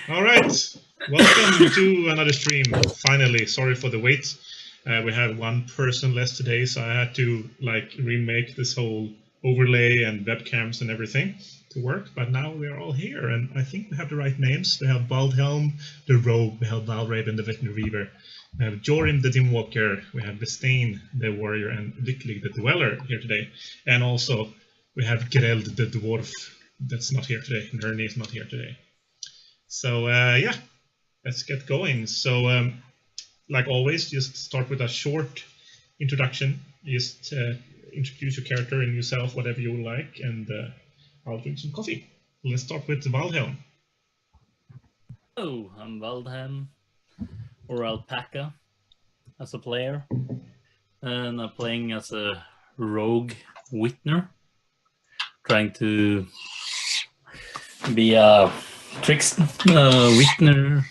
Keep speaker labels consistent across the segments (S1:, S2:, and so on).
S1: All right, welcome to another stream. Finally, sorry for the wait. We had one person less today, so I had to remake this whole overlay and webcams and everything to work. But now we are all here, and I think we have the right names. We have Waldhelm, the rogue. We have Valravn, the Vitner weaver. We have Jorin, the Dimwalker. We have Vesteinn, the warrior, and Lycklig, the dweller, here today. And also we have Greld, the dwarf. That's not here today. Nirnie is not here today. So yeah, let's get going. So like always, just start with a short introduction. Just introduce your character and yourself, whatever you would like, and I'll drink some coffee. Let's start with Waldhelm.
S2: Hello, I'm Waldhelm, or Alpakka, as a player, and I'm playing as a rogue Vitner, trying to be a Vitner,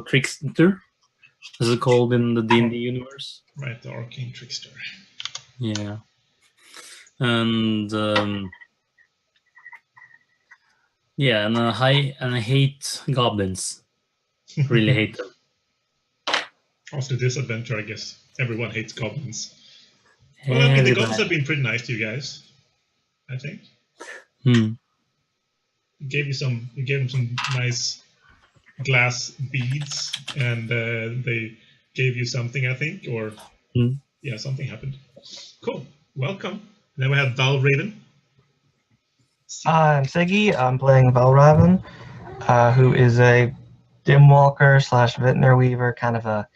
S2: trickster, as it's called in the D&D universe.
S1: Right, the arcane trickster.
S2: Yeah, and yeah, and I hate goblins. Really hate them.
S1: After this adventure, I guess everyone hates goblins. Well, I mean, the goblins have been pretty nice to you guys, I think. You gave them some nice glass beads, and they gave you something, I think, or yeah, something happened. Cool. Welcome. Then we have Valravn.
S3: I'm Siggi. I'm playing Valravn, who is a Dimwalker / Vitner weaver, kind of a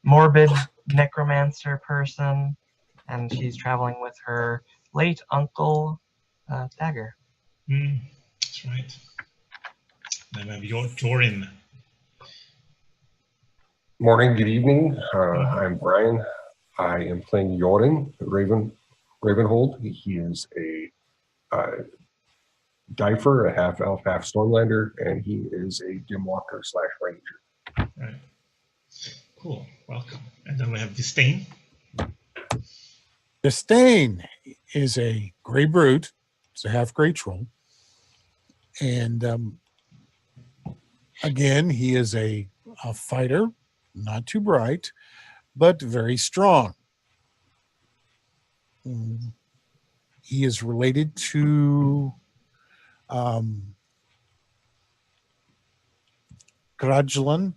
S3: morbid necromancer person, and she's traveling with her late uncle, Dagger.
S1: That's right. Then we have Jorin.
S4: Morning, good evening. I'm Brian. I am playing Jorin, Ravenhold. He is a Dyfir, a half elf, half Stormlander, and he is a Dimwalker / ranger.
S1: Right. Cool. Welcome. And then we have Vesteinn.
S5: Vesteinn is a gray brute. It's a half gray troll. And again, he is a fighter, not too bright, but very strong. He is related to Kraltrajan,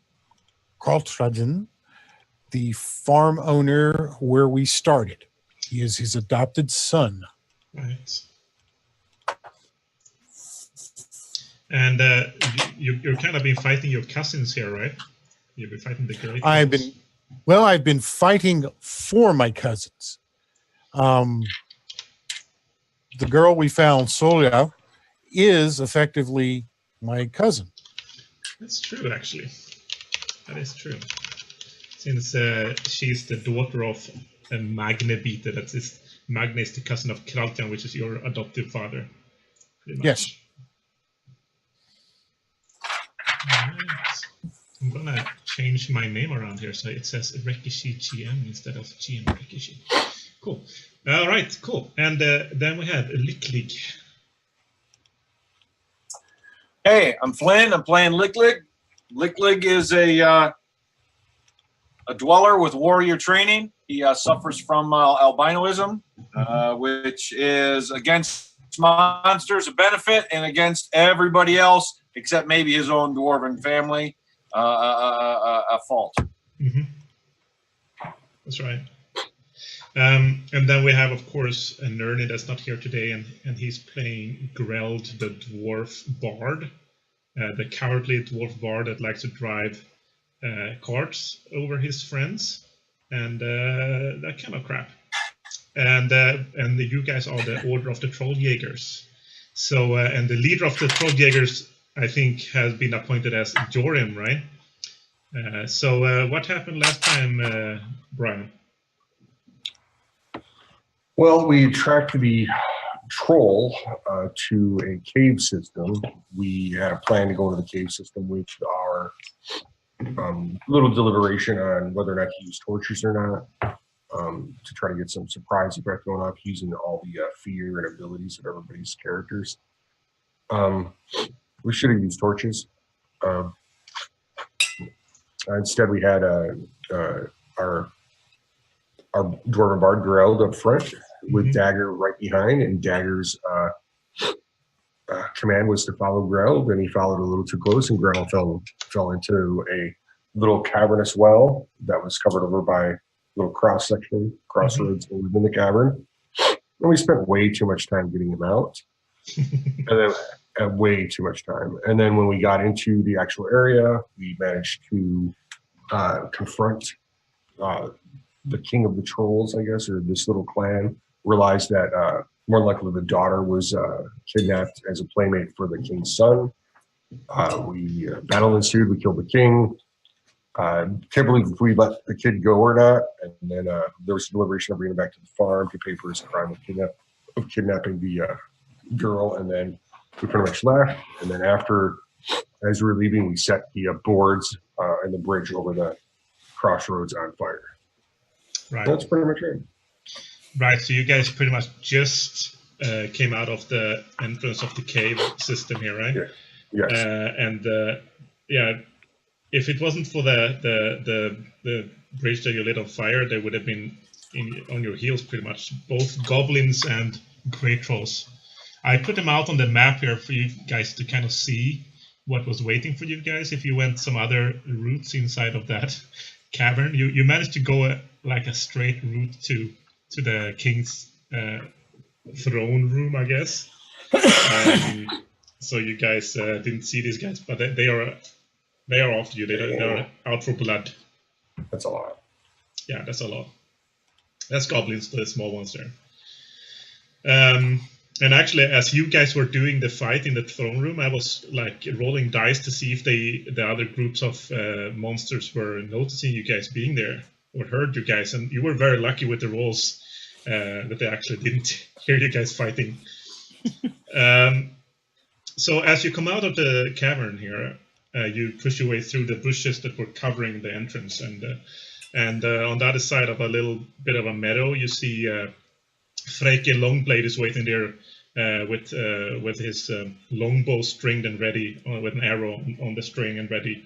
S5: the farm owner where we started. He is his adopted son.
S1: Right. And you're kind of been fighting your cousins here, right? You've been fighting the great.
S5: I've been fighting for my cousins. The girl we found, Solia, is effectively my cousin.
S1: That's true, actually. That is true. Since she's the daughter of Magne Bite, Magne is the cousin of Kraljan, which is your adoptive father.
S5: Yes.
S1: Right. I'm gonna change my name around here so it says Rekishi GM instead of GM Rekishi. Cool. All right, cool. And then we have Lycklig.
S6: Hey, I'm Flynn. I'm playing Lycklig. Lycklig is a dweller with warrior training. He suffers from albinoism, which is against monsters a benefit and against everybody else except maybe his own dwarven family a fault.
S1: That's right. And then we have, of course, a Nirnie that's not here today, and he's playing Greld, the dwarf bard, the cowardly dwarf bard that likes to drive carts over his friends, and that kind of crap. And you guys are the Order of the Trolljaegers. So, and the leader of the Trolljaegers, I think, has been appointed as Jorin, right? So, what happened last time, Brian?
S4: Well, we tracked the troll to a cave system. We had a plan to go to the cave system, which our little deliberation on whether or not to use torches or not, to try to get some surprise effect going off using all the fear and abilities of everybody's characters. We should have used torches. Instead, we had our dwarven bard Greld up front with Dagger right behind, and Dagger's command was to follow Greld, and he followed a little too close, and Greld fell into a little cavernous well that was covered over by a little crossroads within the cavern. And we spent way too much time getting him out, and then way too much time. And then when we got into the actual area, we managed to confront the king of the trolls, I guess, or this little clan. Realized that more likely the daughter was kidnapped as a playmate for the king's son. Battle ensued. We killed the king. Can't believe if we let the kid go or not. And then there was a deliberation of bringing him back to the farm to pay for his crime of kidnapping the girl. And then we pretty much left. And then after, as we were leaving, we set the boards and the bridge over the crossroads on fire.
S1: Right.
S4: That's pretty much it.
S1: Right. So you guys pretty much just came out of the entrance of the cave system here, right?
S4: Yeah. Yes.
S1: Yeah. If it wasn't for the bridge that you lit on fire, they would have been on your heels pretty much. Both goblins and great trolls. I put them out on the map here for you guys to kind of see what was waiting for you guys if you went some other routes inside of that cavern. You managed to go like a straight route to the king's throne room, I guess. So you guys didn't see these guys, but they are after you. They're out for blood.
S4: That's a lot.
S1: Yeah, that's a lot. That's goblins, the small ones there. And actually, as you guys were doing the fight in the throne room, I was like rolling dice to see if the other groups of monsters were noticing you guys being there or heard you guys. And you were very lucky with the rolls that they actually didn't hear you guys fighting. So as you come out of the cavern here, you push your way through the bushes that were covering the entrance, and on the other side of a little bit of a meadow, you see Freke Longblade is waiting there with his longbow stringed and ready, with an arrow on the string and ready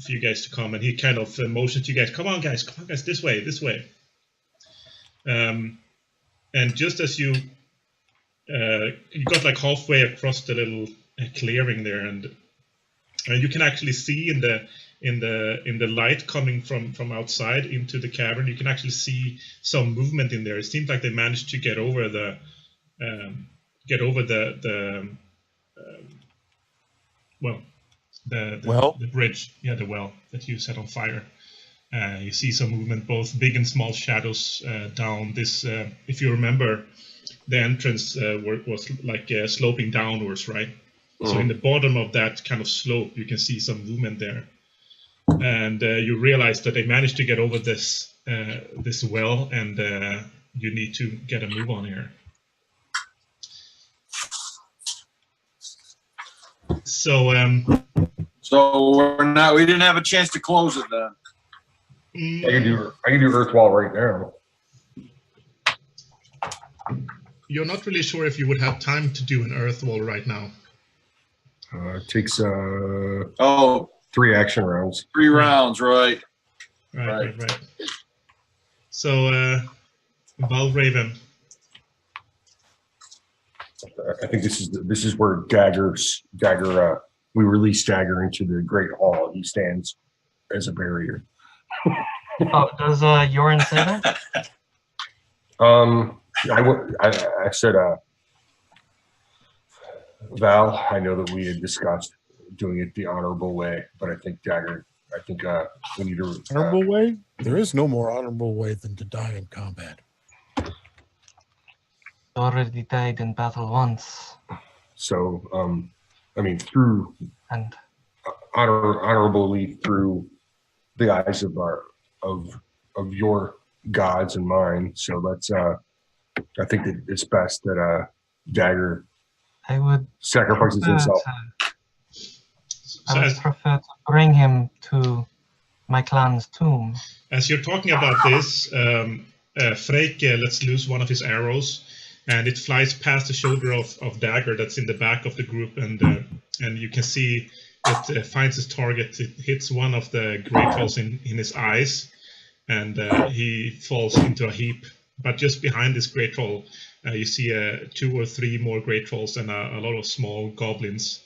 S1: for you guys to come. And he kind of motions to you guys, come on guys, this way. And just as you got like halfway across the little clearing there, and you can actually see in the light coming from outside into the cavern, you can actually see some movement in there. It seems like they managed to get over the bridge, the well that you set on fire. You see some movement, both big and small shadows down this. If you remember, the entrance was like sloping downwards, right? So in the bottom of that kind of slope, you can see some movement there, and you realize that they managed to get over this well, and you need to get a move on here. So
S6: we didn't have a chance to close it then.
S4: I can do Earth Wall right now.
S1: You're not really sure if you would have time to do an Earth Wall right now.
S4: It takes 3 action rounds.
S6: 3 rounds, right.
S1: Right. So, Valravn.
S4: I think this is where Dagger. We release Dagger into the Great Hall. He stands as a barrier.
S3: Oh, does Jorin say that?
S4: I said, Val, I know that we had discussed doing it the honorable way, but I think Dagger, we need to...
S5: Honorable way? There is no more honorable way than to die in combat.
S3: Already died in battle once.
S4: So, through...
S3: And
S4: honorably through the eyes of your gods and mine. So let's, I think that it's best that Dagger sacrifices himself.
S3: I would prefer to bring him to my clan's tomb.
S1: As you're talking about this, Freke lets loose one of his arrows, and it flies past the shoulder of Dagger that's in the back of the group, and you can see it finds its target. It hits one of the great trolls in his eyes, and he falls into a heap. But just behind this great troll, you see 2 or 3 more great trolls and a lot of small goblins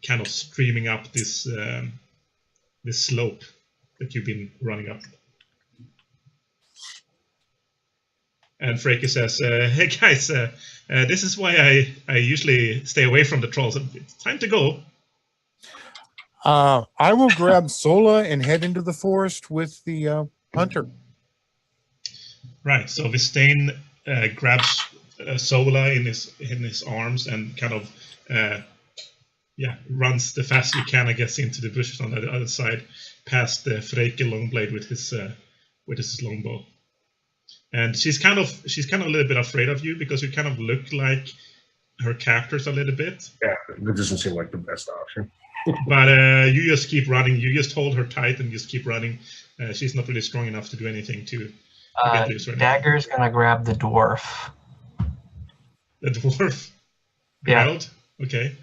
S1: kind of streaming up this this slope that you've been running up. And Freki says, "Hey guys, this is why I usually stay away from the trolls. It's time to go."
S5: I will grab Sola and head into the forest with the hunter.
S1: Right. So Vesteinn grabs Sola in his arms and kind of runs the fastest he can, I guess, into the bushes on the other side, past the Freki Longblade with his longbow. And she's kind of a little bit afraid of you because you kind of look like her characters a little bit.
S4: Yeah, that doesn't seem like the best option.
S1: But you just keep running. You just hold her tight and just keep running. She's not really strong enough to do anything to get loose or anything.
S3: Dagger's gonna grab the dwarf.
S1: The dwarf?
S3: Yeah.
S1: Greld? Okay.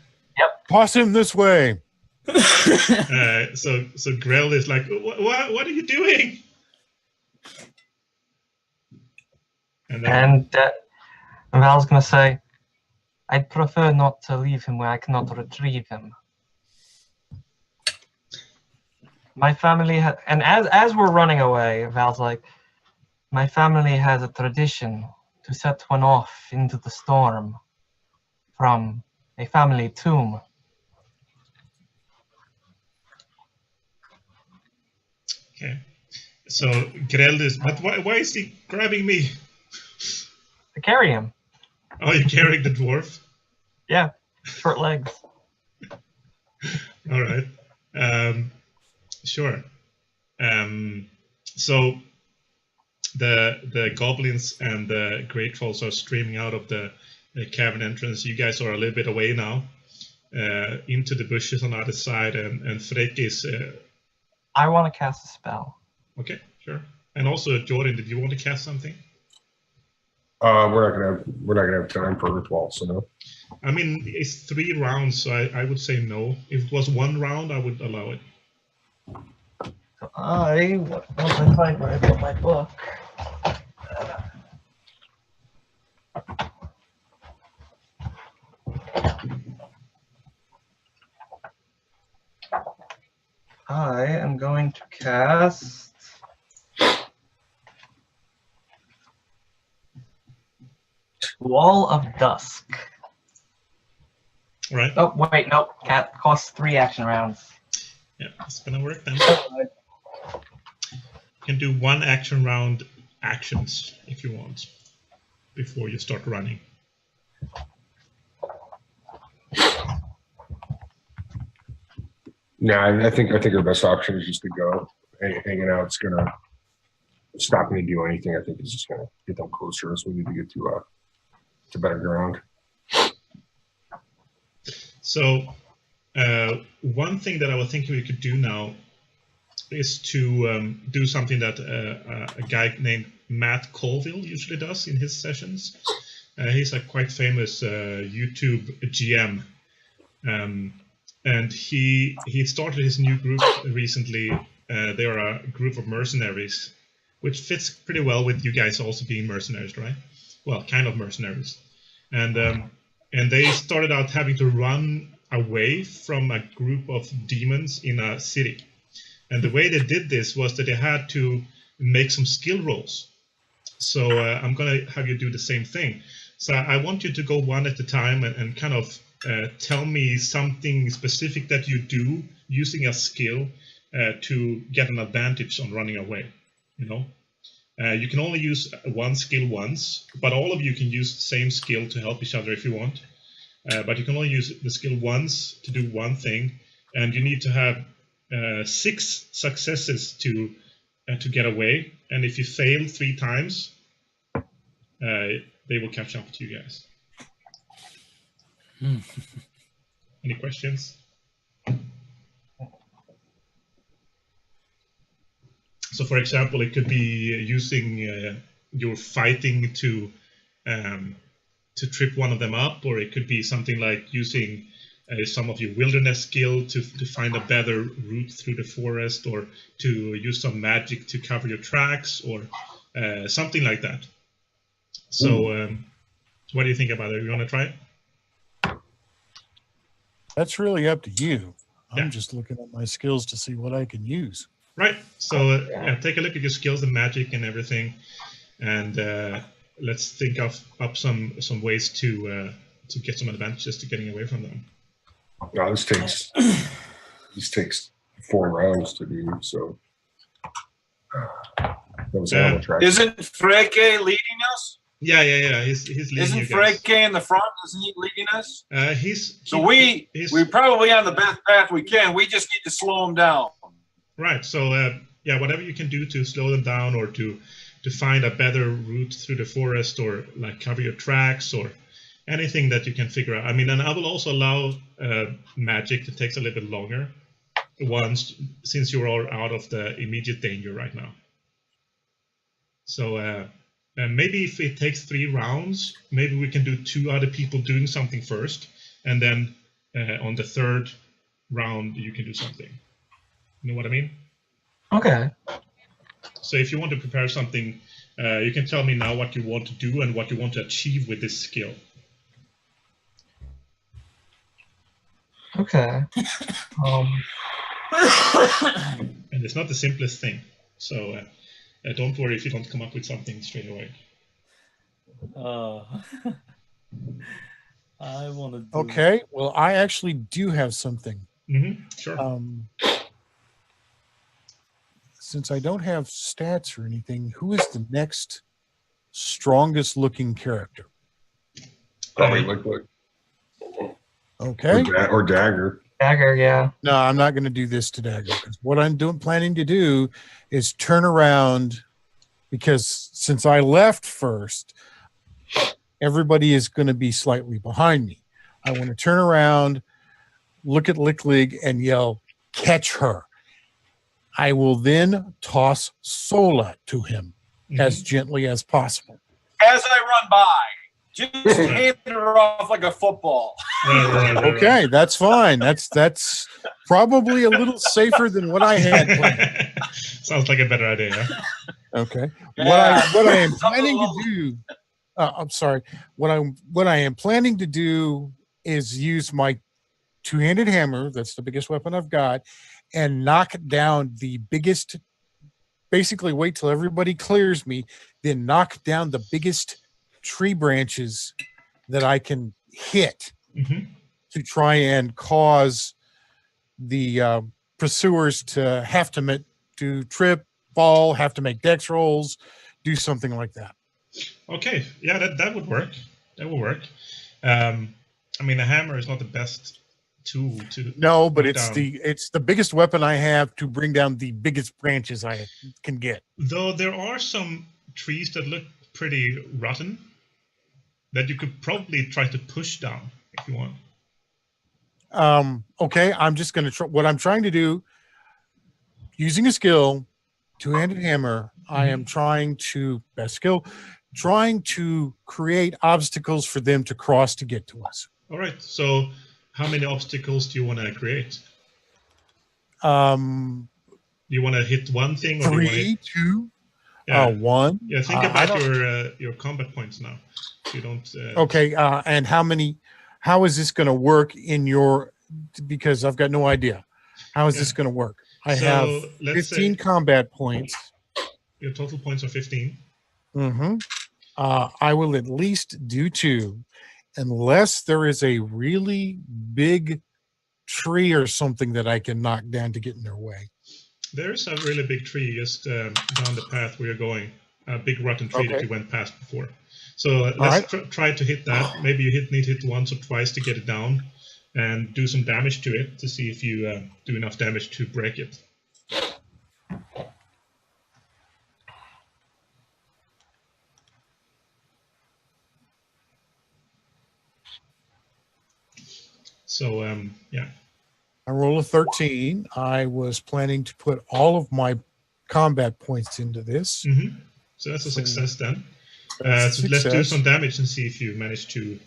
S5: Toss him this way.
S1: So Greld is like, what are you doing?
S3: And Val's gonna say, "I'd prefer not to leave him where I cannot retrieve him. My family and as we're running away, Val's like, my family has a tradition to set one off into the storm from a family tomb."
S1: Okay. So Greld is, but why is he grabbing me?
S3: To carry him.
S1: Oh, you're carrying the dwarf?
S3: Yeah, short legs.
S1: All right. Sure. So the goblins and the great trolls are streaming out of the cavern entrance. You guys are a little bit away now, into the bushes on the other side, and Freki is...
S3: I want to cast a spell.
S1: Okay, sure. And also, Jorin, did you want to cast something?
S4: We're not gonna have time for a ritual, so no.
S1: I mean, it's 3 rounds, so I would say no. If it was 1 round, I would allow it.
S3: So once I find where I put my book. I am going to cast Wall of Dusk.
S1: All right.
S3: Oh, wait, nope. Cat costs 3 action rounds.
S1: Yeah, it's gonna work then. You can do 1 action round actions if you want before you start running.
S4: No, I think our best option is just to go. Hanging out is gonna stop me to do anything. I think it's just gonna get them closer, so we need to get to better ground.
S1: So one thing that I was thinking we could do now is to do something that a guy named Matt Colville usually does in his sessions. He's a quite famous YouTube GM. And he started his new group recently. They are a group of mercenaries, which fits pretty well with you guys also being mercenaries, right? Well, kind of mercenaries. And they started out having to run away from a group of demons in a city. And the way they did this was that they had to make some skill rolls. So I'm going to have you do the same thing. So I want you to go one at a time and kind of tell me something specific that you do using a skill to get an advantage on running away. You know, you can only use 1 skill once, but all of you can use the same skill to help each other if you want. But you can only use the skill once to do one thing, and you need to have 6 successes to get away. And if you fail 3 times, they will catch up to you guys. Any questions? So, for example, it could be using your fighting to trip one of them up, or it could be something like using some of your wilderness skill to find a better route through the forest, or to use some magic to cover your tracks, or something like that. So what do you think about it? You want to try it?
S5: That's really up to you. I'm
S1: Yeah.
S5: just looking at my skills to see what I can use.
S1: Right. So take a look at your skills and magic and everything, and let's think of up some ways to get some advantages to getting away from them.
S4: No, this takes 4 rounds to do. So that was animal track.
S6: Isn't Freke leading us?
S1: Yeah. He's leading
S6: Isn't
S1: you guys.
S6: Freke in the front? Isn't he leading us?
S1: So
S6: We're probably on the best path we can. We just need to slow him down.
S1: right. So whatever you can do to slow them down, or to find a better route through the forest, or like cover your tracks, or anything that you can figure out. I mean, and I will also allow magic that takes a little bit longer since you're all out of the immediate danger right now. So maybe if it takes 3 rounds, maybe we can do 2 other people doing something first, and then on the 3rd round you can do something. You know what I mean?
S3: Okay.
S1: So if you want to prepare something, you can tell me now what you want to do and what you want to achieve with this skill.
S3: Okay.
S1: And it's not the simplest thing. So don't worry if you don't come up with something straight away.
S2: I want to do...
S5: Okay. Well, I actually do have something.
S1: Sure.
S5: Since I don't have stats or anything, who is the next strongest looking character?
S4: Probably look.
S5: Okay.
S4: Or dagger.
S3: Dagger, yeah.
S5: No, I'm not going to do this to Dagger, because what I'm planning to do is turn around, because since I left first, everybody is going to be slightly behind me. I want to turn around, look at Licklig, and yell, "Catch her." I will then toss Sola to him as gently as possible.
S6: As I run by, just hand her off like a football.
S1: Right.
S5: Okay, that's fine. That's probably a little safer than what I had planned.
S1: Sounds like a better idea. Huh?
S5: Okay.
S6: Yeah.
S5: What I am planning to do, I'm sorry. What I am planning to do is use my 2-handed hammer. That's the biggest weapon I've got, and knock down the biggest. Basically, wait till everybody clears me, then knock down the biggest tree branches that I can hit to try and cause the pursuers to have to trip, fall, have to make dex rolls, do something like that.
S1: Okay, yeah, that would work. That would work. I mean, a hammer is not the best tool to.
S5: No, but
S1: knock
S5: it's
S1: down.
S5: the biggest weapon I have to bring down the biggest branches I can get.
S1: Though there are some trees that look pretty rotten that you could probably try to push down if you want.
S5: Okay, I'm just going to try. What I'm trying to do, using a skill, 2-handed hammer, I am trying to create obstacles for them to cross to get to us.
S1: All right. So, how many obstacles do you want to create?
S5: Um,
S1: Do you want to hit one thing, or do you want
S5: 3, 2,
S1: Yeah.
S5: 1.
S1: Yeah, think about your combat points now. So you don't.
S5: Okay, and how is this going to work in your? Because I've got no idea. How is this going to work? I have
S1: let's
S5: 15
S1: say
S5: combat points.
S1: your total points are 15.
S5: I will at least do 2, unless there is a really big tree or something that I can knock down to get in their way.
S1: There's a really big tree just down the path where you're going. A big rotten tree that you went past before. So let's try to hit that. Maybe you need to hit once or twice to get it down, and do some damage to it to see if you do enough damage to break it. So yeah.
S5: I roll a 13. I was planning to put all of my combat points into this.
S1: So that's a success then.
S5: That's
S1: so let's do
S5: success.
S1: some damage and see if you manage to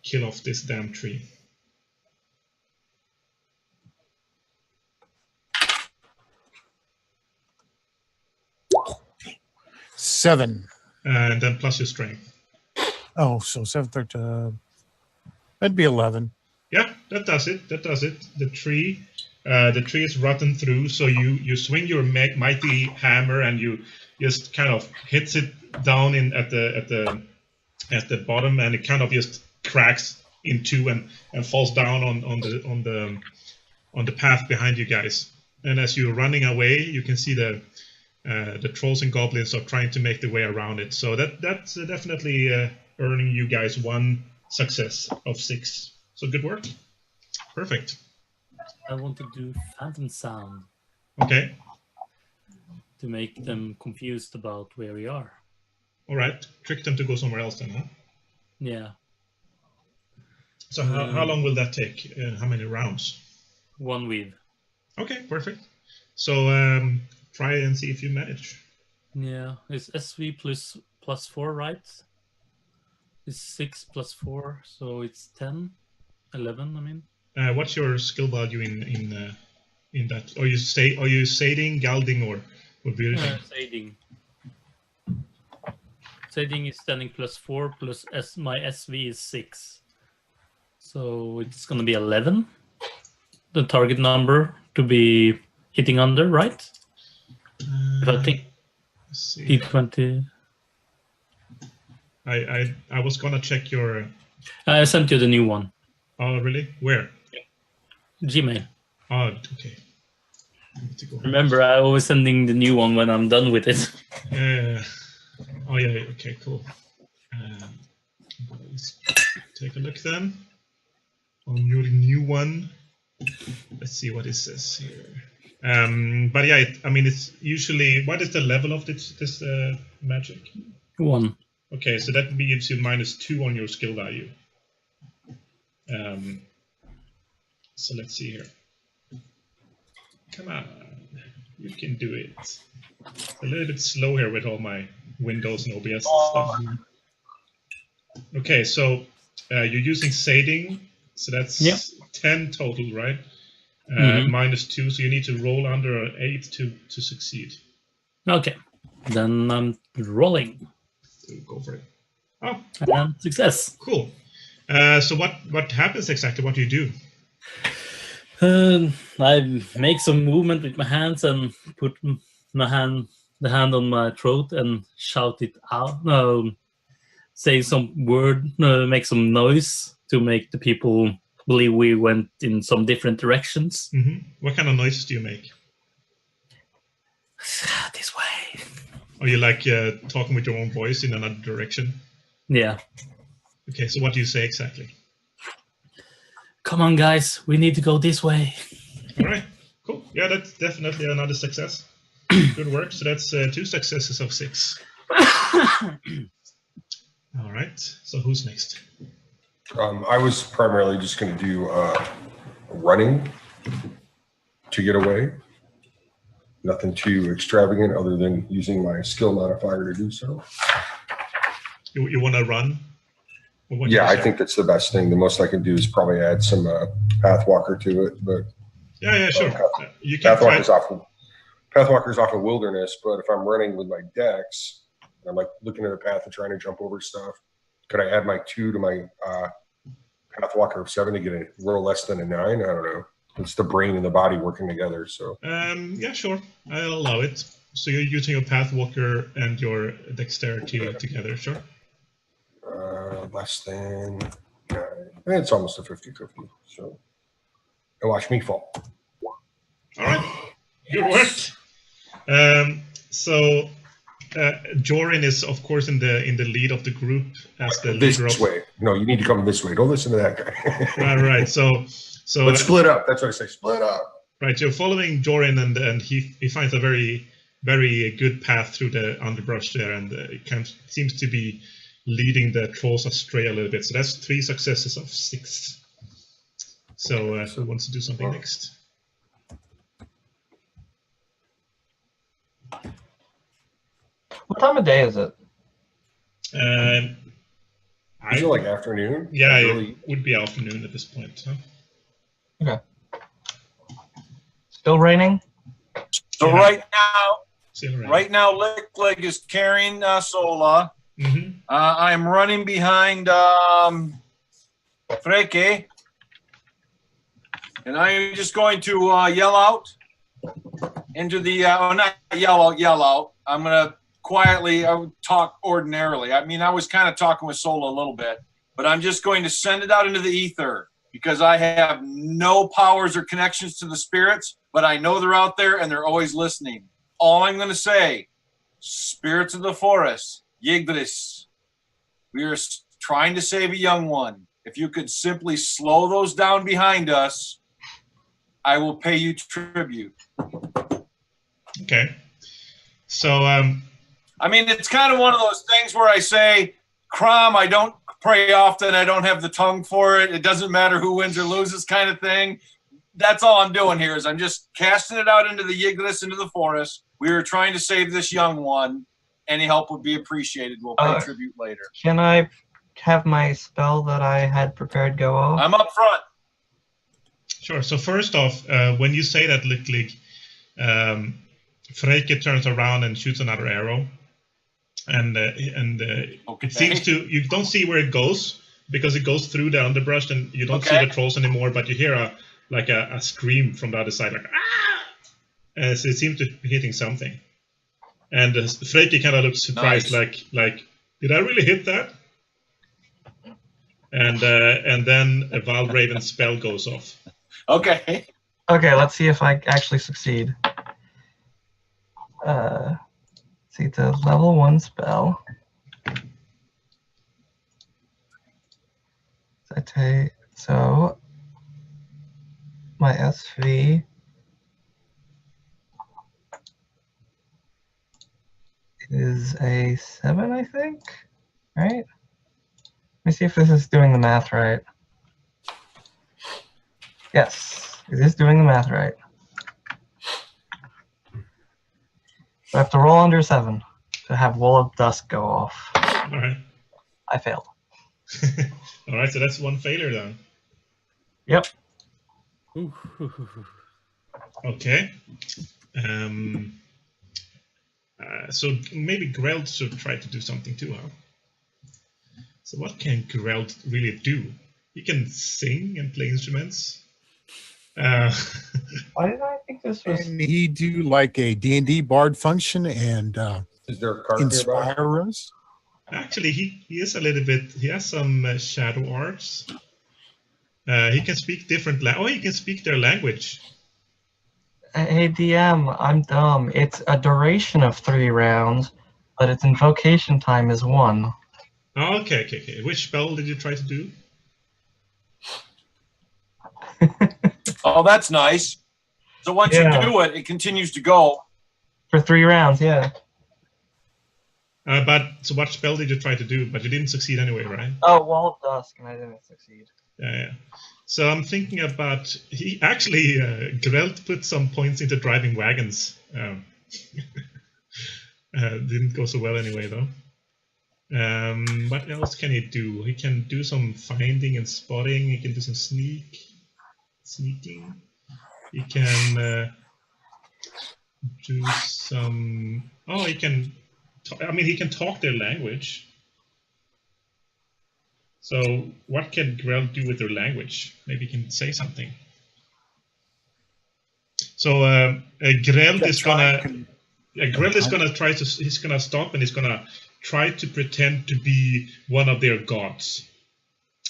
S1: kill off this damn tree.
S5: 7.
S1: And then plus your strength.
S5: Oh, so 7, 13. That'd be 11.
S1: Yeah, that does it. That does it. The tree is rotten through. So you swing your mighty hammer and you just kind of hits it down in at the bottom, and it kind of just cracks in two and falls down on the path behind you guys. And as you're running away, you can see the trolls and goblins are trying to make their way around it. So that's definitely earning you guys 1 success of 6. So good work. Perfect.
S2: I want to do phantom sound
S1: Okay.
S2: to make them confused about where we are.
S1: All right. Trick them to go somewhere else then, huh?
S2: Yeah.
S1: So how long will that take? How many rounds?
S2: 1 weave.
S1: Okay, perfect. So try and see if you manage.
S2: Yeah. It's SV plus 4, right? It's 6 plus 4, so it's 10. 11, I mean.
S1: What's your skill value in that? Are you sading, galding, or beauty?
S2: Sading. Sading is standing plus 4 plus my SV is 6. So it's gonna be 11. The target number to be hitting under, right? If I think
S1: Let's see.
S2: D20.
S1: I was gonna check your.
S2: I sent you the new one.
S1: Oh really? Where?
S2: Gmail.
S1: Oh okay. I need to go.
S2: Remember, I always sending the new one when I'm done with it.
S1: Oh yeah. Okay. Cool. Let's take a look then on your new one. Let's see what it says here. But yeah, I mean, it's usually. What is the level of this magic?
S2: 1.
S1: Okay, so that gives you -2 on your skill value. So let's see here. Come on, you can do it. It's a little bit slow here with all my Windows and OBS stuff. Okay, so you're using sading, so that's 10 total, right? -2, so you need to roll under an 8 to succeed.
S2: Okay, then I'm rolling.
S1: So go for it. Oh,
S2: And success.
S1: cool. So what happens exactly? What do you do?
S2: I make some movement with my hands and put the hand on my throat and shout it out. Say some word, make some noise to make the people believe we went in some different directions.
S1: What kind of noises do you make?
S2: This way.
S1: Are you like talking with your own voice in another direction?
S2: Yeah.
S1: Okay, so what do you say exactly?
S2: Come on, guys. We need to go this way.
S1: All right, cool. Yeah, that's definitely another success. Good work. So that's 2 successes of 6. All right. So who's next?
S4: I was primarily just going to do running to get away. Nothing too extravagant other than using my skill modifier to do so.
S1: You want to run?
S4: Yeah, I think that's the best thing. The most I can do is probably add some Pathwalker to it. But
S1: yeah, sure. You can
S4: Pathwalker's off of wilderness, but if I'm running with my dex, I'm like looking at a path and trying to jump over stuff. Could I add my 2 to my Pathwalker of 7 to get a roll less than a 9? I don't know. It's the brain and the body working together. So
S1: yeah, sure. I'll allow it. So you're using your Pathwalker and your dexterity together, sure?
S4: Less than 9. It's almost a 50-50. So and watch me fall.
S1: All right. Good work. So Jorin is, of course, in the lead of the group as the leader.
S4: This way. No, you need to come this way. Don't listen to that guy.
S1: All right. So
S4: let's split up. That's what I say. Split up.
S1: Right. You're following Jorin, and he finds a very, very good path through the underbrush there, and it kind of seems to be leading the trolls astray a little bit. So that's 3 successes of 6. So who wants to do something next?
S3: What time of day is it?
S4: Is it like afternoon?
S1: Yeah,
S4: Early?
S1: it would be afternoon at this point. Huh?
S3: Okay. Still raining?
S6: So right now,
S1: still around.
S6: Right now, Lickleg is carrying Sola.
S1: Mm-hmm.
S6: I'm running behind Freke. And I'm just going to yell out into the, not yell out. I'm going to quietly talk ordinarily. I mean, I was kind of talking with Sola a little bit, but I'm just going to send it out into the ether because I have no powers or connections to the spirits, but I know they're out there and they're always listening. All I'm going to say, spirits of the forest, Yggdrasil, we are trying to save a young one. If you could simply slow those down behind us, I will pay you tribute.
S1: Okay. So,
S6: I mean, it's kind of one of those things where I say, Crom, I don't pray often. I don't have the tongue for it. It doesn't matter who wins or loses kind of thing. That's all I'm doing here is I'm just casting it out into the Yggdrasil, into the forest. We were trying to save this young one. Any help would be appreciated. We'll pay tribute later.
S3: Can I have my spell that I had prepared go off?
S6: I'm up front.
S1: sure. So first off, when you say that, Licklig, Freke turns around and shoots another arrow. And it seems to, you don't see where it goes because it goes through the underbrush and you don't see the trolls anymore, but you hear a scream from the other side, like ah! So it seems to be hitting something. And Freke kind of looks surprised, like did I really hit that? And then a Valravn spell goes off.
S6: Okay.
S3: Okay, let's see if I actually succeed. See, it's a level 1 spell. So my SV is a 7, I think, right? Let me see if this is doing the math right. Yes, it is doing the math right. I have to roll under 7 to have Wall of Dusk go off.
S1: All right.
S3: I failed.
S1: All right, so that's one failure then.
S3: Yep.
S1: Okay. So maybe Greld should try to do something too, huh? So what can Greld really do? He can sing and play instruments.
S3: Why did I think this was...
S5: Can he do like a D&D bard function and
S4: Is there a card nearby?
S5: inspire us?
S1: Actually, he is a little bit. He has some shadow arts. He can speak different. He can speak their language.
S3: Hey, DM, I'm dumb. It's a duration of 3 rounds, but its invocation time is 1.
S1: Oh, okay. Which spell did you try to do?
S6: Oh, that's nice. So once you do it, it continues to go.
S3: For 3 rounds, yeah.
S1: So what spell did you try to do? But you didn't succeed anyway, right?
S3: Oh, Wall of Dusk, and I didn't succeed.
S1: Yeah. So I'm thinking about he actually Greld put some points into driving wagons. Didn't go so well anyway though. What else can he do? He can do some finding and spotting. He can do some sneaking. He can do some. Oh, he can. He can talk their language. So what can Greld do with their language? Maybe he can say something. So Greld is gonna try to. He's gonna stop and he's gonna try to pretend to be one of their gods.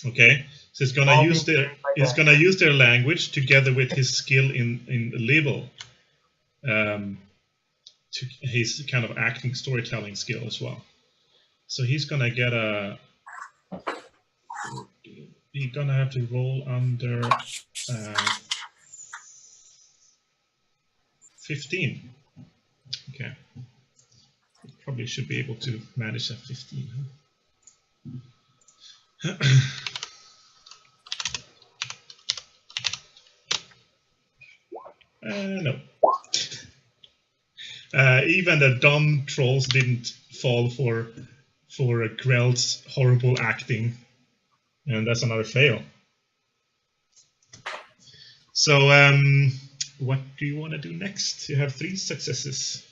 S1: Okay, so he's gonna use their language together with his skill in libel. To his kind of acting, storytelling skill as well. So he's gonna get a. He's gonna have to roll under 15. Okay. Probably should be able to manage a 15. Huh? No. Even the dumb trolls didn't fall for Greld's horrible acting, and that's another fail. So, what do you want to do next? You have 3 successes.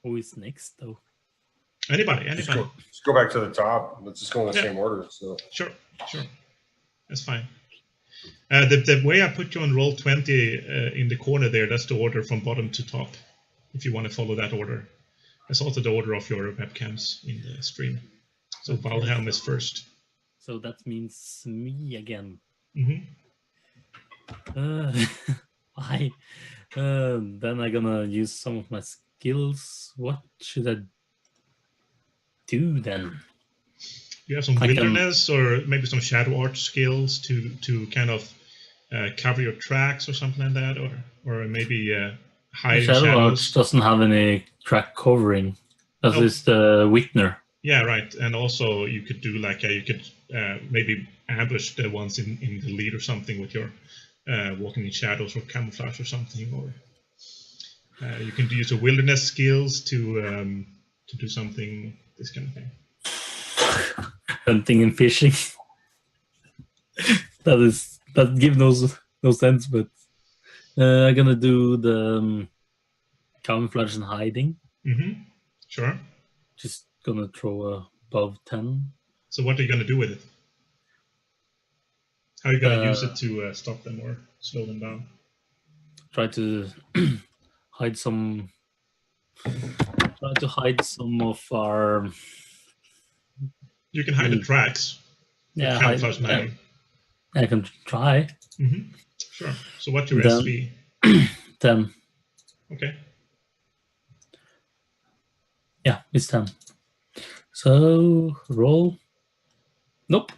S2: Who is next, though?
S1: Anybody.
S4: Just go back to the top. Let's just go in the same order. So
S1: Sure. That's fine. The way I put you on roll 20 in the corner there, that's the order from bottom to top, if you want to follow that order. That's also the order of your webcams in the stream. So Waldhelm is first.
S2: So that means me again.
S1: Mm-hmm.
S2: Why? Then I'm gonna use some of my skills. What should I do then?
S1: You have some wilderness or maybe some shadow art skills to kind of cover your tracks or something like that, or maybe hide
S2: Shadow
S1: shadows.
S2: Arch doesn't have any track covering. That is the Vitner.
S1: Yeah, right. And also you could do like you could maybe ambush the ones in the lead or something with your walking in shadows or camouflage or something, or you can use your wilderness skills to do something, this kind of thing.
S2: Hunting and fishing. that gives no sense, but I'm gonna do the camouflage and hiding.
S1: Mm-hmm. Sure.
S2: Just gonna throw above 10.
S1: So what are you gonna do with it? How are you gonna use it to stop them or slow them down?
S2: Try to hide some. Try to hide some of our.
S1: You can hide the tracks.
S2: Yeah,
S1: Camouflage hiding.
S2: I can try.
S1: Mm-hmm. Sure. So what's your
S2: Then-
S1: SV?
S2: 10.
S1: Okay.
S2: Yeah, it's 10. So roll. Nope.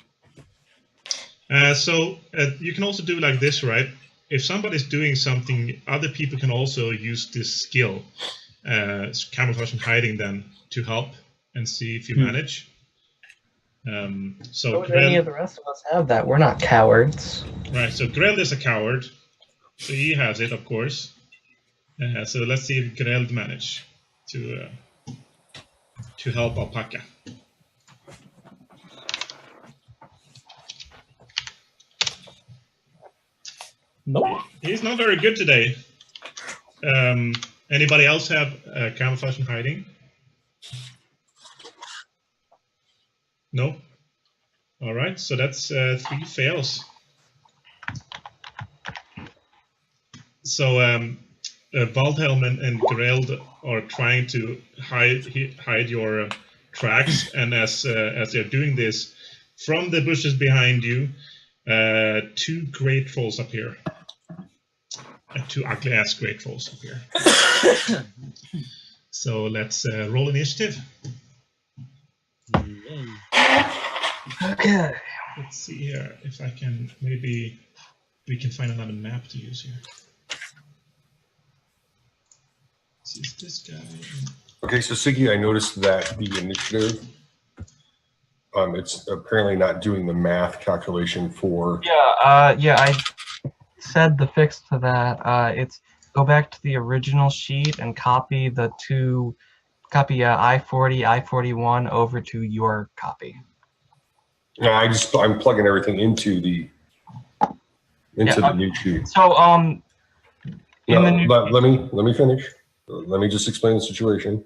S1: So you can also do like this, right? If somebody's doing something, other people can also use this skill, camouflage and hiding, then to help and see if you manage. So
S3: Why would any of the rest of us have that? We're not cowards.
S1: right. So Greld is a coward, so he has it, of course. So let's see if Greld manage to help Alpakka.
S2: Nope.
S1: He's not very good today. Anybody else have camouflage and hiding? No? All right, so that's 3 fails. So Waldhelm and Greld are trying to hide your tracks, and as they're doing this, from the bushes behind you, 2 great trolls appear. 2 ugly-ass great trolls appear. So let's roll initiative.
S3: Okay.
S1: Let's see here if I can, maybe we can find another map to use here. Is this guy?
S4: okay, so Siggi, I noticed that the initiative, it's apparently not doing the math calculation for.
S3: Yeah, I said the fix to that. It's go back to the original sheet and copy I-40, I-41 over to your copy.
S4: No, I'm plugging everything into the new sheet.
S3: So
S4: Let me finish. Let me just explain the situation.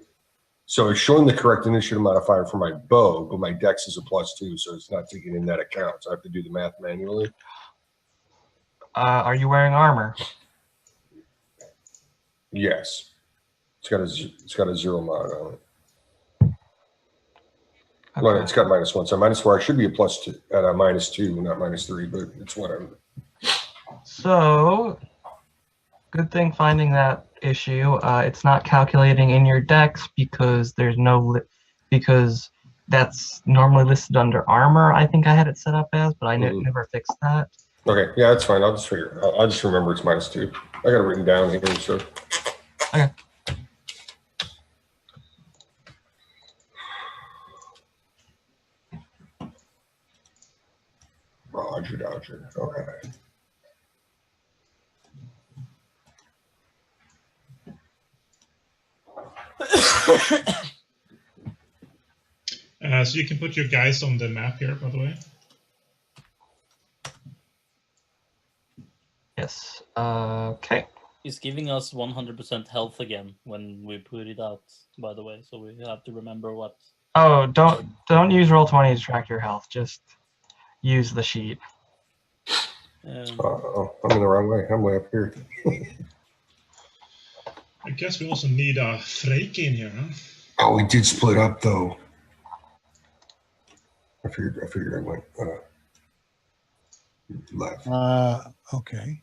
S4: So it's showing the correct initiative modifier for my bow, but my dex is a +2, so it's not taking in that account. So I have to do the math manually.
S3: Are you wearing armor?
S4: Yes, it's got a 0 mod on it.
S3: Okay.
S4: Well, it's got -1, so -4. I should be a +2 at a -2, not -3, but it's whatever.
S3: So, good thing finding that issue. It's not calculating in your dex because there's no because that's normally listed under armor. I think I had it set up as, but I never fixed that.
S4: Okay, yeah, that's fine. I'll just figure. I'll just remember it's -2. I got it written down here, so.
S3: Okay.
S4: Roger. Okay.
S1: So you can put your guys on the map here, by the way.
S3: Yes. Okay.
S2: is giving us 100% health again when we put it out, by the way. So we have to remember what.
S3: Oh, don't use Roll20 to track your health. Just use the sheet.
S4: I'm in the wrong way. I'm way up here.
S1: I guess we also need a Freyke in here, huh?
S4: Oh, we did split up though. I figured I went left.
S5: Okay.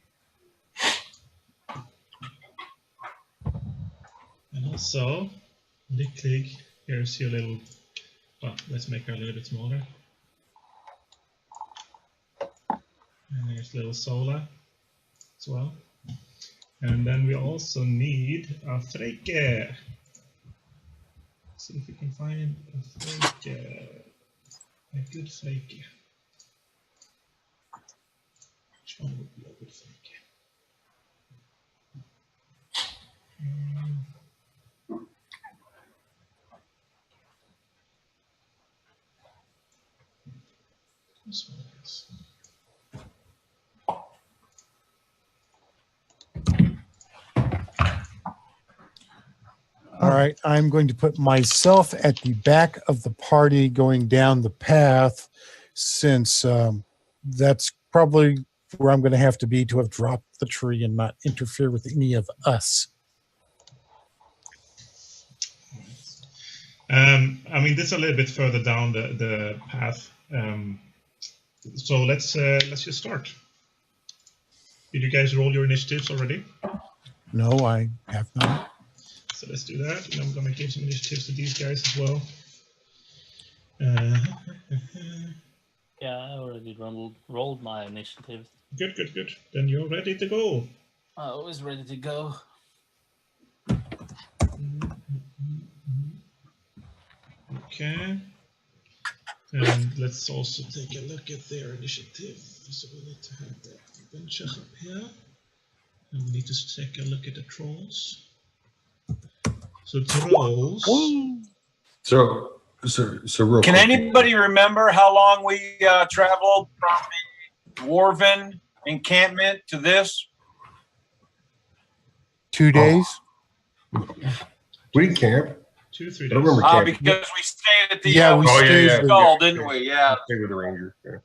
S1: And also, Licklig, here's your little. Well, let's make her a little bit smaller. And here's little Sola as well. And then we also need a Freyke. See if we can find a Freyke. A good Freyke. Which one would be a good Freyke? This one is.
S5: All right, I'm going to put myself at the back of the party going down the path, since that's probably where I'm going to have to be to have dropped the tree and not interfere with any of us.
S1: I mean, this is a little bit further down the path. So let's just start. Did you guys roll your initiatives already?
S5: No, I have not.
S1: So let's do that, and I'm gonna give some initiatives to these guys as well.
S2: Yeah, I already rolled my initiative.
S1: Good. Then you're ready to go.
S2: I'm always ready to go.
S1: Okay. And let's also take a look at their initiative. So we need to have the adventure up here. And we need to take a look at the trolls. So trolls.
S4: So real
S6: Can
S4: quick.
S6: anybody remember how long we traveled from the dwarven encampment to this?
S5: 2 days.
S4: We didn't camp.
S1: 2-3 days.
S4: I don't remember camping.
S6: Because we stayed at the
S5: Yeah, we stayed.
S6: skull, didn't we? Yeah.
S4: Stayed with the ranger. Yeah.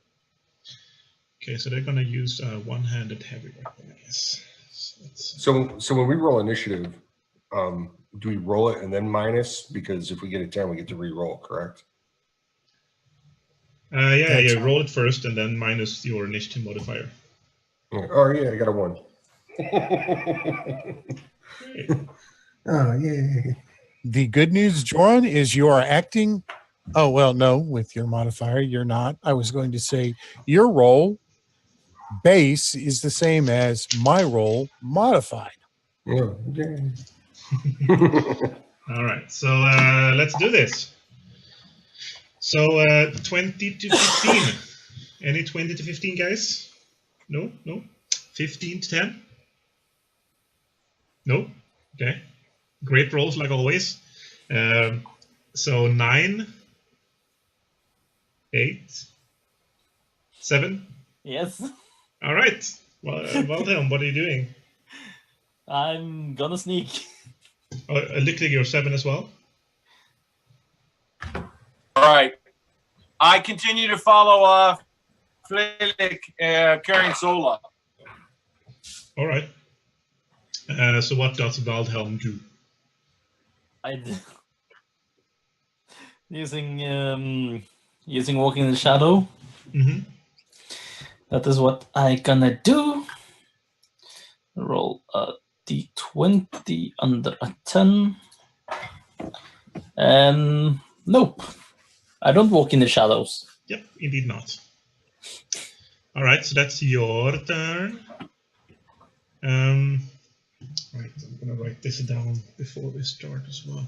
S1: Okay, so they're gonna use one-handed heavy weapon, I guess.
S4: So when we roll initiative, do we roll it and then minus? Because if we get a 10, we get to re-roll, correct?
S1: Yeah, roll it first and then minus your initiative modifier.
S4: Oh yeah, I got a 1.
S1: Great.
S4: Oh yeah.
S5: The good news, Jorin, is you are acting. Oh, well, no, with your modifier, you're not. I was going to say your roll base is the same as my roll modified.
S4: Yeah. Yeah.
S1: All right, so let's do this. So 20 to 15. Any 20 to 15 guys? No? 15 to 10? No? Okay. Great rolls like always. So 9, 8, 7.
S2: Yes.
S1: All right. Well, Waldhelm, what are you doing?
S2: I'm gonna sneak.
S1: Licklig, you're 7 as well?
S6: All right. I continue to follow Flilik carrying Sola.
S1: All right. So what does Waldhelm do?
S2: Using walking in the shadow.
S1: Mm-hmm.
S2: That is what I gonna do. Roll a d20 under a 10. And nope, I don't walk in the shadows.
S1: Yep, indeed not. All right, so that's your turn. Right, I'm gonna write this down before we start as well.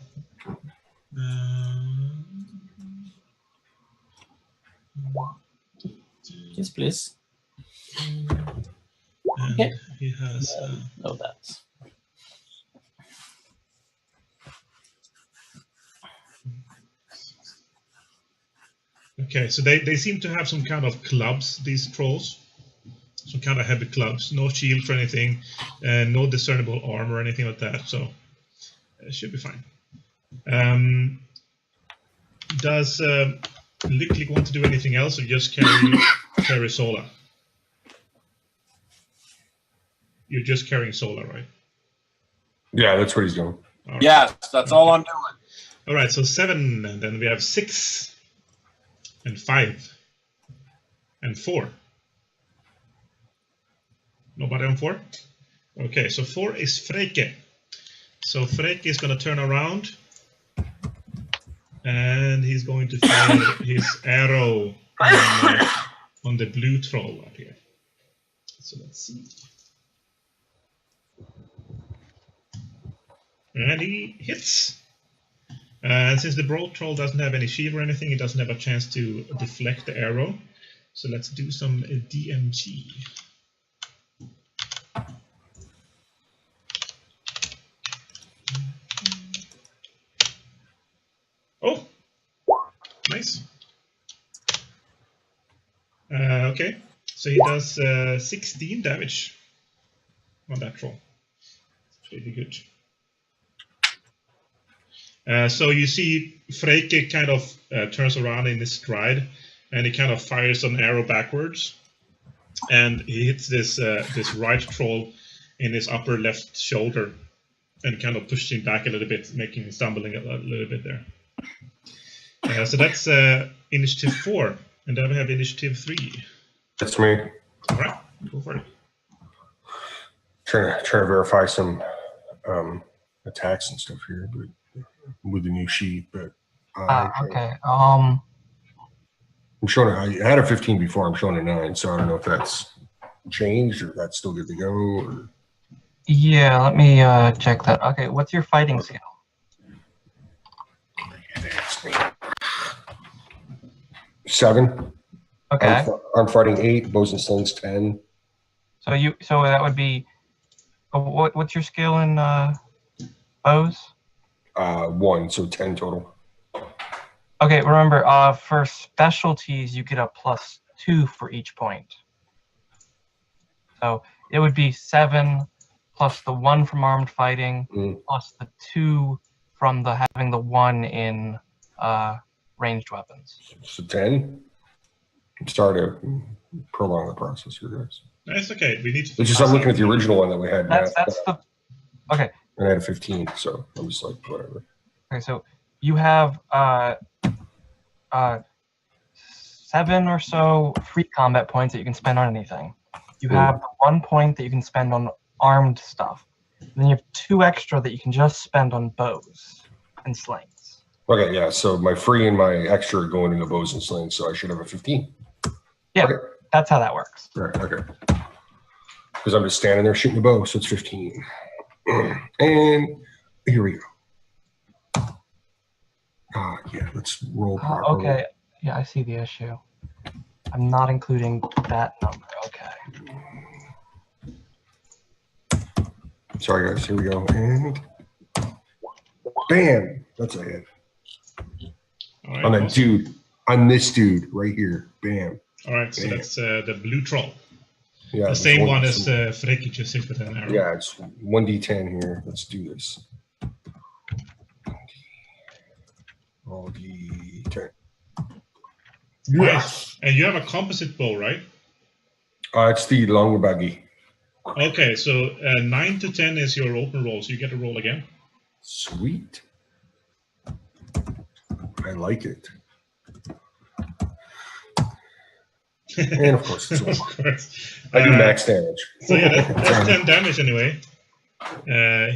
S2: Yes, please.
S1: And
S2: Okay.
S1: he has.
S2: No, that.
S1: Okay, so they seem to have some kind of clubs, these trolls. some kind of heavy clubs, no shield or anything, and no discernible armor or anything like that. So it should be fine. Does Licklick want to do anything else, or just carry Sola? You're just carrying Sola, right?
S4: Yeah, that's what he's doing.
S1: Right.
S6: Yes, that's all I'm doing.
S1: All right, so 7, and then we have 6, and 5, and 4. Nobody on 4? Okay, so 4 is Freke. So Freke is going to turn around, and he's going to fire his arrow on the blue troll up here. So let's see. And he hits. And since the broad troll doesn't have any shield or anything, he doesn't have a chance to deflect the arrow. So let's do some DMG. Oh, nice. Okay, so he does 16 damage on that troll. It's pretty good. So you see Freke kind of turns around in his stride, and he kind of fires an arrow backwards, and he hits this this right troll in his upper left shoulder, and kind of pushes him back a little bit, making him stumbling a little bit there. So that's initiative 4, and then we have initiative 3.
S4: That's me.
S1: All right, go for it.
S4: Trying to verify some attacks and stuff here, but with the new sheet. But
S3: okay.
S4: I'm showing. I had a 15 before. I'm showing a 9, so I don't know if that's changed or that's still good to go. Or...
S3: Yeah, let me check that. Okay, what's your fighting skill?
S4: Ask me. 7.
S3: Okay.
S4: I'm fighting 8. Bows and slings 10.
S3: So that would be. What's your skill in bows?
S4: 1, so 10 total.
S3: Okay, remember, for specialties, you get a +2 for each point. So it would be 7 plus the 1 from armed fighting, plus the 2 from having the 1 in ranged weapons.
S4: So 10? I'm sorry to prolong the process here, guys.
S1: That's okay. We need to.
S4: It's just I'm looking at the original one that we had.
S3: That's the. Okay.
S4: And I had a 15, so I'm just like, whatever.
S3: Okay, so you have 7 or so free combat points that you can spend on anything. You have 1 point that you can spend on armed stuff. And then you have 2 extra that you can just spend on bows and slings.
S4: Okay, yeah, so my free and my extra are going into bows and slings, so I should have a 15.
S3: Yeah,
S4: okay.
S3: That's how that works.
S4: Right, okay. Because I'm just standing there shooting a bow, so it's 15. And here we go. Yeah, let's roll properly.
S3: Okay, yeah, I see the issue. I'm not including that number. Okay.
S4: Sorry, guys. Here we go. And bam! That's a hit.
S1: All right,
S4: on that dude. On this dude right here. Bam.
S1: All right, so that's the blue troll.
S4: Yeah,
S1: the same one as Freke just hit with an arrow.
S4: Yeah, it's 1d10 here. Let's do this. Roll d10.
S1: Yes. And you have a composite bow, right?
S4: It's the long buggy.
S1: Okay, so 9 to 10 is your open roll, so you get to roll again.
S4: Sweet. I like it. And of course, it's
S1: of course.
S4: I do max damage.
S1: So yeah, that's 10 damage anyway.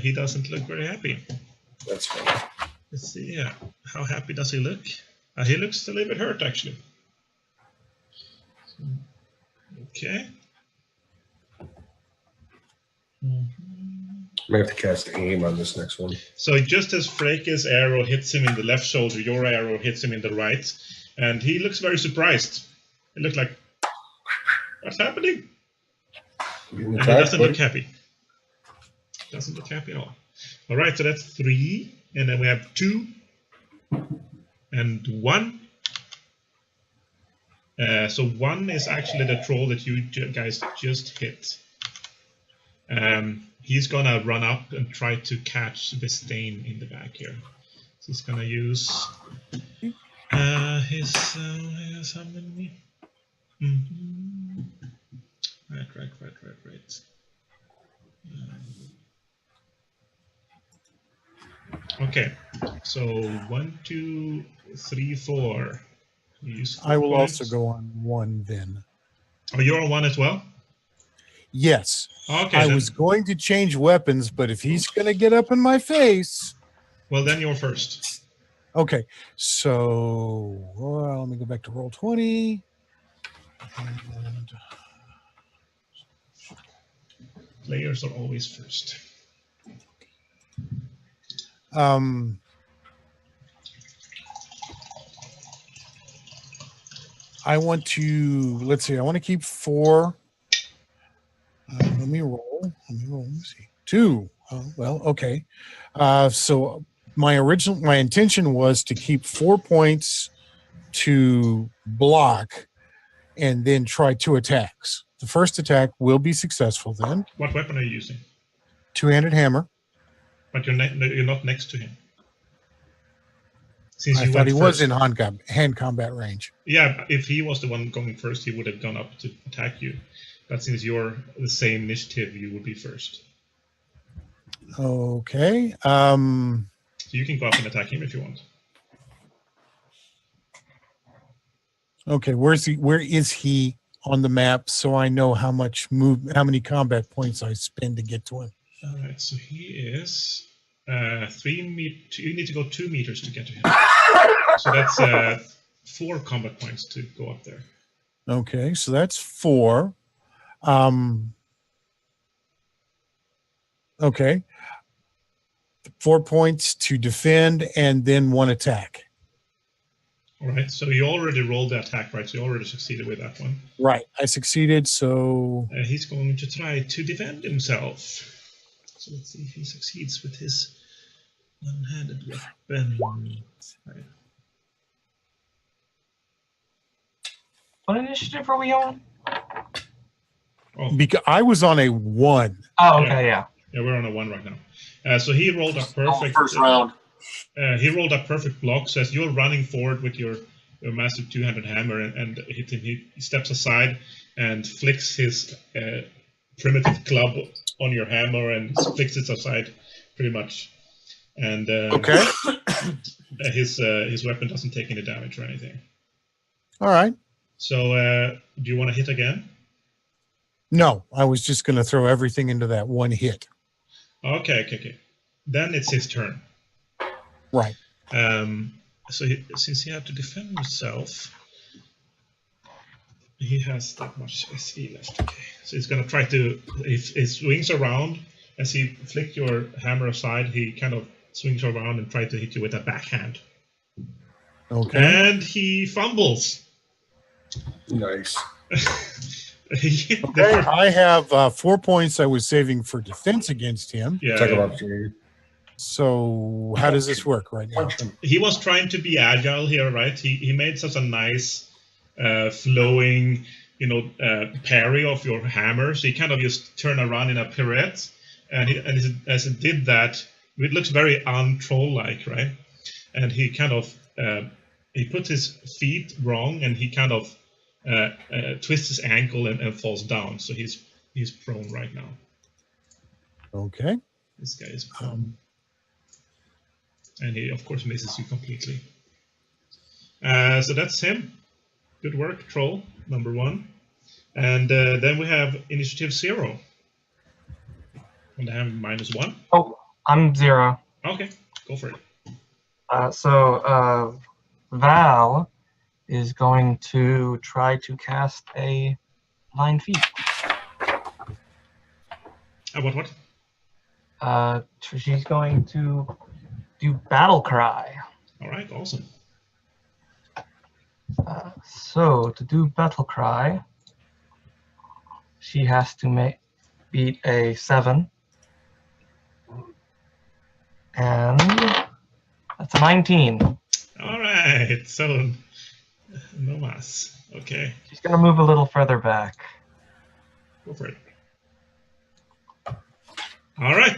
S1: He doesn't look very happy.
S4: That's fine.
S1: Let's see, how happy does he look? He looks a little bit hurt, actually. Okay.
S4: May have to cast aim on this next one.
S1: So just as Freke's arrow hits him in the left shoulder, your arrow hits him in the right, and he looks very surprised. He looks like, what's happening? And he doesn't look happy. Doesn't look happy at all. All right, so that's 3, and then we have 2 and 1. So one is actually the troll that you guys just hit. He's gonna run up and try to catch Vesteinn in the back here. So he's gonna use his how many? Right. Okay, so 1, 2, 3, 4. Use 4
S5: I will
S1: points.
S5: also go on 1 then.
S1: Oh, you're on 1 as well?
S5: Yes.
S1: Okay.
S5: I
S1: then,
S5: was going to change weapons, but if he's going to get up in my face.
S1: well, then you're first.
S5: Okay. So let me go back to roll 20. And
S1: Players are always first.
S5: I want to, let's see, I want to keep 4. Let me roll. Let me see. 2. Well, okay. So my intention was to keep 4 points to block and then try 2 attacks. The first attack will be successful then.
S1: What weapon are you using?
S5: Two-handed hammer.
S1: But you're not next to him. Since
S5: I
S1: you
S5: thought he
S1: went
S5: was
S1: first.
S5: in hand combat range.
S1: Yeah, if he was the one going first, he would have gone up to attack you. But since you're the same initiative, you would be first.
S5: Okay.
S1: So you can go up and attack him if you want.
S5: Okay, where is he on the map so I know how many combat points I spend to get to him?
S1: All right, so he is 3 meters. You need to go 2 meters to get to him. So that's 4 combat points to go up there.
S5: Okay, so that's 4. Okay. 4 points to defend and then 1 attack.
S1: All right, so you already rolled the attack, right? So you already succeeded with that one.
S5: Right, I succeeded, so...
S1: He's going to try to defend himself. So let's see if he succeeds with his one-handed weapon. Right.
S3: What initiative are we on?
S1: Oh,
S5: Because I was on a 1.
S3: Oh, okay, yeah.
S1: yeah, we're on a 1 right now. So he rolled a perfect...
S6: First round.
S1: He rolled a perfect block, so as you're running forward with your massive two-handed hammer and hit him, he steps aside and flicks his primitive club on your hammer and flicks it aside, pretty much. And
S5: Okay.
S1: his weapon doesn't take any damage or anything.
S5: All right.
S1: So do you want to hit again?
S5: No, I was just going to throw everything into that 1 hit.
S1: Okay. Then it's his turn.
S5: Right.
S1: So since he had to defend himself, he has that much SE left. Okay, so he's gonna try to. If he swings around as he flick your hammer aside, he kind of swings around and tries to hit you with a backhand.
S5: Okay.
S1: And he fumbles.
S4: Nice.
S5: Okay, I have 4 points I was saving for defense against him.
S1: Yeah.
S4: Attack of opportunity.
S5: So how does this work right now?
S4: Punch him.
S1: He was trying to be agile here, right? He made such a nice flowing, parry of your hammer. So he kind of just turned around in a pirouette, and as he did that, it looks very un-troll-like, right? And he kind of he put his feet wrong, and he kind of twists his ankle and falls down. So he's prone right now.
S5: Okay.
S1: This guy is prone. And he, of course, misses you completely. So that's him. Good work, Troll, number 1. And then we have Initiative 0. And I have -1.
S3: Oh, I'm 0.
S1: Okay, go for it.
S3: So Val is going to try to cast a Divine Feat.
S1: What?
S3: She's going to do Battle Cry.
S1: All right, awesome.
S3: So to do Battle Cry, she has to beat a 7. And that's a 19.
S1: All right, so No mas. Okay,
S3: She's gonna move a little further back.
S1: go for it. All right,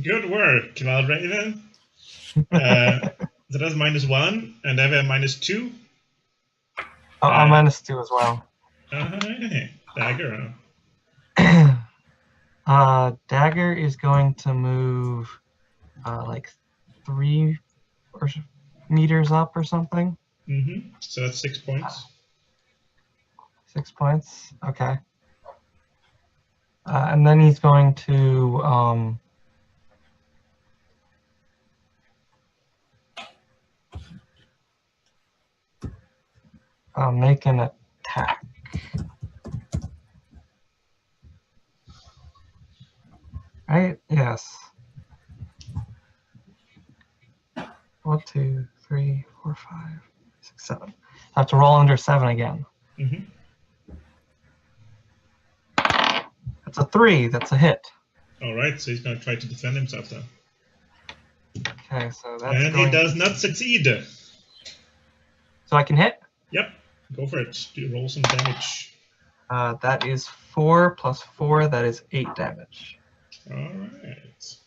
S1: good work, Valravn. So that's -1, and then we have -2.
S3: Oh, I'm -2 as well.
S1: Hey, Dagger.
S3: Dagger is going to move like 3 or meters up or something.
S1: So that's 6 points.
S3: 6 points. Okay. And then he's going to make an attack. Right? Yes. 1, 2, 3, 4, 5, 6, 7. I have to roll under 7 again. That's a 3. That's a hit.
S1: All right, so he's going to try to defend himself then.
S3: Okay, so that's
S1: And he does not succeed.
S3: So I can hit?
S1: Yep, go for it. Roll some damage.
S3: That is 4 plus 4. That is 8 damage.
S1: All right.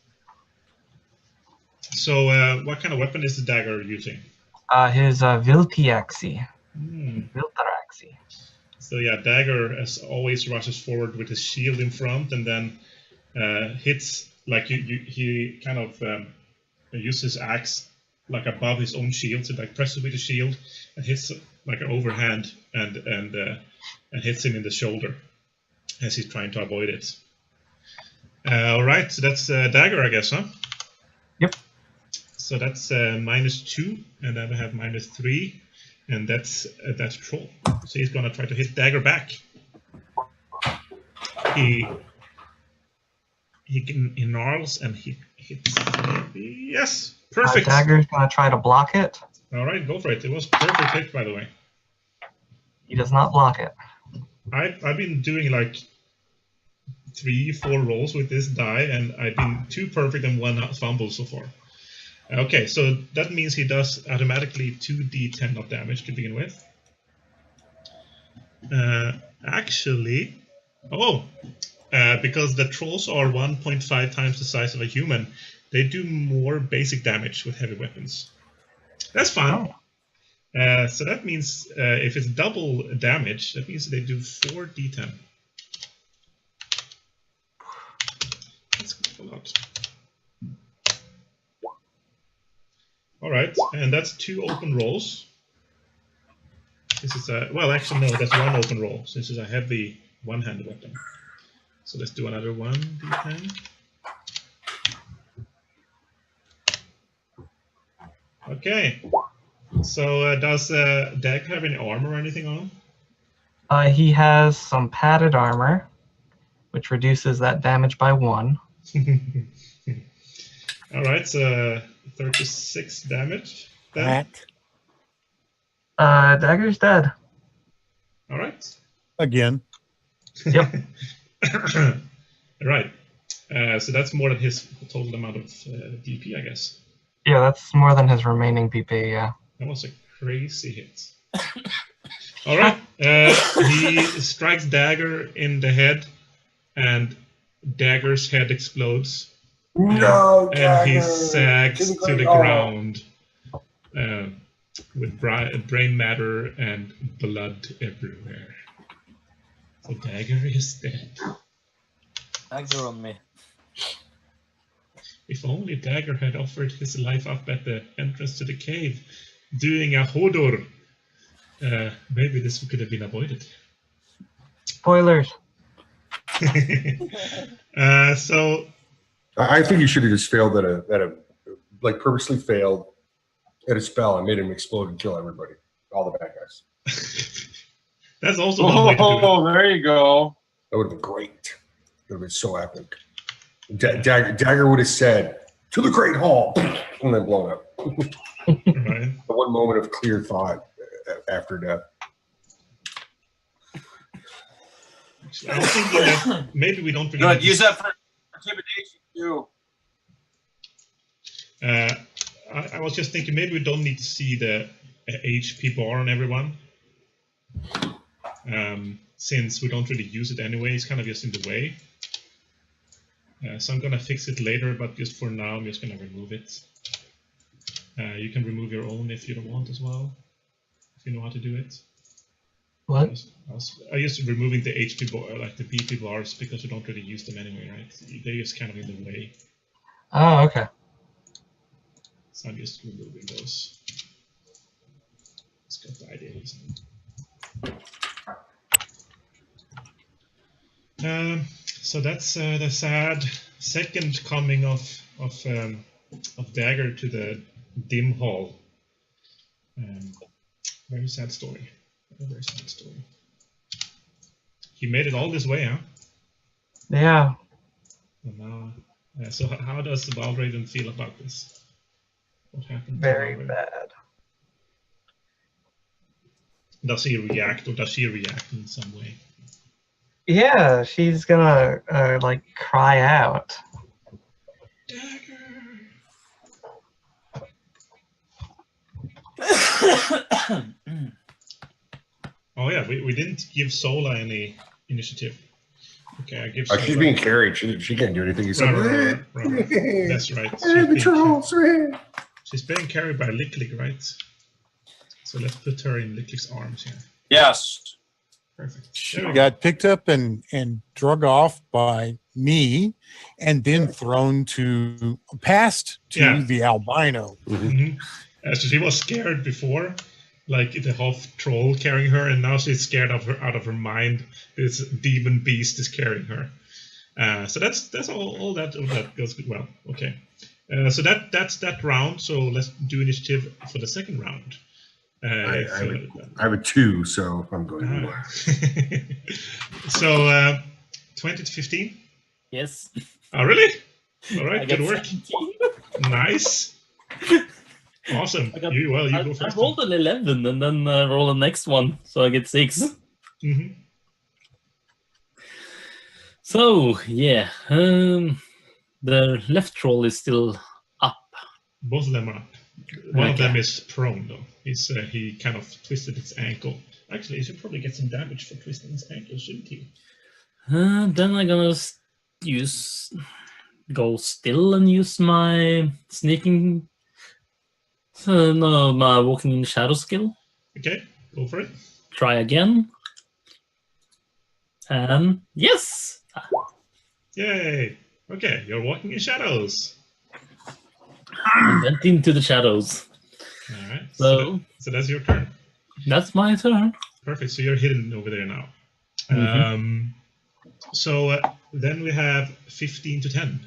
S1: So what kind of weapon is the dagger using?
S3: His Viltiaxi. Viltaraxi.
S1: So yeah, dagger as always rushes forward with his shield in front, and then hits like he kind of uses his axe like above his own shield, so like presses with the shield and hits like an overhand and hits him in the shoulder as he's trying to avoid it. All right, so that's dagger, I guess, huh?
S3: Yep.
S1: So that's -2, and then we have -3, and that's troll. So he's gonna try to hit dagger back. He gnarls and he hits. Yes, perfect.
S3: Dagger's gonna try to block it.
S1: All right, go for it. It was perfect hit, by the way.
S3: He does not block it.
S1: I've been doing like 3-4 rolls with this die, and I've been 2 perfect and 1 fumble so far. Okay, so that means he does automatically 2d10 of damage to begin with. Actually, because the trolls are 1.5 times the size of a human, they do more basic damage with heavy weapons. That's fine. So that means if it's double damage, that means they do 4d10. That's quite a lot. All right, and that's 2 open rolls. This is a, well, actually no, that's 1 open roll, since it's a heavy one-handed weapon. So let's do another 1d10. Okay. So does Dag have any armor or anything on?
S3: He has some padded armor, which reduces that damage by 1.
S1: All right, so 36 damage. Then.
S3: Dagger's dead.
S1: All right.
S5: Again.
S3: Yep.
S1: Right. So that's more than his total amount of DP, I guess.
S3: Yeah, that's more than his remaining PP, yeah.
S1: That was a crazy hit. All right. He strikes Dagger in the head, and Dagger's head explodes.
S4: No,
S1: and he sags to the ground with brain matter and blood everywhere. So Dagger is dead.
S2: Dagger on me.
S1: If only Dagger had offered his life up at the entrance to the cave, doing a hodor, maybe this could have been avoided.
S3: Spoilers.
S1: So
S4: I think you should have just failed at a like purposely failed at a spell and made him explode and kill everybody, all the bad guys.
S1: That's also one way to do it.
S6: Oh, there you go.
S4: That would have been great. It would have been so epic. Dagger would have said, "To the Great Hall," and then blown up.
S1: Right.
S4: One moment of clear thought after death.
S1: I was thinking that maybe we don't.
S6: Good. Use that for intimidation too.
S1: I was just thinking maybe we don't need to see the HP bar on everyone. since we don't really use it anyway. It's kind of just in the way. So I'm gonna fix it later, but just for now, I'm just gonna remove it. You can remove your own if you don't want as well, if you know how to do it.
S3: What?
S1: I just removing the HP bar, like the BP bars, because we don't really use them anyway, right? They're just kind of in the way.
S3: Oh, okay.
S1: So I'm just removing those. It's got the idea. So that's the sad second coming of Dagger to the dim hall. Very sad story. Very sad story. He made it all this way, huh?
S3: Yeah.
S1: And now, so how does Valravn feel about this? What happened?
S3: Very bad.
S1: Does he react, or does she react in some way?
S3: Yeah, she's gonna like cry out.
S1: Dagger. Oh yeah, we didn't give Sola any initiative. Okay, I give Sola.
S4: She's being carried. She can't do anything. He's
S1: right. That's right. She's being carried by Licklig, right? So let's put her in Licklig's arms here.
S6: Yes.
S1: Perfect.
S5: She got picked up and drug off by me, and then thrown past to the albino.
S1: Mm-hmm. So she was scared before, like the half troll carrying her, and now she's scared of her out of her mind. This demon beast is carrying her. So that's all that goes well. Okay. So that's that round. So let's do initiative for the second round.
S4: I have a 2, so I'm going last.
S1: So 20 to 15.
S2: Yes.
S1: Oh, really? All right.
S2: I
S1: Good
S2: got
S1: work.
S2: 17.
S1: Nice. Awesome. You go first.
S2: I rolled an 11 and then roll the next one, so I get 6.
S1: Mm-hmm.
S2: So yeah, the left troll is still up.
S1: Both of them are up. One of
S2: Okay.
S1: them is prone though. He kind of twisted its ankle. Actually, he should probably get some damage for twisting his ankle, shouldn't he?
S2: Then I'm gonna go still and use my sneaking. No, my walking in shadow skill.
S1: Okay, go for it.
S2: Try again. And yes!
S1: Yay! Okay, you're walking in shadows.
S2: I went into the shadows.
S1: All right.
S2: So
S1: So that's your turn.
S2: that's my turn.
S1: Perfect. So you're hidden over there now.
S2: Mhm.
S1: So then we have 15 to 10.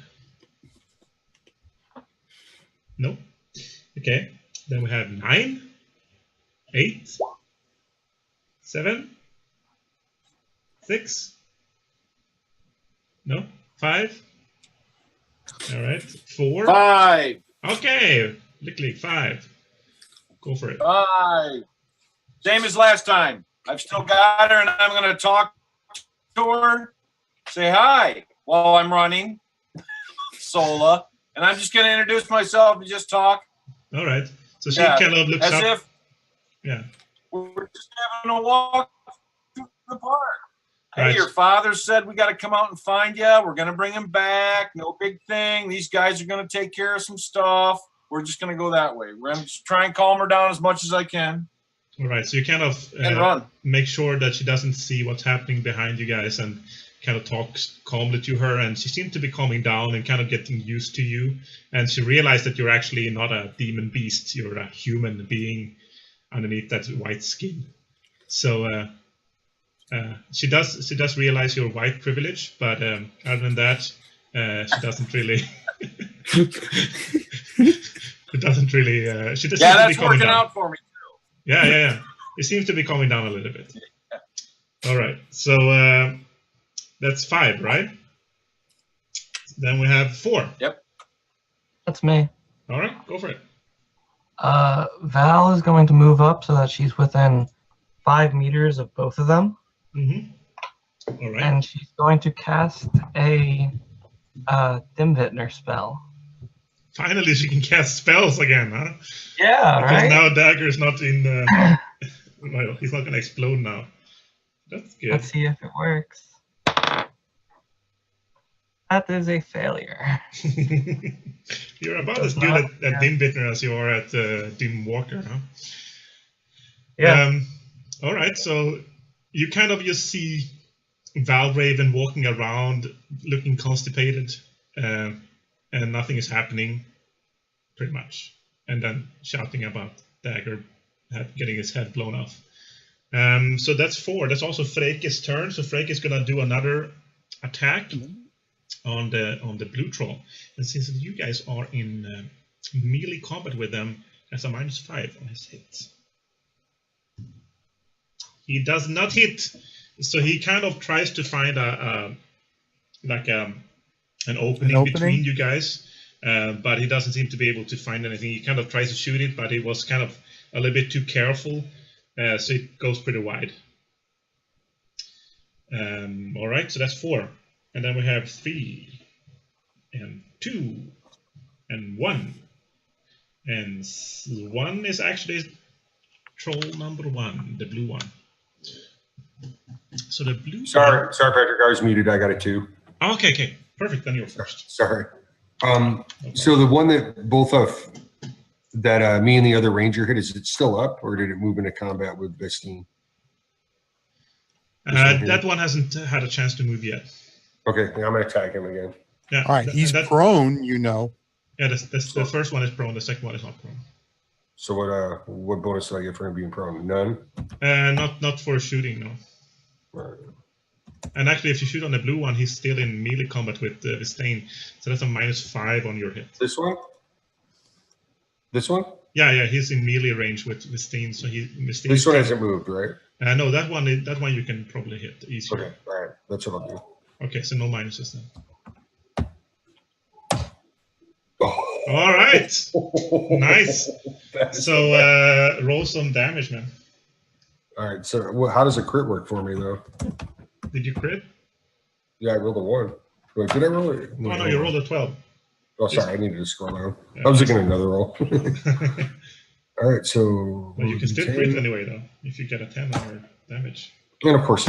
S1: No. Okay. Then we have 9, 8, 7, 6. No. 5. All right. 4.
S6: 5.
S1: Okay. Licklig, 5. Go for it.
S6: 5. Same as last time. I've still got her, and I'm going to talk to her, say hi while I'm running, Sola, and I'm just going to introduce myself and just talk.
S1: All right. So she
S6: Yeah,
S1: kind of looks
S6: as
S1: up.
S6: if
S1: Yeah.
S6: we're just having a walk through the park. Hey,
S1: Right.
S6: your father said we got to come out and find you. We're going to bring him back. No big thing. These guys are going to take care of some stuff. We're just going to go that way. We're going to try and calm her down as much as I can.
S1: All right. So you kind of
S6: And run.
S1: make sure that she doesn't see what's happening behind you guys, and kind of talks calmly to her. And she seems to be calming down and kind of getting used to you. And she realized that you're actually not a demon beast. You're a human being underneath that white skin. So she does realize your white privilege, but other than that, she doesn't really. It doesn't really. She just
S6: Yeah,
S1: seems to
S6: that's
S1: be calming
S6: working
S1: down.
S6: out for me.
S1: Yeah. It seems to be calming down a little bit. All right, so that's 5, right? Then we have 4.
S6: Yep.
S3: That's me.
S1: All right, go for it.
S3: Val is going to move up so that she's within 5 meters of both of them,
S1: Mm-hmm. All right.
S3: and she's going to cast a Vitner spell.
S1: Finally, she can cast spells again, huh?
S3: Yeah,
S1: Because
S3: right?
S1: now Dagger's not in. Well, he's not going to explode now. That's good.
S3: Let's see if it works. That is a failure.
S1: You're about
S3: Does
S1: as good
S3: not,
S1: at Dim Vitner as you are at Dimwalker, huh?
S3: Yeah.
S1: All right, so you kind of just see Valravn walking around, looking constipated, and nothing is happening, pretty much. And then shouting about Dagger getting his head blown off. So that's 4. That's also Freke's turn. So Freke is gonna do another attack on the blue troll. And since you guys are in melee combat with them, that's a -5 on his hit. He does not hit. So he kind of tries to find an opening between you guys, but he doesn't seem to be able to find anything. He kind of tries to shoot it, but he was kind of a little bit too careful, so it goes pretty wide. All right, so that's 4. And then we have 3, and 2, and 1. And 1 is actually troll number 1, the blue one. So the blue.
S4: Sorry, Patrick, I was muted. I got it too.
S1: Okay, perfect. Then you're first.
S4: Sorry. So the one that both of that me and the other ranger hit, is it still up, or did it move into combat with Vesteinn?
S1: That one hasn't had a chance to move yet.
S4: Okay, I'm gonna attack him again.
S1: Yeah.
S5: All right, he's prone, you know.
S1: Yeah, the first one is prone. The second one is not prone.
S4: So what bonus do I get for him being prone? None.
S1: Not for shooting, no.
S4: Right.
S1: And actually, if you shoot on the blue one, he's still in melee combat with Vesteinn, so that's a -5 on your hit.
S4: This one? This one?
S1: Yeah, he's in melee range with Vesteinn, so Vesteinn.
S4: This one hasn't moved, right?
S1: No, that one you can probably hit easier.
S4: Okay, all right, that's what I'll do.
S1: Okay, so no minuses then.
S4: Oh.
S1: All right, nice. So roll some damage, man.
S4: All right, so how does a crit work for me though?
S1: Did you crit?
S4: Yeah, I rolled a 1. Wait, did I roll it?
S1: Oh no, you rolled a 12.
S4: Oh, sorry, I needed to scroll down.
S1: Yeah,
S4: I was looking at another roll. All right, so.
S1: Well, you can still crit anyway, though, if you get a 10 on your damage.
S4: And of course.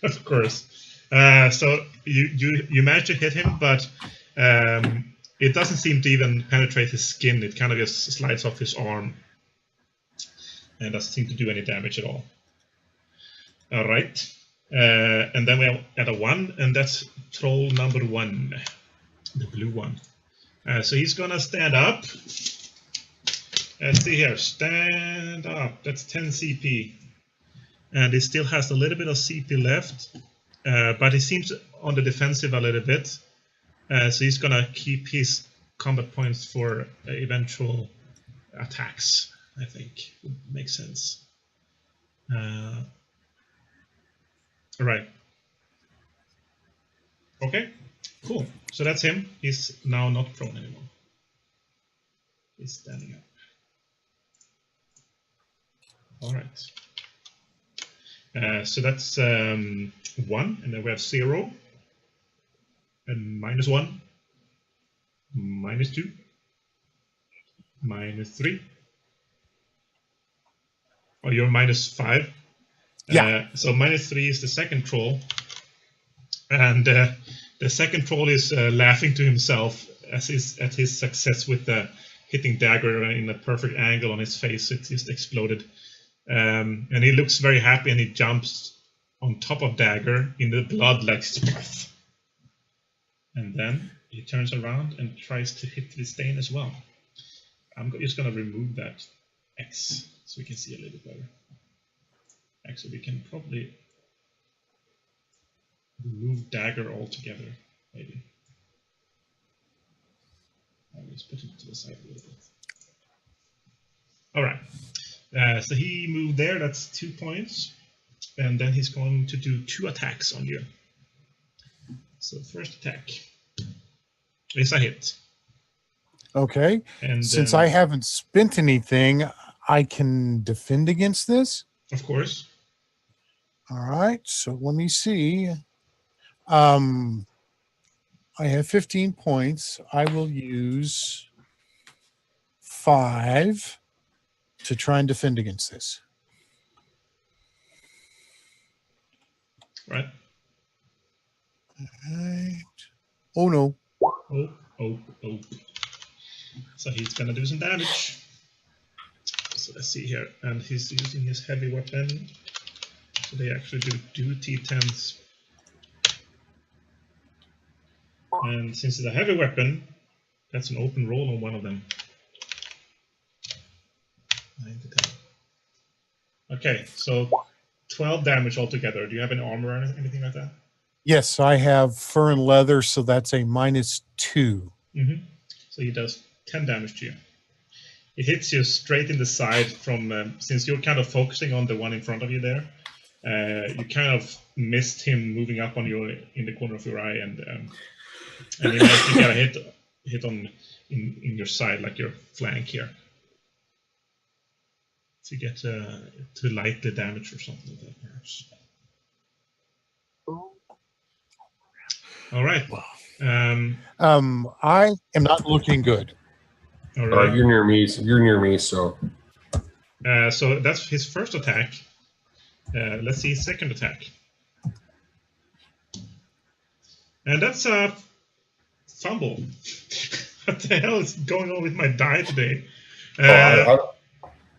S1: Of course. So you managed to hit him, but it doesn't seem to even penetrate his skin. It kind of just slides off his arm, and doesn't seem to do any damage at all. All right. And then we add a 1, and that's troll number 1, the blue one. So he's gonna stand up. Let's see here, stand up. That's 10 CP, and he still has a little bit of CP left, but he seems on the defensive a little bit. So he's gonna keep his combat points for eventual attacks. I think would make sense. All right. Okay, cool. So that's him. He's now not prone anymore. He's standing up. All right. So that's 1, and then we have 0, and -1, -2, -3. Oh, you're -5.
S5: Yeah.
S1: So -3 is the second troll, and the second troll is laughing to himself at his success with hitting Dagger in a perfect angle on his face. It just exploded, and he looks very happy, and he jumps on top of Dagger in the blood like Sparth. And then he turns around and tries to hit Vesteinn as well. I'm just going to remove that X so we can see a little bit better. Actually, we can probably remove Dagger altogether, maybe. I'll just put it to the side a little bit. All right. So he moved there. That's 2 points. And then he's going to do 2 attacks on you. So first attack is a hit.
S5: Okay.
S1: And
S5: since I haven't spent anything, I can defend against this?
S1: Of course.
S5: All right. So let me see. I have 15 points. I will use 5 to try and defend against this.
S1: Right?
S5: Right. Oh no.
S1: Oh. So he's gonna do some damage. So let's see here. And he's using his heavy weapon. So they actually do T10s. And since it's a heavy weapon, that's an open roll on one of them. 9 to 10. Okay, so 12 damage altogether. Do you have any armor or anything like that?
S5: Yes, I have fur and leather, so that's a -2.
S1: Mm-hmm. So he does 10 damage to you. It hits you straight in the side from, since you're kind of focusing on the one in front of you there, you kind of missed him moving up on you in the corner of your eye, and he actually got a hit on in your side, like your flank here. To get to light the damage or something like that, perhaps. All right.
S5: I am not looking good.
S1: All right.
S4: You're near me. You're near me, so.
S1: So that's his first attack. Let's see his second attack. And that's a fumble. What the hell is going on with my die today?
S4: I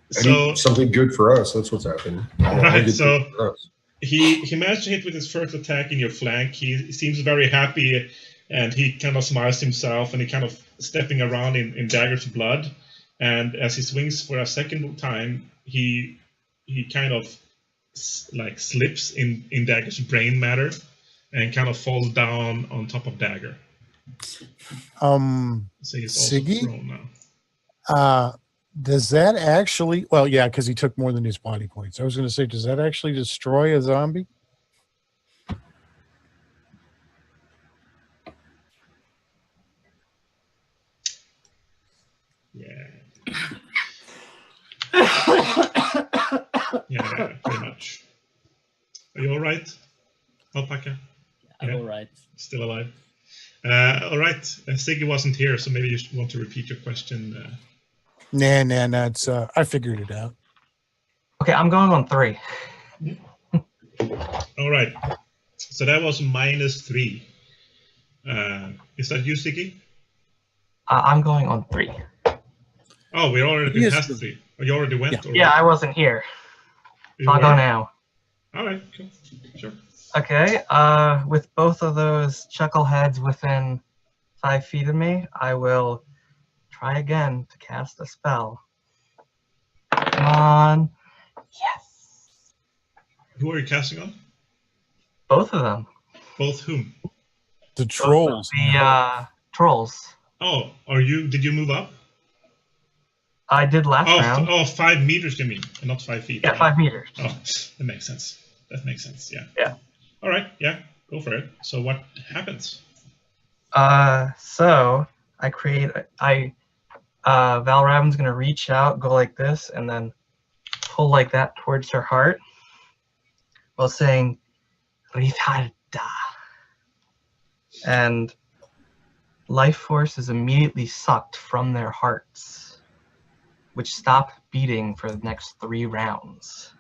S1: So
S4: need something good for us. That's what's happening.
S1: right, so he managed to hit with his first attack in your flank. He seems very happy, and he kind of smiles to himself, and he kind of stepping around in Dagger's blood. And as he swings for a second time, he kind of like slips in Dagger's brain matter, and kind of falls down on top of Dagger. So he's also
S5: Siggi?
S1: prone now.
S5: Does that actually? Well, yeah, because he took more than his body points. I was going to say, does that actually destroy a zombie?
S1: Yeah. Yeah, pretty much. Are you all right, Alpakka?
S2: I'm
S1: Yeah.
S2: all right.
S1: Still alive. All right. Siggi wasn't here, so maybe you want to repeat your question.
S5: Nah. It's I figured it out.
S3: Okay, I'm going on 3.
S1: All right. So that was -3. Is that you, Siggi?
S3: I'm going on 3.
S1: Oh, we already been
S5: Yes.
S1: past 3. Oh, you already went?
S5: Yeah.
S1: Or
S3: Yeah, I wasn't here.
S1: you
S3: So I'll go
S1: were?
S3: now.
S1: All right, cool. Sure.
S3: Okay, with both of those chuckleheads within 5 feet of me, I will try again to cast a spell. Come on. Yes.
S1: Who are you casting on?
S3: Both of them.
S1: Both whom?
S5: The trolls.
S3: The trolls.
S1: Oh, did you move up?
S3: I did last round.
S1: 5 meters, you mean, and not 5 feet.
S3: Yeah,
S1: right?
S3: 5 meters.
S1: Oh, that makes sense. Yeah.
S3: Yeah.
S1: All right, yeah, go for it. So what happens?
S3: So Valravn's gonna reach out, go like this, and then pull like that towards her heart, while saying, "Ritarda," and life force is immediately sucked from their hearts, which stop beating for the next 3 rounds.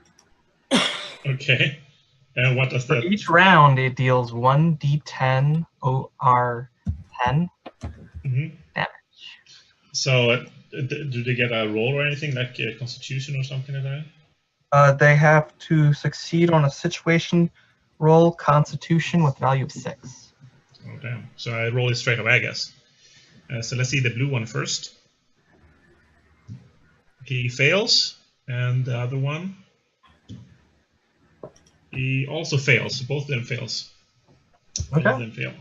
S1: Okay. And what does
S3: For
S1: that?
S3: each round, it deals 1d10 OR 10
S1: Mhm.
S3: damage.
S1: So do they get a roll or anything, like a Constitution or something like that?
S3: They have to succeed on a situation roll Constitution with value of 6.
S1: Oh, damn. So I roll it straight away, I guess. So let's see the blue one first. He fails, and the other one, he also fails. Both of them fails. Both of
S3: Okay.
S1: them fail.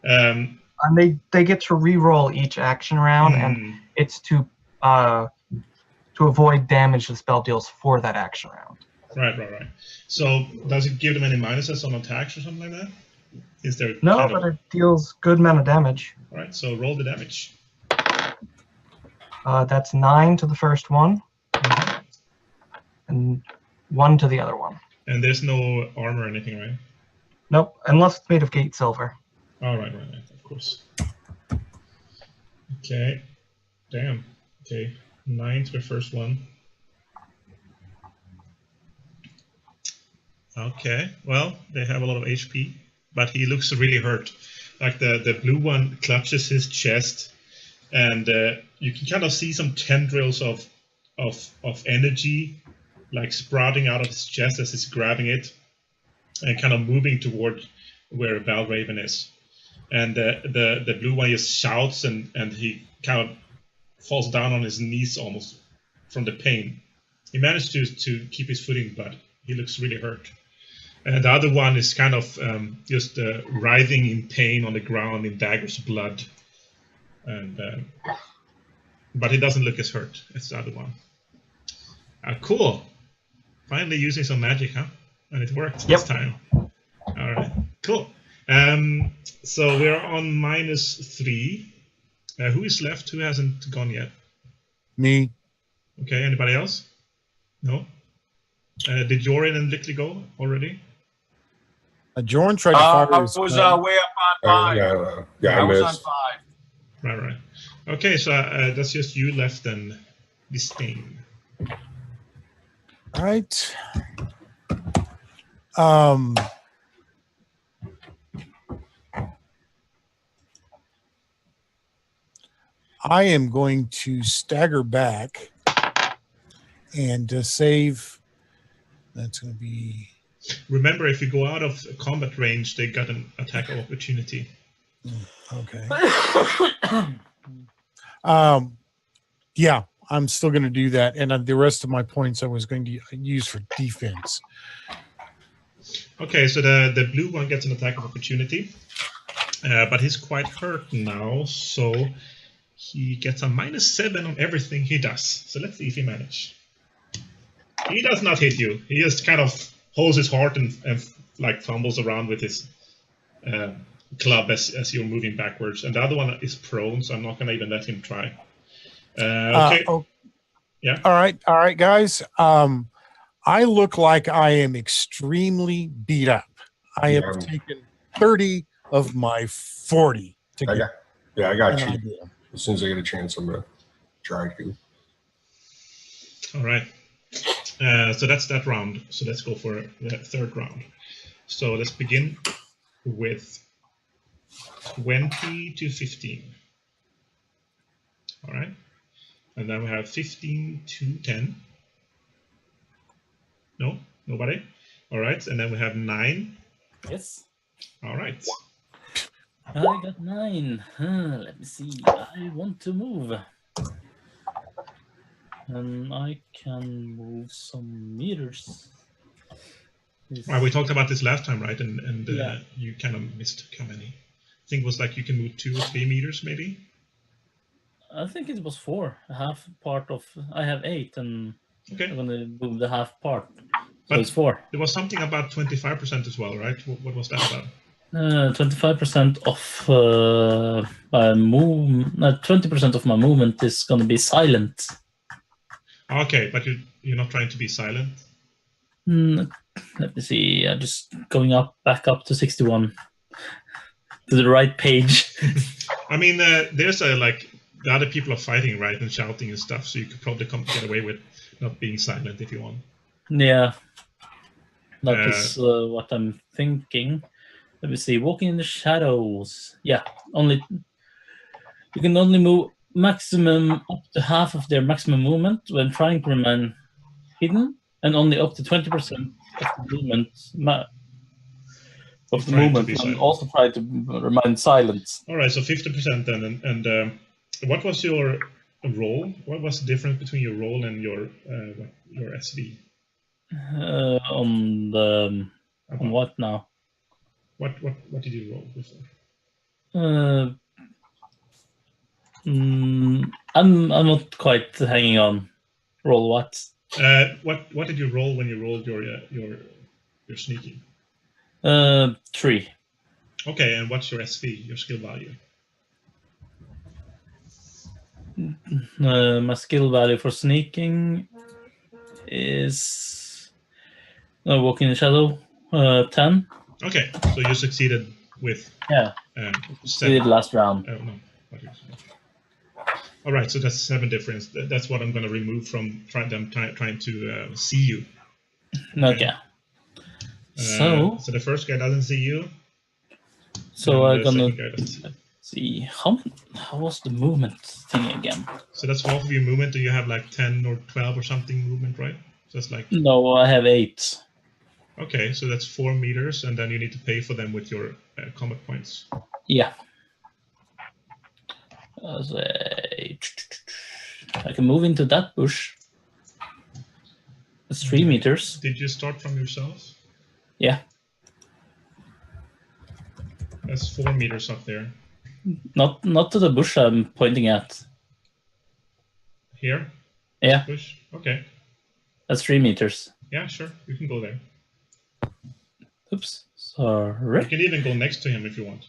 S3: And they get to re-roll each action round, and it's to avoid damage the spell deals for that action round.
S1: Right. So does it give them any minuses on attacks or something like that? Is there
S3: No,
S1: kind
S3: but
S1: of...
S3: it deals good amount of damage.
S1: All right, so roll the damage.
S3: That's 9 to the first one, and 1 to the other one.
S1: And there's no armor or anything, right?
S3: Nope, unless it's made of gate silver.
S1: Oh, right, of course. Okay, damn. Okay, 9 to the first one. Okay, well, they have a lot of HP, but he looks really hurt. Like the blue one clutches his chest, and you can kind of see some tendrils of energy, like sprouting out of his chest as he's grabbing it, and kind of moving toward where Valravn is. And the blue one just shouts, and he kind of falls down on his knees almost from the pain. He managed to keep his footing, but he looks really hurt. And the other one is kind of just writhing in pain on the ground in Dagger's blood. And but he doesn't look as hurt as the other one. Cool. Finally using some magic, huh? And it worked this time. All right, cool. So we're on -3. Who is left? Who hasn't gone yet?
S5: Me.
S1: Okay, anybody else? No? Did Jorin and Lickly go already?
S5: Jorin tried to fire
S6: I
S5: his
S6: was
S5: gun.
S6: way up on 5.
S4: Yeah, I
S6: was on
S4: missed.
S6: 5.
S1: Right. Okay, so that's just you left then, Vesteinn.
S5: All right. I am going to stagger back and save. That's going to be.
S1: Remember, if you go out of combat range, they got an attack of opportunity.
S5: Okay. Yeah, I'm still going to do that, and the rest of my points I was going to use for defense.
S1: Okay, so the blue one gets an attack of opportunity, but he's quite hurt now, so he gets a -7 on everything he does. So let's see if he manages. He does not hit you. He just kind of holds his heart and like fumbles around with his club as you're moving backwards. And the other one is prone, so I'm not going to even let him try. Okay. Yeah.
S5: All right, guys. I look like I am extremely beat up. I have taken 30 of my 40 to get.
S4: I got you.
S5: idea.
S4: As soon as I get a chance, I'm gonna try to.
S1: All right. So that's that round. So let's go for the third round. So let's begin with 20 to 15. All right. And then we have 15 to 10. No? Nobody? All right. And then we have 9.
S2: Yes.
S1: All right.
S2: I got 9. Let me see. I want to move. And I can move some meters.
S1: Well, we talked about this last time, right? And
S2: Yeah.
S1: you kind of missed how many? I think it was like you can move 2 or 3 meters, maybe?
S2: I think it was 4. A half part of. I have 8, and
S1: Okay.
S2: I'm gonna move the half part. So
S1: But-
S2: it's 4.
S1: There was something about 25% as well, right? What was that about?
S2: 25% of my move. 20% of my movement is gonna be silent.
S1: Okay, but you're not trying to be silent?
S2: Let me see. I'm just going back up to 61 to the right page.
S1: I mean, there's like the other people are fighting, right, and shouting and stuff, so you could probably get away with not being silent if you want.
S2: Yeah, that is what I'm thinking. Let me see. Walking in the shadows. Yeah, you can only move maximum up to half of their maximum movement when trying to remain hidden, and only up to 20% of the movement. And also try to remain silent.
S1: All right, so 50% then, and what was your roll? What was the difference between your roll and your SV?
S2: On what now?
S1: What did you roll before?
S2: I'm not quite hanging on. Roll what?
S1: What did you roll when you rolled your sneaking?
S2: 3.
S1: Okay, and what's your SV, your skill value?
S2: My skill value for sneaking is walking in the shadow. 10.
S1: Okay, so you succeeded with
S2: Yeah.
S1: 7.
S2: Last round.
S1: Oh, no. All right, so that's 7 difference. That's what I'm going to remove from trying to see you.
S2: Okay. So
S1: the first guy doesn't see you.
S2: So
S1: and
S2: I'm
S1: the
S2: gonna
S1: second guy doesn't.
S2: see how was the movement thing again?
S1: So that's half of your movement. Do you have like 10 or 12 or something movement, right? Just like
S2: No, I have 8.
S1: okay, so that's 4 meters, and then you need to pay for them with your combat points.
S2: Yeah. I can move into that bush. It's 3 meters.
S1: Did you start from yourself?
S2: Yeah.
S1: That's 4 meters up there.
S2: Not to the bush I'm pointing at.
S1: Here?
S2: Yeah.
S1: Push? Okay.
S2: That's 3 meters.
S1: Yeah, sure. You can go there.
S2: Oops. Sorry.
S1: You can even go next to him if you want.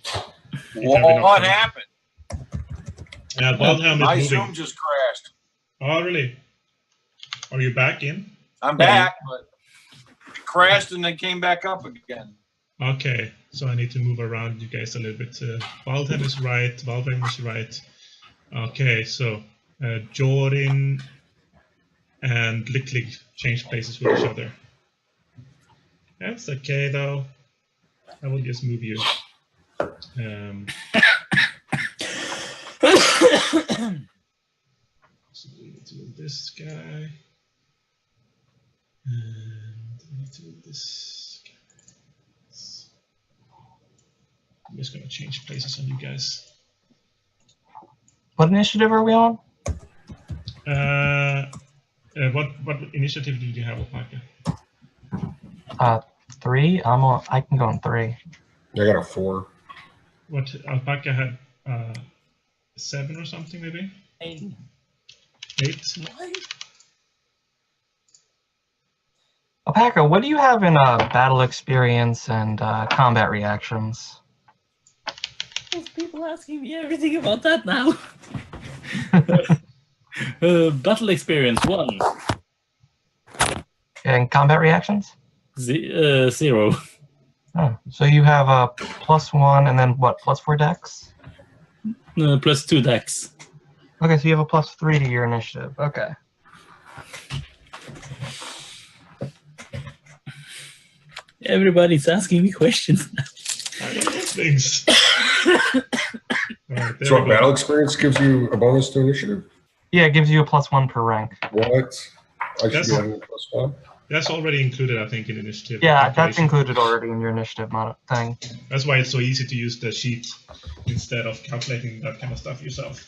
S6: What happened?
S1: Wildhelm
S6: My
S1: is moving.
S6: Zoom just crashed.
S1: Oh, really? Are you back in?
S6: I'm back, but it crashed and then came back up again.
S1: Okay, so I need to move around you guys a little bit. Waldhelm is right, Valravn is right. Okay, so Jorin and Licklig change places with each other. That's okay, though. I will just move you. So we need to move this guy. And we need to move this guy. I'm just gonna change places on you guys.
S3: What initiative are we on?
S1: What initiative did you have, Alpakka?
S3: 3. I can go on 3.
S4: I got a 4.
S1: What Alpakka had 7 or something, maybe?
S2: 8.
S1: 8?
S3: Alpakka, what do you have in battle experience and combat reactions?
S2: There's people asking me everything about that now. Battle experience 1.
S3: And combat reactions?
S2: 0.
S3: Oh, so you have a +1 and then what, +4 dex?
S2: Plus 2 dex.
S3: Okay, so you have a +3 to your initiative. Okay.
S2: Everybody's asking me questions.
S1: I don't know things. Alright, there
S4: So
S1: we
S4: what,
S1: go.
S4: battle experience gives you a bonus to initiative?
S3: Yeah, it gives you a +1 per rank.
S4: What? I should
S1: That's-
S4: be having a +1.
S1: That's already included, I think, in initiative.
S3: Yeah, that's
S1: calculation.
S3: included already in your initiative thing.
S1: That's why it's so easy to use the sheet instead of calculating that kind of stuff yourself.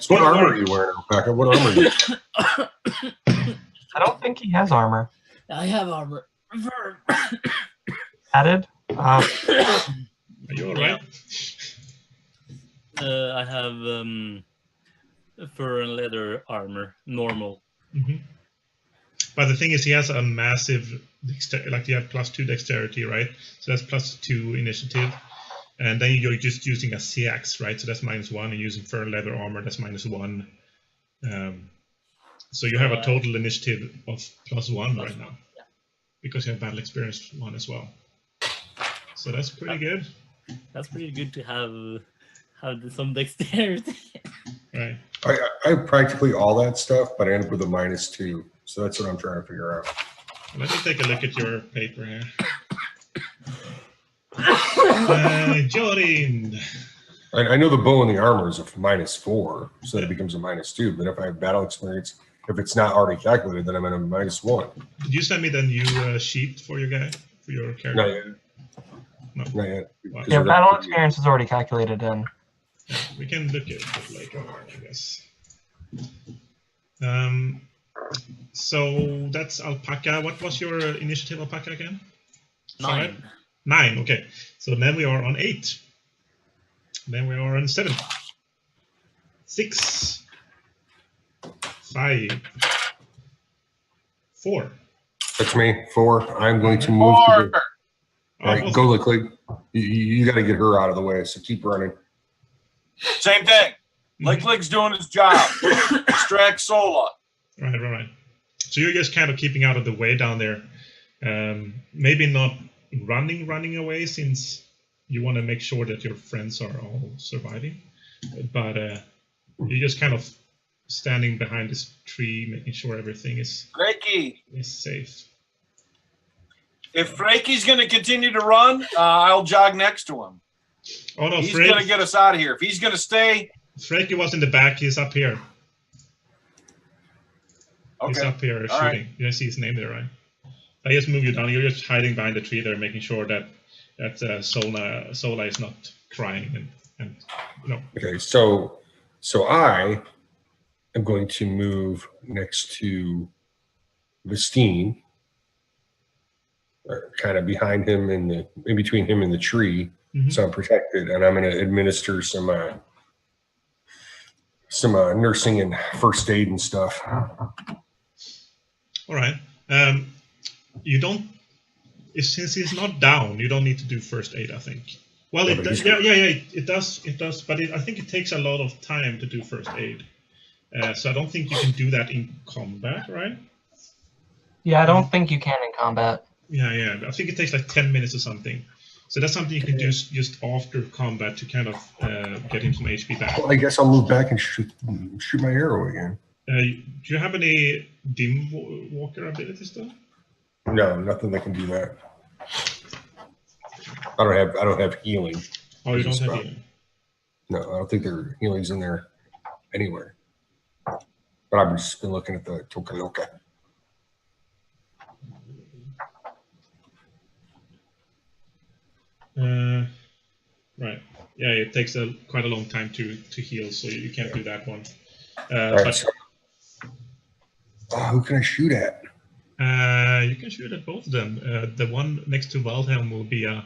S4: So what armor are you wearing, Alpakka? What armor are you
S3: I don't think he has armor.
S2: I have armor.
S3: Added?
S1: Are you alright?
S2: I have fur and leather armor, normal.
S1: Mm-hmm. But the thing is, he has a massive, like you have +2 dexterity, right? So that's +2 initiative. And then you're just using a CX, right? So that's -1. And using fur and leather armor, that's -1. So you have a total initiative of +1 right now.
S2: Yeah.
S1: Because you have battle experience 1 as well. So that's pretty good.
S2: That's pretty good to have some dexterity.
S1: Right.
S4: I have practically all that stuff, but I end up with a -2. So that's what I'm trying to figure out.
S1: Let me take a look at your paper here. Jorin.
S4: I know the bow and the armor is a -4, so that it becomes a -2. But if I have battle experience, if it's not already calculated, then I'm at a -1.
S1: Did you send me the new sheet for your guy, for your character?
S4: Not yet.
S1: No.
S4: Not yet.
S1: Wow.
S3: Yeah, battle experience is already calculated in.
S1: We can look at it later on, I guess. So that's Alpakka. What was your initiative, Alpakka, again?
S2: 9.
S1: 9, okay. So then we are on 8. Then we are on 7. 6. 5. 4.
S4: That's me. 4. I'm going to move to the... All right, go, Licklig. You got to get her out of the way, so keep running.
S6: Same thing. Licklig's doing his job. Extract Sola.
S1: Right. So you're just kind of keeping out of the way down there. Maybe not running away, since you want to make sure that your friends are all surviving. But you're just kind of standing behind this tree, making sure everything is
S6: Reiki.
S1: safe.
S6: If Frankie's going to continue to run, I'll jog next to him.
S1: Oh no,
S6: He's going to get us out of here. If he's going to stay,
S1: Frankie was in the back. He's up here.
S6: okay.
S1: He's up here
S6: All
S1: shooting.
S6: right.
S1: You see his name there, right? I just move you down. You're just hiding behind the tree there, making sure that Sola is not crying and you know.
S4: Okay, so I am going to move next to Vesteinn, kind of behind him in between him and the tree, so I'm protected, and I'm going to administer some nursing and first aid and stuff.
S1: All right. You don't. Since he's not down, you don't need to do first aid, I think. Well, it does. Yeah, it does. It does. But I think it takes a lot of time to do first aid. So I don't think you can do that in combat, right?
S3: Yeah, I don't think you can in combat.
S1: Yeah. I think it takes like 10 minutes or something. So that's something you can do just after combat to kind of get him some HP back.
S4: Well, I guess I'll move back and shoot my arrow again.
S1: Do you have any Dimwalker abilities though?
S4: No, nothing that can do that. I don't have healing.
S1: Oh, you don't have healing?
S4: No, I don't think there are healings in there anywhere. But I've just been looking at the Tokaloka.
S1: Right. Yeah, it takes quite a long time to heal, so you can't do that one.
S4: Right,
S1: But
S4: so, who can I shoot at?
S1: you can shoot at both of them. The one next to Waldhelm will be a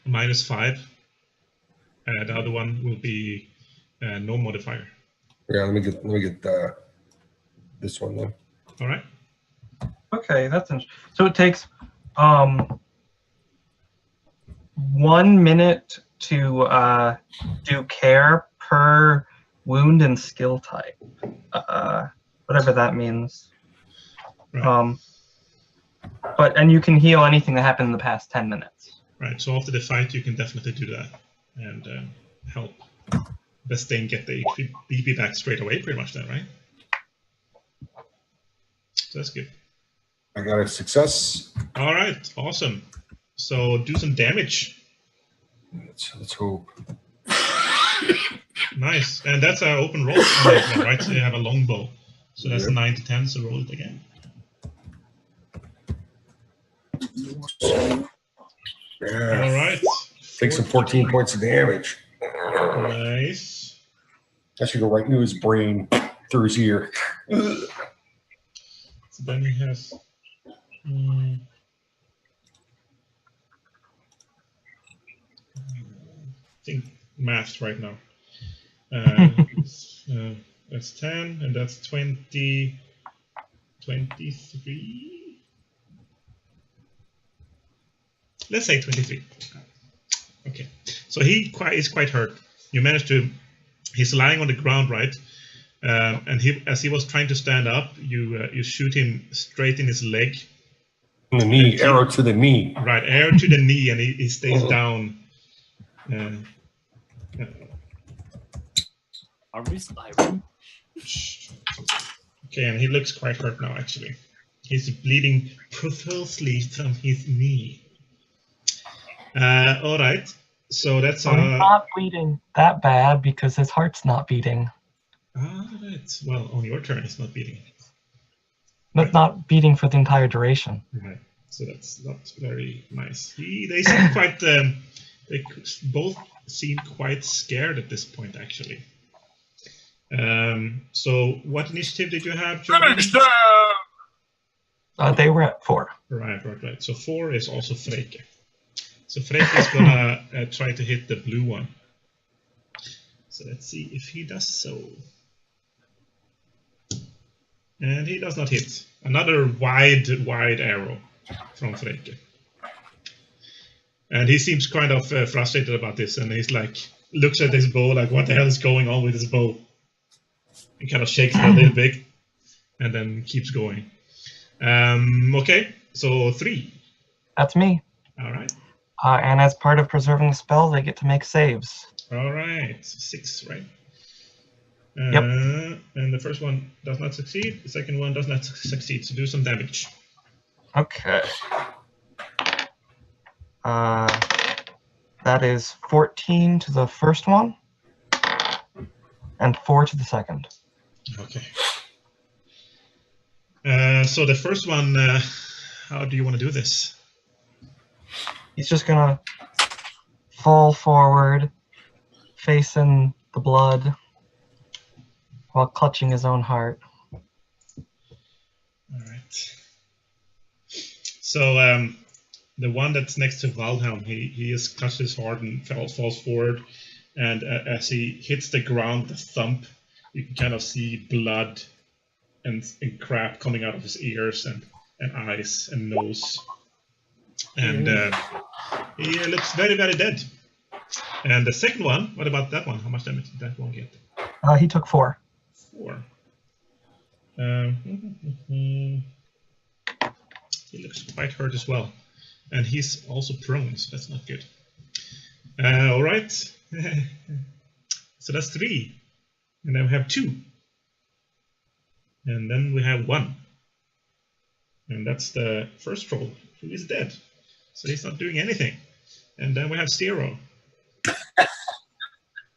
S1: -5. The other one will be no modifier.
S4: Yeah, let me get this one then.
S1: All right.
S3: Okay, that's interesting. So it takes 1 minute to do care per wound and skill type, whatever that means.
S1: Right.
S3: And you can heal anything that happened in the past 10 minutes.
S1: Right. So after the fight, you can definitely do that and help Vesteinn get the BP back straight away, pretty much then, right? So that's good.
S4: I got a success.
S1: All right. Awesome. So do some damage.
S4: Let's hope.
S1: Nice. And that's an open roll, right? So you have a longbow. So that's 9 to 10. So roll it again.
S4: Yeah.
S1: All right.
S4: Take some 14 points of damage.
S1: Nice.
S4: That should go right into his brain, through his ear.
S1: So then he has. I think math right now. That's 10, and that's 20. 23. Let's say 23. Okay. So he is quite hurt. You managed to. He's lying on the ground, right? And as he was trying to stand up, you shoot him straight in his leg.
S4: In the knee, arrow to the knee.
S1: Right, arrow to the knee, and he stays down.
S2: Are we Skyrim?
S1: Okay, and he looks quite hurt now, actually. He's bleeding profusely from his knee. All right, so that's...
S3: So he's not bleeding that bad because his heart's not beating.
S1: All right, well, on your turn, it's not beating.
S3: But not beating for the entire duration.
S1: Right, so that's not very nice. They seem quite... they both seem quite scared at this point, actually. So what initiative did you have, Jorin?
S3: They were at 4.
S1: Right. So 4 is also Freke. So Freke is gonna try to hit the blue one. So let's see if he does so. And he does not hit. Another wide arrow from Freke. And he seems kind of frustrated about this, and he's like, looks at his bow like, what the hell is going on with his bow? He kind of shakes it a little bit, and then keeps going. Okay, so 3.
S3: That's me.
S1: All right.
S3: And as part of preserving the spell, they get to make saves.
S1: All right, 6, right?
S3: Yep.
S1: And the first one does not succeed. The second one does not succeed. So do some damage.
S3: Okay. That is 14 to the first one, and 4 to the second.
S1: Okay. So the first one, how do you want to do this?
S3: He's just gonna fall forward, facing the blood, while clutching his own heart.
S1: All right. So the one that's next to Waldhelm, he has clutched his heart and falls forward, and as he hits the ground, the thump, you can kind of see blood and crap coming out of his ears and eyes and nose, and he looks very, very dead. And the second one, what about that one? How much damage did that one get?
S3: He took 4.
S1: 4. He looks quite hurt as well. And he's also prone, so that's not good. All right. So that's 3. And then we have 2. And then we have 1. And that's the first troll, who is dead. So he's not doing anything. And then we have 0.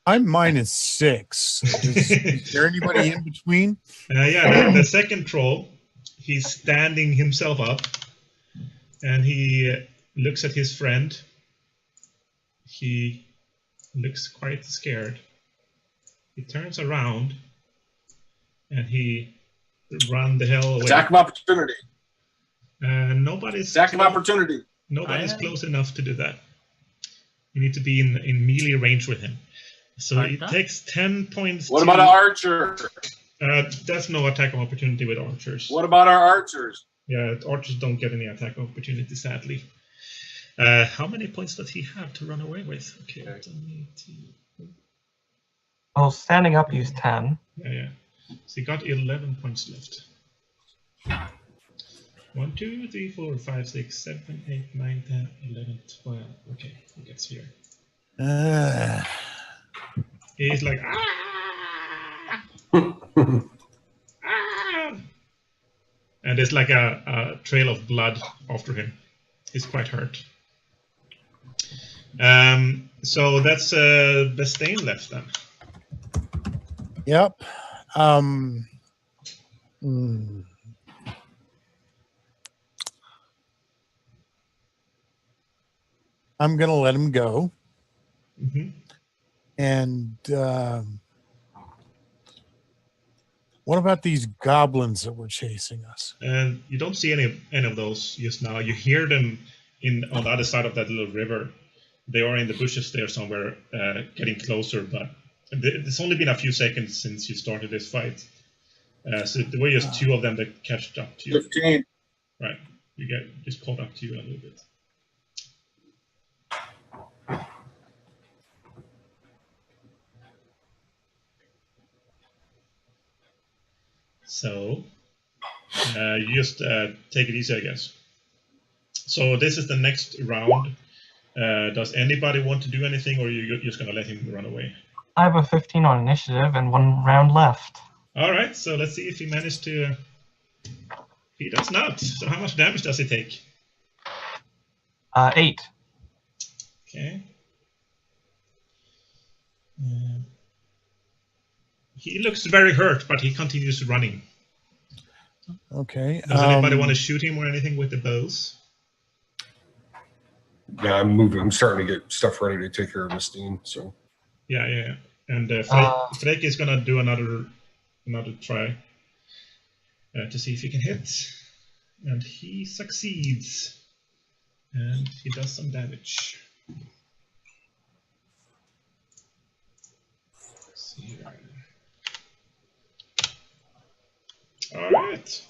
S5: I'm -6. Is there anybody in between?
S1: Yeah, the second troll, he's standing himself up, and he looks at his friend. He looks quite scared. He turns around, and he runs the hell away.
S6: Attack of opportunity.
S1: Nobody's
S6: Attack of opportunity.
S1: Nobody's close enough to do that. You need to be in melee range with him. So it takes 10 points.
S6: What about an archer?
S1: There's no attack of opportunity with archers.
S6: What about our archers?
S1: Yeah, archers don't get any attack of opportunity, sadly. How many points does he have to run away with? Okay,
S3: Well, standing up, use 10.
S1: Yeah. So he got 11 points left. 1, 2, 3, 4, 5, 6, 7, 8, 9, 10, 11, 12. Okay, he gets here. He's like, ah! Ah! And there's like a trail of blood after him. He's quite hurt. So that's Vesteinn left then.
S5: Yep. I'm going to let him go.
S1: Mm-hmm.
S5: And what about these goblins that were chasing us?
S1: And you don't see any of those just now. You hear them on the other side of that little river. They are in the bushes there somewhere, getting closer. But it's only been a few seconds since you started this fight. So there were just 2 of them that catched up to you.
S6: 15.
S1: Right, you get just caught up to you a little bit. So you just take it easy, I guess. So this is the next round. Does anybody want to do anything, or are you just going to let him run away?
S3: I have a 15 on initiative and 1 round left.
S1: All right, so let's see if he managed to... He does not. So how much damage does he take?
S3: 8.
S1: Okay. He looks very hurt, but he continues running.
S5: Okay.
S1: Does anybody want to shoot him or anything with the bows?
S4: Yeah, I'm moving. I'm starting to get stuff ready to take care of Vesteinn. So.
S1: Yeah. And Freyke is gonna do another try to see if he can hit, and he succeeds, and he does some damage. Let's see here. All right.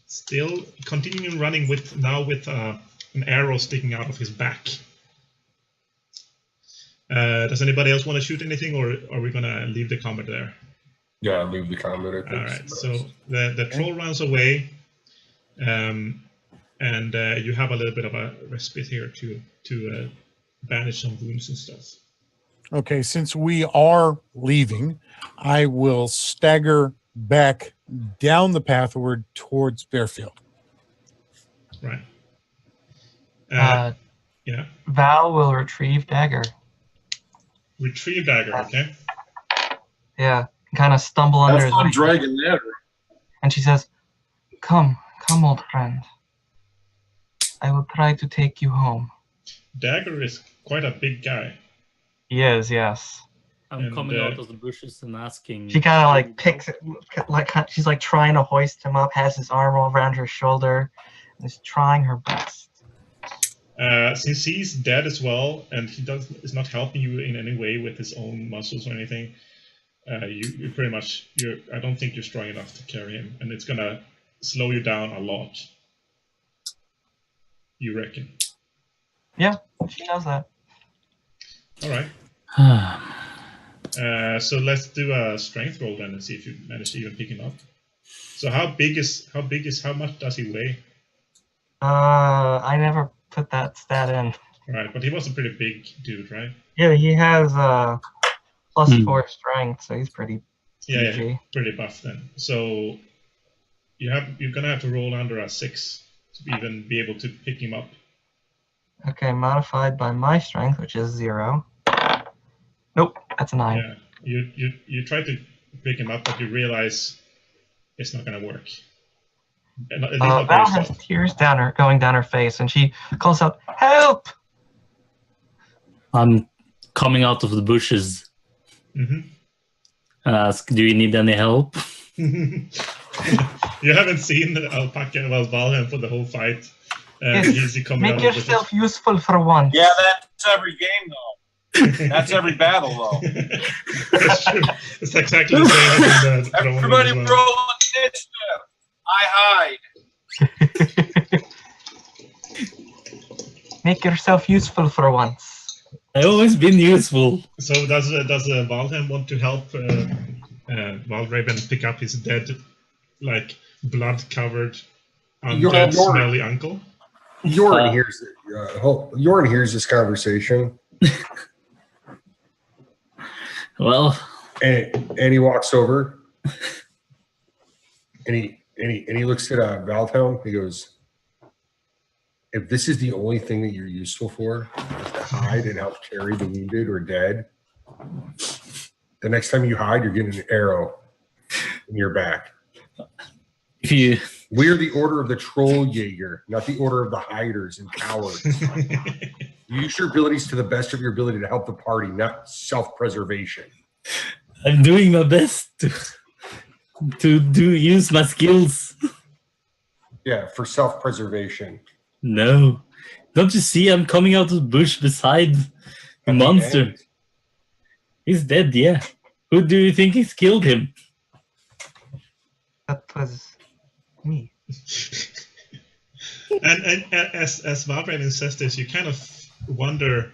S1: Still continuing running with an arrow sticking out of his back. Does anybody else want to shoot anything, or are we gonna leave the combat there?
S4: Yeah, leave the combat.
S1: All right. So the troll runs away, and you have a little bit of a respite here to bandage some wounds and stuff.
S5: Okay, since we are leaving, I will stagger back down the pathward towards Barefield.
S1: Right. Yeah.
S3: Val will retrieve dagger.
S1: Retrieve dagger, okay?
S3: Yeah. Kind of stumble under
S6: Have
S3: his
S6: fun
S3: weight.
S6: dragging that.
S3: And she says, come, old friend. I will try to take you home.
S1: Dagger is quite a big guy.
S3: He is, yes.
S2: I'm coming out of the bushes and asking.
S3: She kind of like picks it, like she's like trying to hoist him up, has his arm around her shoulder, and is trying her best.
S1: Since he's dead as well, and is not helping you in any way with his own muscles or anything, you pretty much I don't think you're strong enough to carry him, and it's gonna slow you down a lot. You reckon?
S3: Yeah, she knows that.
S1: All right. So let's do a strength roll then and see if you manage to even pick him up. So how much does he weigh?
S3: I never put that stat in.
S1: Right, but he was a pretty big dude, right?
S3: Yeah, he has +4 strength, so he's pretty
S1: yeah, pretty buff then. So you're gonna have to roll under a 6 to even be able to pick him up.
S3: Okay, modified by my strength, which is 0. Nope, that's a 9.
S1: Yeah, you try to pick him up, but you realize it's not gonna work.
S3: Val has tears going down her face, and she calls out, "Help!"
S2: I'm coming out of the bushes.
S1: Mm-hmm.
S2: Ask, do you need any help?
S1: You haven't seen Alpakka, Waldhelm for the whole fight.
S3: Yes.
S1: Coming
S3: Make
S1: out
S3: yourself useful for once.
S6: Yeah, that's every game though. That's every battle though.
S1: That's true. It's exactly the same as in the
S6: Everybody
S1: well.
S6: roll initiative. I hide.
S3: Make yourself useful for once.
S2: I've always been useful.
S1: So does Waldhelm want to help Valravn pick up his dead, like blood-covered, undead, smelly uncle?
S4: Jorin hears this conversation.
S2: Well,
S4: and he walks over, and he looks at Waldhelm. He goes, "If this is the only thing that you're useful for, is to hide and help carry the wounded or dead, the next time you hide, you're getting an arrow in your back." We are the order of the Trolljaeger, not the order of the hiders and cowards. Use your abilities to the best of your ability to help the party, not self-preservation.
S2: I'm doing my best to use my skills.
S4: Yeah, for self-preservation.
S2: No. Don't you see I'm coming out of the bush beside the monster? He's dead, yeah. Who do you think has killed him?
S3: That was me.
S1: and as Valravn says this, you kind of wonder,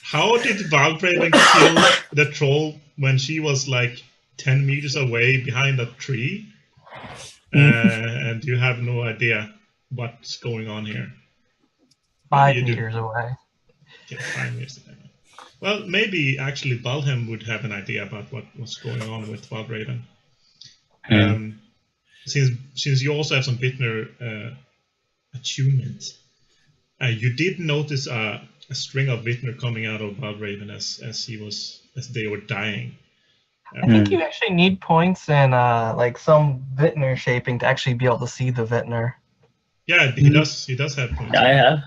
S1: how did Valravn kill the troll when she was like 10 meters away behind a tree? And you have no idea what's going on here.
S3: 5 meters away.
S1: Yeah, 5 meters away. Well, maybe actually Waldhelm would have an idea about what's going on with Valravn. Since you also have some Vitner attunement, you did notice a string of Vitner coming out of Valravn as they were dying.
S3: I think you actually need points and like some Vitner shaping to actually be able to see the Vitner.
S1: Yeah, he does. He does have points.
S2: I have.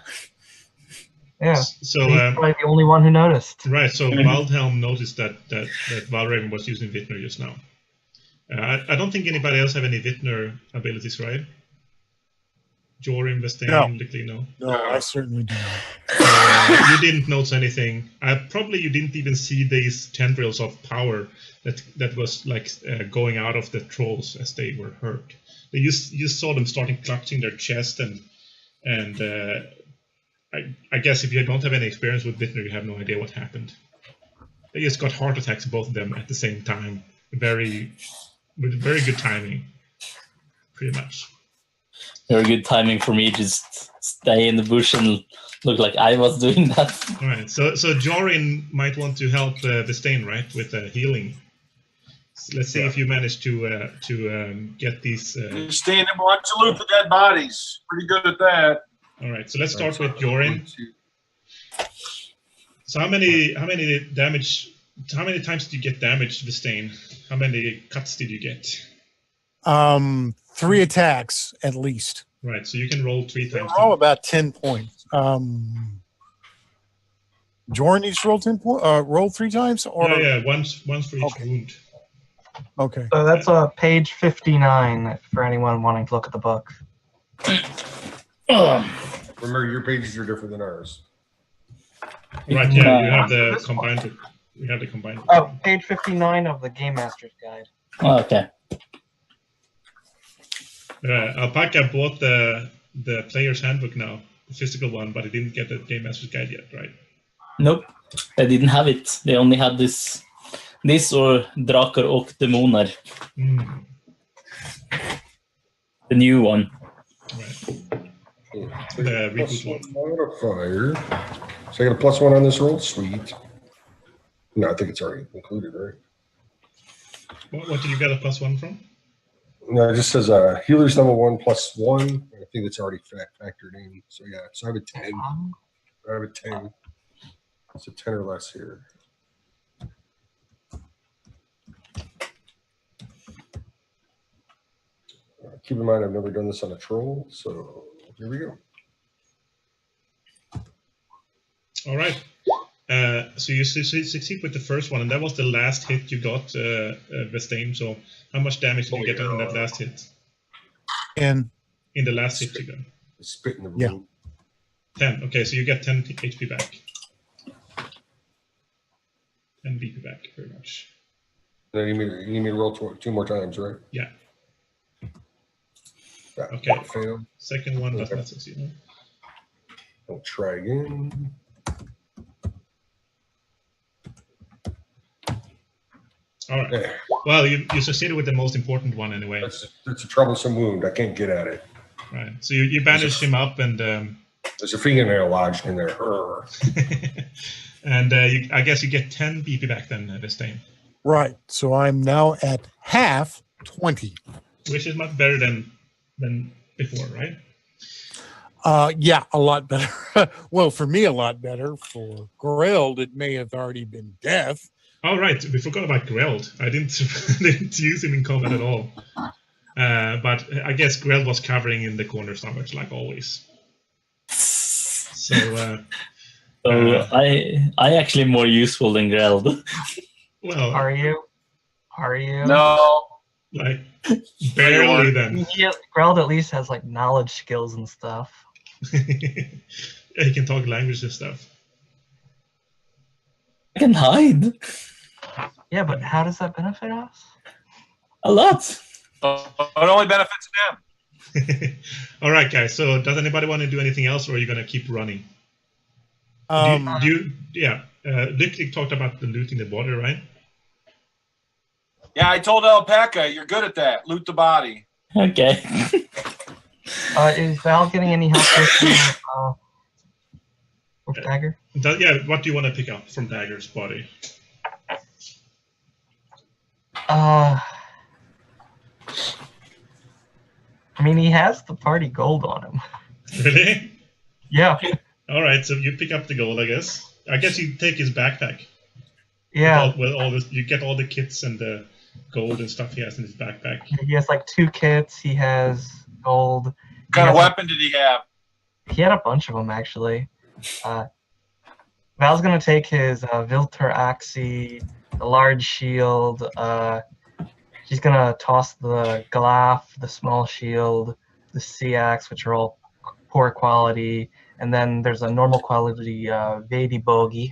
S3: Yeah.
S1: So
S3: he's probably the only one who noticed.
S1: Right. So Waldhelm noticed that Valravn was using Vitner just now. I don't think anybody else have any Vitner abilities, right? Jorin, Vesteinn,
S5: No, I certainly do not.
S1: You didn't notice anything. Probably you didn't even see these tendrils of power that was like going out of the trolls as they were hurt. You saw them starting clutching their chest and I guess if you don't have any experience with Vitner, you have no idea what happened. They just got heart attacks, both of them at the same time. With very good timing, pretty much.
S2: Very good timing for me to just stay in the bush and look like I was doing that.
S1: All right, so Jorin might want to help Vesteinn, right, with healing. So let's see if you manage to get these.
S6: Stand and watch to loot the dead bodies. Pretty good at that.
S1: All right, so let's start with Jorin. So how many damage? How many times did you get damaged, Vesteinn? How many cuts did you get?
S5: 3 attacks at least.
S1: Right, so you can roll 3 times.
S5: Roll about 10 points. Jorin needs to roll 10 points. Roll 3 times, or
S1: yeah, once for each wound.
S5: Okay.
S3: So that's page 59 for anyone wanting to look at the book.
S4: Remember, your pages are different than ours.
S1: Right, yeah, you have the combined. We have the combined.
S3: Oh, page 59 of the Game Master's Guide.
S2: Oh, okay.
S1: Alpakka bought the player's handbook now, the physical one, but he didn't get the Game Master's Guide yet, right?
S2: Nope, they didn't have it. They only had this or Drakar Demoner. The new one.
S1: Right. The reboot one.
S4: Modifier. So I got a +1 on this roll? Sweet. No, I think it's already included, right?
S1: What did you get a +1 from?
S4: No, it just says healer's number 1 +1. I think it's already factored in. So yeah, so I have a 10. I have a 10. It's a 10 or less here. Keep in mind, I've never done this on a troll, so here we go.
S1: All right. So you succeed with the first one, and that was the last hit you got, Vesteinn. So how much damage did you get on that last hit?
S5: And
S1: in the last hit you got?
S4: Spit in the room.
S5: Yeah.
S1: 10. Okay, so you get 10 HP back. 10 BP back, very much.
S4: Then you need me to roll 2 more times, right?
S1: Yeah.
S4: That
S1: Okay.
S4: Fail.
S1: Second one does not succeed. No?
S4: I'll try again.
S1: All right.
S4: There.
S1: Well, you succeeded with the most important one anyway.
S4: That's a troublesome wound. I can't get at it.
S1: Right. So you bandage him up and.
S4: There's a fingernail lodged in there.
S1: And I guess you get 10 BP back then, Vesteinn.
S5: right. So I'm now at half 20.
S1: Which is much better than before, right?
S5: Yeah, a lot better. Well, for me, a lot better. For Greld, it may have already been death.
S1: Oh, right. We forgot about Greld. I didn't use him in combat at all. But I guess Greld was covering in the corner stomachs like always. So
S2: I actually more useful than Greld.
S1: Well,
S3: Are you?
S6: No.
S1: like barely then.
S3: Yeah, Greld at least has like knowledge skills and stuff.
S1: Yeah, he can talk language and stuff.
S2: I can hide
S3: Yeah, but how does that benefit us?
S2: a lot.
S6: It only benefits them.
S1: All right, guys. So does anybody want to do anything else, or are you going to keep running? Lykklig talked about the looting the border, right?
S6: Yeah, I told Alpakka, you're good at that. Loot the body.
S2: Okay.
S3: Is Val getting any help with Dagger?
S1: Yeah. What do you want to pick up from Dagger's body?
S3: I mean, he has the party gold on him.
S1: Really?
S3: Yeah.
S1: All right. So you pick up the gold, I guess. I guess you take his backpack.
S3: Yeah.
S1: With all this, you get all the kits and the gold and stuff he has in his backpack.
S3: He has like 2 kits. He has gold.
S6: What kind of weapon did he have?
S3: He had a bunch of them, actually. Val's going to take his Vilter Axe, the large shield. He's going to toss the Glaf, the small shield, the Sea Axe, which are all poor quality. And then there's a normal quality Vedi Bogi.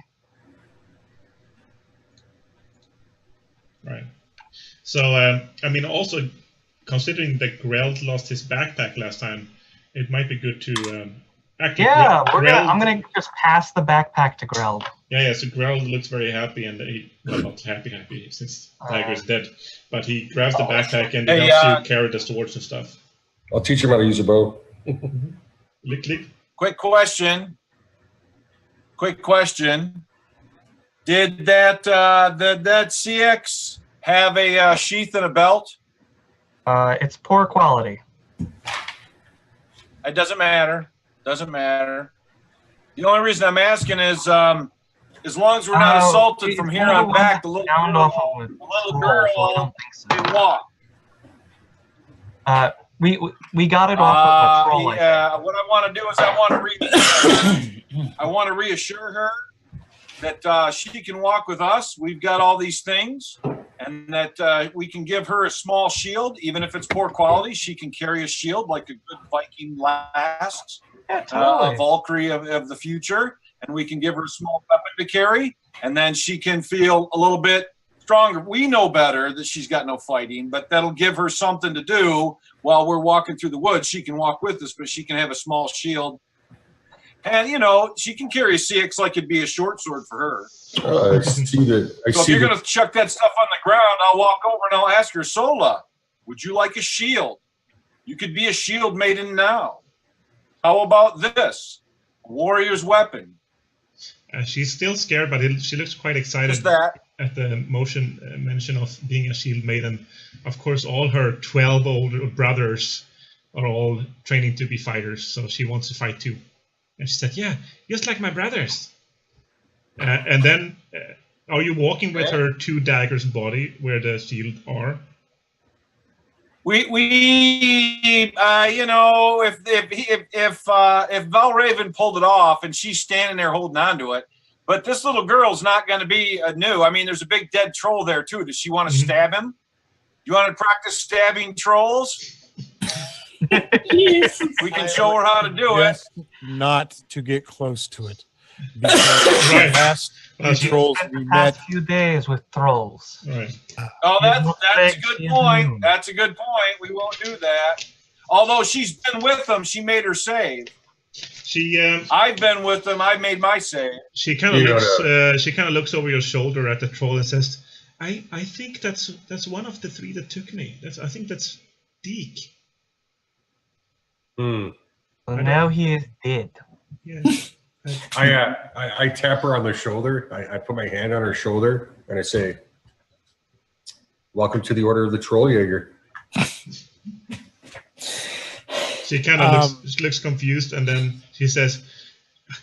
S1: Right. So, I mean, also, considering that Greld lost his backpack last time, it might be good to... actually,
S3: Yeah,
S1: Greld,
S3: I'm going to just pass the backpack to Greld.
S1: Yeah, so Greld looks very happy, and well, not happy, since Tiger's dead. But he grabs the backpack and he helps you carry the swords and stuff.
S4: I'll teach him how to use a bow.
S1: Lykklig.
S6: Quick question. Did that CX have a sheath and a belt?
S3: It's poor quality.
S6: It doesn't matter. Doesn't matter. The only reason I'm asking is, as long as we're not assaulted from here on back, the little girl can walk.
S3: We got it off of a troll.
S6: Yeah. What I want to do is I want to reassure her that she can walk with us. We've got all these things, and that we can give her a small shield, even if it's poor quality. She can carry a shield like a good Viking lass, a Valkyrie of the future, and we can give her a small weapon to carry, and then she can feel a little bit stronger. We know better that she's got no fighting, but that'll give her something to do while we're walking through the woods. She can walk with us, but she can have a small shield. And, you know, she can carry a CX like it'd be a short sword for her.
S4: I see that.
S6: So if you're going to chuck that stuff on the ground, I'll walk over and I'll ask her, Sola, would you like a shield? You could be a shield maiden now. How about this? A warrior's weapon.
S1: She's still scared, but she looks quite excited
S6: Just that.
S1: at the mention of being a shield maiden. Of course, all her 12 older brothers are all training to be fighters, so she wants to fight too. And she said, yeah, just like my brothers. And then, are you walking with her 2 daggers body where the shield are?
S6: You know, if Valravn pulled it off and she's standing there holding on to it, but this little girl's not going to be new. I mean, there's a big dead troll there too. Does she want to stab him? You want to practice stabbing trolls?
S2: Yes.
S6: We can show her how to do it.
S5: Not to get close to it. Because the last few trolls we met.
S3: Few days with trolls.
S1: Right.
S6: Oh, that's a good point. That's a good point. We won't do that. Although she's been with them, she made her save. I've been with them. I made my save.
S1: She kind of looks. She kind of looks over your shoulder at the troll and says, "I think that's one of the 3 that took me. I think that's Deke."
S3: Well, now he is dead.
S1: Yeah.
S4: I tap her on the shoulder. I put my hand on her shoulder and I say, "Welcome to the Order of the Trolljaeger."
S1: She kind of looks confused, and then she says,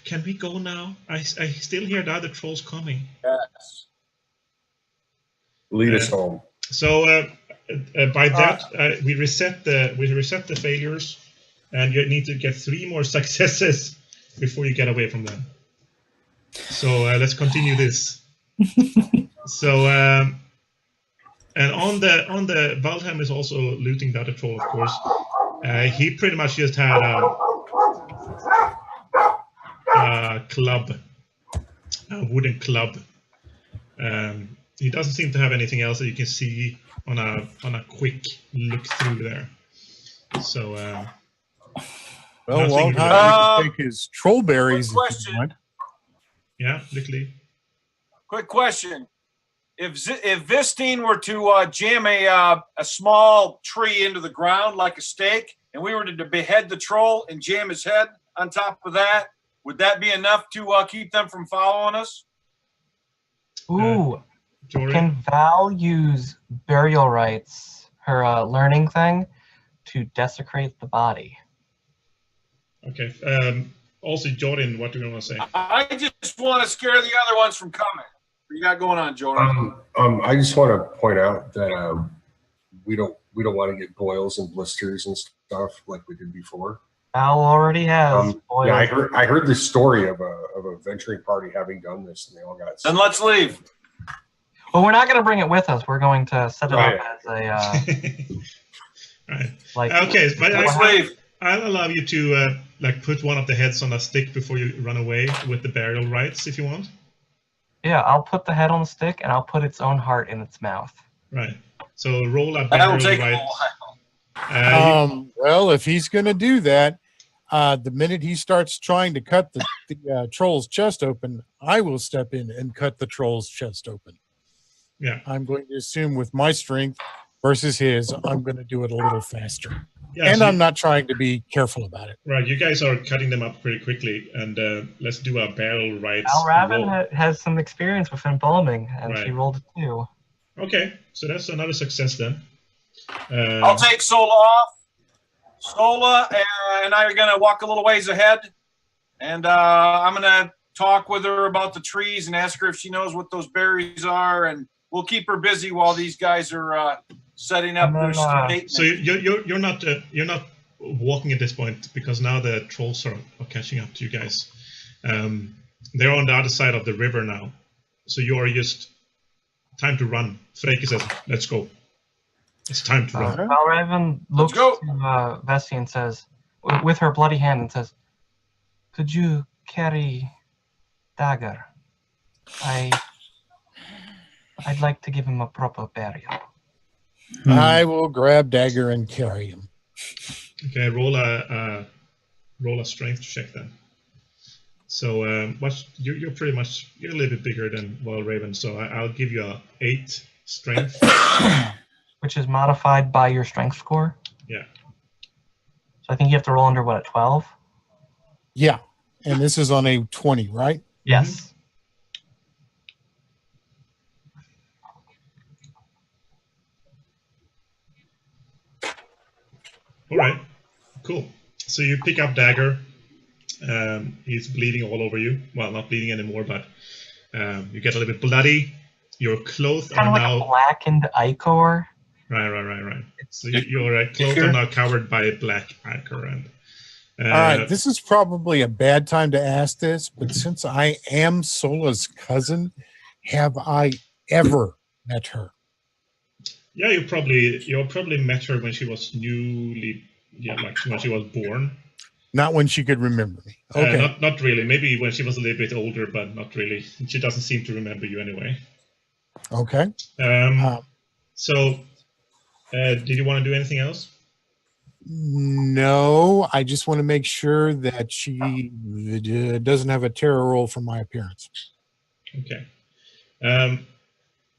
S1: "Can we go now? I still hear the other trolls coming."
S6: Yes.
S4: Lead us home.
S1: So by that we reset the failures, and you need to get 3 more successes before you get away from them. So let's continue this. So and on the Waldhelm is also looting the other troll, of course. He pretty much just had a club, a wooden club. He doesn't seem to have anything else that you can see on a quick look through there. So
S5: well, Waldhelm take his troll berries.
S6: Question.
S1: Yeah, Lee.
S6: Quick question. If Vesteinn were to jam a small tree into the ground like a stake, and we were to behead the troll and jam his head on top of that, would that be enough to keep them from following us?
S3: Ooh.
S1: Jorin?
S3: Can Val use burial rites, her learning thing, to desecrate the body?
S1: Okay. Also, Jorin, what do you want to say?
S6: I just want to scare the other ones from coming. What you got going on, Jorin?
S4: I just want to point out that we don't want to get boils and blisters and stuff like we did before.
S3: Val already has.
S4: Yeah, I heard this story of a venturing party having done this, and they all got sick.
S6: Then let's leave.
S3: Well, we're not going to bring it with us. We're going to set it up as a
S1: right.
S3: like.
S1: Okay, but
S6: Let's leave.
S1: I'll allow you to like put one of the heads on a stick before you run away with the burial rites, if you want.
S3: Yeah, I'll put the head on the stick, and I'll put its own heart in its mouth.
S1: Right. So roll a
S6: That'll
S1: burial
S6: take a
S1: rite.
S6: while.
S5: Well, if he's going to do that, the minute he starts trying to cut the troll's chest open, I will step in and cut the troll's chest open.
S1: Yeah.
S5: I'm going to assume with my strength versus his, I'm going to do it a little faster.
S1: Yeah,
S5: And
S1: so
S5: I'm not trying to be careful about it.
S1: right, you guys are cutting them up pretty quickly, and let's do a barrel rites.
S3: Valravn has some experience with embalming, and she
S1: Right.
S3: rolled a 2.
S1: Okay, so that's another success then.
S6: I'll take Sola off. Sola and I are going to walk a little ways ahead, and I'm going to talk with her about the trees and ask her if she knows what those berries are, and we'll keep her busy while these guys are setting up their statement.
S1: So you're not walking at this point because now the trolls are catching up to you guys. They're on the other side of the river now, so you are just time to run. Freki says, "Let's go. It's time to run."
S3: Valravn looks
S6: go.
S3: to Vesteinn and says, with her bloody hand, and says, "Could you carry Dagger? I'd like to give him a proper burial."
S5: I will grab Dagger and carry him.
S1: Okay, roll a strength check then. So you're pretty much a little bit bigger than Valravn, so I'll give you a 8 strength.
S3: Which is modified by your strength score.
S1: Yeah.
S3: So I think you have to roll under what, a 12?
S5: Yeah, and this is on a 20, right?
S3: Yes.
S1: All right, cool. So you pick up Dagger. He's bleeding all over you. Well, not bleeding anymore, but you get a little bit bloody. Your clothes
S3: Kind
S1: are
S3: of like
S1: now
S3: a blackened ichor.
S1: right. So your clothes are now covered by a black ichor. And
S5: all right, this is probably a bad time to ask this, but since I am Sola's cousin, have I ever met her?
S1: Yeah, you probably met her when she was like when she was born.
S5: Not when she could remember me. Okay.
S1: Not really. Maybe when she was a little bit older, but not really. She doesn't seem to remember you anyway.
S5: Okay.
S1: So, did you want to do anything else?
S5: No, I just want to make sure that she doesn't have a terror roll for my appearance.
S1: Okay.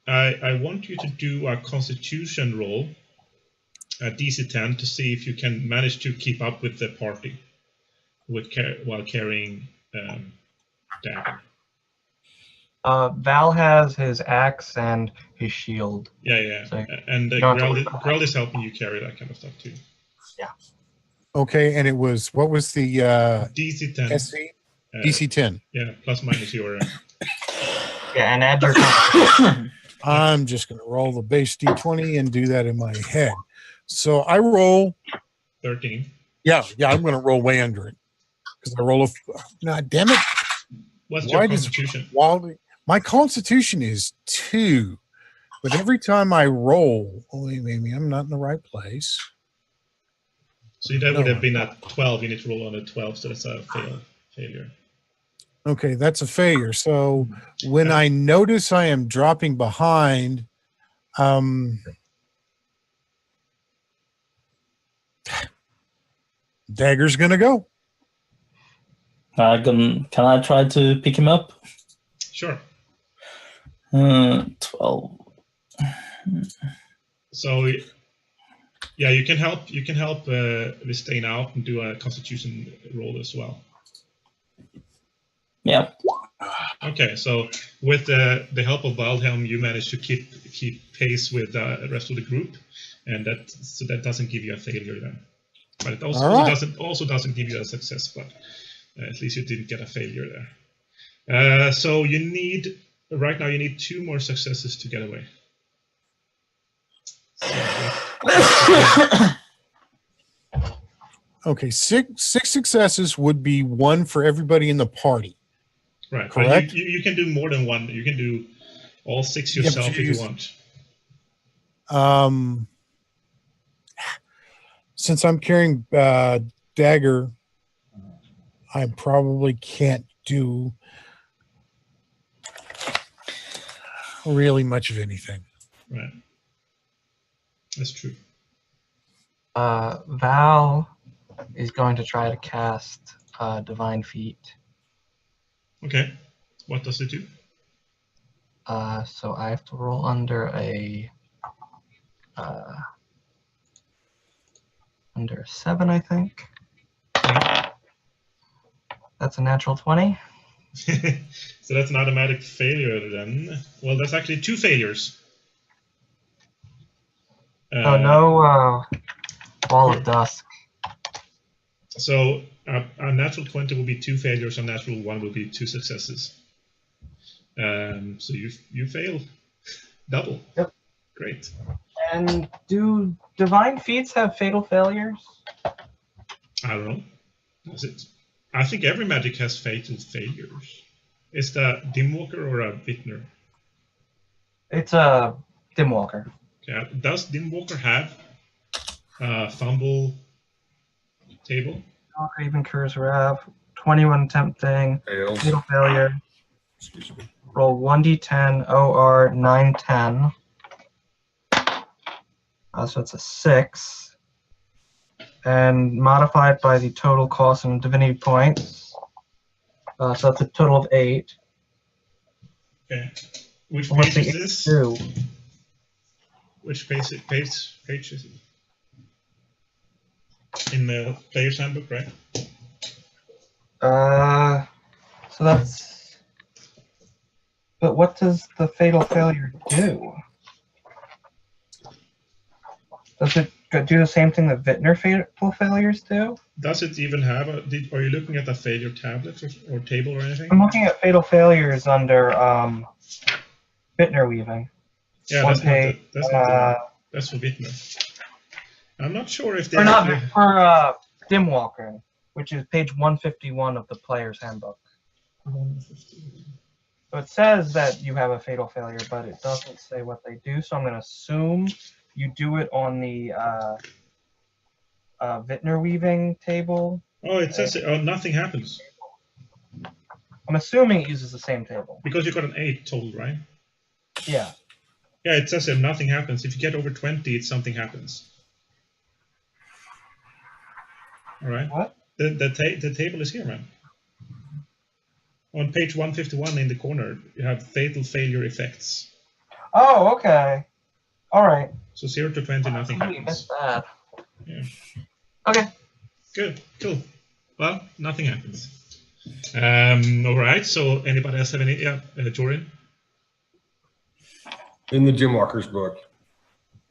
S1: I want you to do a Constitution roll, a DC 10, to see if you can manage to keep up with the party while carrying Dagger.
S3: Val has his axe and his shield.
S1: Yeah.
S3: So
S1: and Greld is helping you carry that kind of stuff too.
S3: Yeah.
S5: Okay, and what was the
S1: DC 10.
S5: SC? DC 10.
S1: Yeah, plus minus your.
S3: Yeah, and add your.
S5: I'm just going to roll the base D20 and do that in my head. So I roll
S1: 13.
S5: Yeah, I'm going to roll way under it because I roll no, damn it.
S1: What's your Constitution?
S5: My Constitution is 2, but every time I roll, maybe I'm not in the right place.
S1: So that would have been at 12. You need to roll on a 12, so that's a failure.
S5: Okay, that's a failure. So when I notice I am dropping behind, Dagger's gonna go.
S2: Can I try to pick him up?
S1: Sure.
S2: 12.
S1: So, yeah, you can help. You can help Vesteinn out and do a Constitution roll as well.
S2: Yeah.
S1: Okay, so with the help of Waldhelm, you manage to keep pace with the rest of the group, and that doesn't give you a failure then. But it also doesn't give you a success, but at least you didn't get a failure there. So right now you need 2 more successes to get away.
S5: Okay, 6 successes would be 1 for everybody in the party.
S1: Right.
S5: Correct.
S1: You can do more than 1. You can do all 6 yourself if you want.
S5: Since I'm carrying Dagger, I probably can't do really much of anything.
S1: Right. That's true.
S3: Val is going to try to cast Divine Feet.
S1: Okay. What does it do?
S3: So I have to roll under a 7, I think. That's a natural 20.
S1: So that's an automatic failure then. Well, that's actually 2 failures.
S3: Oh, no Wall of Dusk.
S1: So a natural 20 will be 2 failures, a natural 1 will be 2 successes. So you fail double.
S3: Yep.
S1: Great.
S3: And do divine feats have fatal failures?
S1: I don't know. Does it? I think every magic has fatal failures. Is that Dimwalker or a Vitner?
S3: It's a Dimwalker.
S1: Okay. Does Dimwalker have a fumble table?
S3: Dimwalker even cures Rav. 21 tempting.
S4: Fails.
S3: Fatal failure.
S4: Excuse me.
S3: Roll 1d10 OR 910. So it's a 6. And modified by the total cost and divinity points. So that's a total of 8.
S1: Okay. Which
S3: What's
S1: page
S3: the
S1: is this?
S3: 2?
S1: Which page is it? In the player's handbook, right?
S3: So that's. But what does the fatal failure do? Does it do the same thing that Vitner fatal failures do?
S1: Does it even have a? Are you looking at a failure tablet or table or anything?
S3: I'm looking at fatal failures under Vitner weaving.
S1: Yeah,
S3: One
S1: that's not
S3: page,
S1: that's for Vitner. I'm not sure if they.
S3: or not
S1: actually-
S3: for Dimwalker, which is page 151 of the player's handbook. So it says that you have a fatal failure, but it doesn't say what they do. So I'm going to assume you do it on the Vitner weaving table.
S1: Oh, it says nothing happens
S3: I'm assuming it uses the same table.
S1: because you got an 8 total, right?
S3: Yeah.
S1: Yeah, it says that nothing happens. If you get over 20, something happens. All right.
S3: What?
S1: The table is here, man. On page 151 in the corner, you have fatal failure effects.
S3: Oh, okay. All right.
S1: So 0 to 20, nothing
S3: I
S1: happens.
S3: missed that.
S1: Yeah.
S3: Okay.
S1: Good, cool. Well, nothing happens. All right. So anybody else have any? Yeah, Jorin.
S4: In the Dimwalker's book,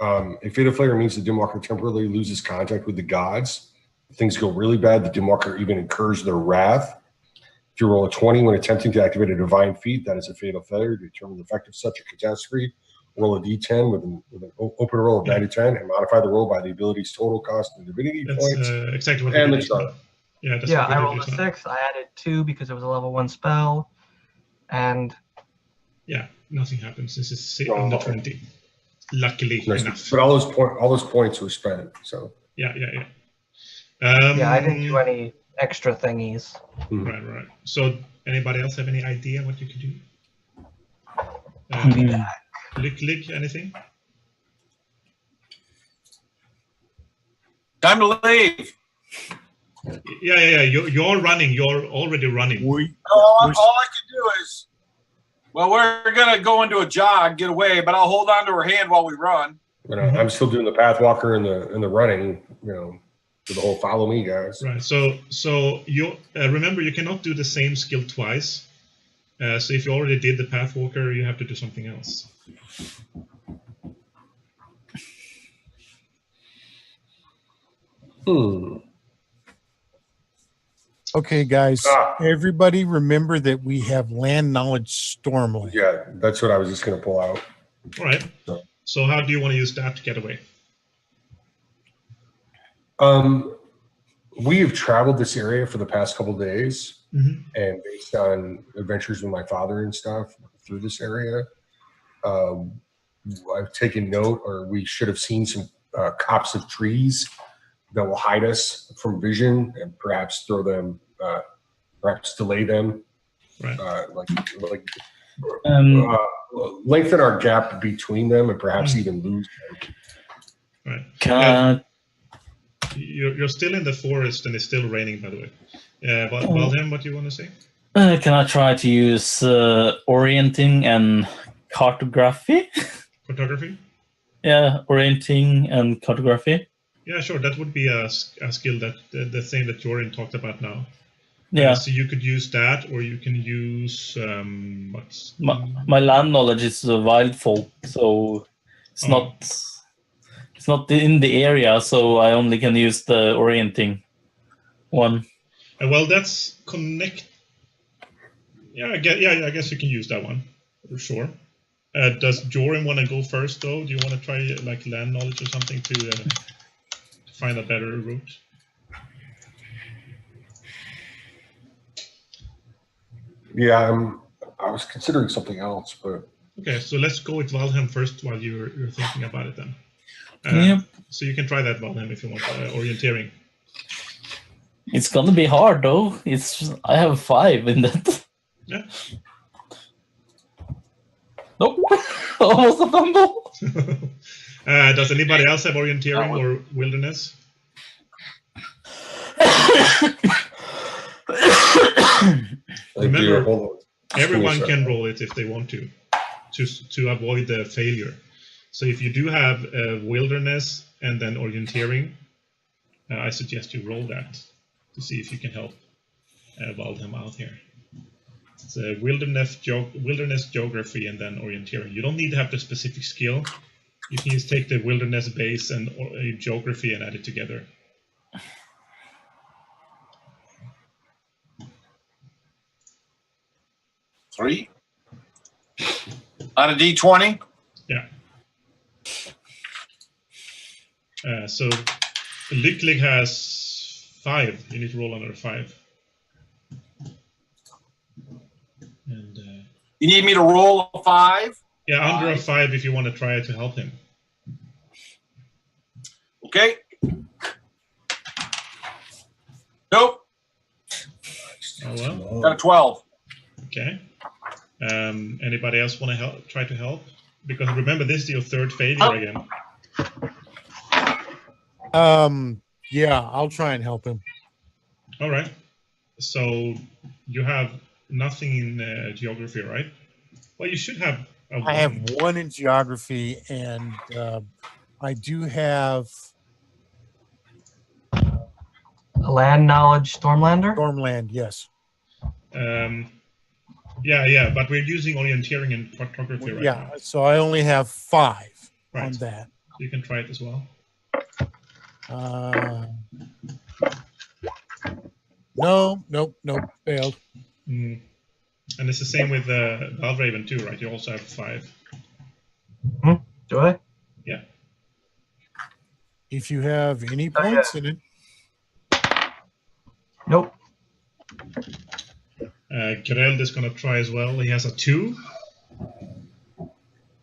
S4: a fatal failure means the Dimwalker temporarily loses contact with the gods. If things go really bad, the Dimwalker even incurs their wrath. If you roll a 20 when attempting to activate a divine feat, that is a fatal failure. To determine the effect of such a catastrophe, roll a d10 with an open roll of 9 to 10 and modify the roll by the ability's total cost and divinity
S1: That's
S4: points.
S1: exactly what
S4: and
S1: we
S4: the
S1: did.
S4: chart.
S1: Yeah, that's
S3: Yeah,
S1: what we
S3: I
S1: did
S3: rolled a
S1: just now.
S3: 6. I added 2 because it was a level 1 spell. And
S1: Yeah, nothing happens. This is under 20. Luckily
S4: Nice.
S1: enough.
S4: But all those points were spent. So
S1: Yeah.
S3: yeah, I didn't do any extra thingies.
S1: Right. So anybody else have any idea what you could do? Lick, anything?
S6: Time to leave.
S1: Yeah. You're running. You're already running.
S6: All I can do is, well, we're gonna go into a jog, get away, but I'll hold on to her hand while we run.
S4: I'm still doing the Pathwalker and the running, for the whole follow me guys.
S1: Right. So you remember you cannot do the same skill twice. So if you already did the Pathwalker, you have to do something else.
S5: Okay, guys. Everybody remember that we have land knowledge Stormland.
S4: Yeah, that's what I was just going to pull out.
S1: All right. So how do you want to use that to get away?
S4: We have traveled this area for the past couple days,
S1: Mm-hmm.
S4: and based on adventures with my father and stuff through this area, I've taken note, or we should have seen some copse of trees that will hide us from vision and perhaps throw them, perhaps delay them,
S1: Right.
S4: Lengthen our gap between them and perhaps even lose them.
S1: Right.
S2: Can
S1: You're still in the forest and it's still raining, by the way. Waldhelm, what do you want to say?
S2: can I try to use orienting and cartography?
S1: Photography?
S2: Yeah, orienting and cartography.
S1: Yeah, sure. That would be a skill that the thing that Jorin talked about now.
S2: Yeah,
S1: So you could use that, or you can use what's
S2: my land knowledge is Wildfolk, so it's It's not in the area, so I only can use the orienting one.
S1: Well, that's connect. Yeah, I guess you can use that one for sure. Does Jorin want to go first, though? Do you want to try like land knowledge or something to find a better route?
S4: Yeah, I was considering something else, but
S1: Okay, so let's go with Waldhelm first while you're thinking about it then.
S2: Yep.
S1: So you can try that, Waldhelm, if you want orienteering.
S2: It's gonna be hard though. I have 5 in that.
S1: Yeah.
S2: Nope. Almost a fumble.
S1: Does anybody else have orienteering or wilderness? Remember, everyone can roll it if they want to avoid the failure. So if you do have wilderness and then orienteering, I suggest you roll that to see if you can help Waldhelm out here. It's a wilderness geography and then orienteering. You don't need to have the specific skill. You can just take the wilderness base and geography and add it together.
S6: Three out of D20.
S1: Yeah. So Lycklig has 5. You need to roll another 5. And
S6: you need me to roll a 5?
S1: Yeah, under a 5 if you want to try to help him.
S6: Okay. Nope.
S1: Oh well.
S6: Got a 12.
S1: Okay. Anybody else want to try to help? Because remember, this is your 3rd failure again.
S5: Yeah, I'll try and help him.
S1: All right. So you have nothing in geography, right? Well, you should have.
S5: I have 1 in geography, and I do have
S3: A land knowledge Stormlander?
S5: Stormland, yes.
S1: Yeah, but we're using orienteering and cartography right now.
S5: Yeah, so I only have 5
S1: Right.
S5: on that.
S1: You can try it as well.
S5: No, failed.
S1: Mm. And it's the same with Valravn too, right? You also have 5.
S3: Do I?
S1: Yeah.
S5: If you have any points in it.
S3: Nope.
S1: Greld is going to try as well. He has a 2.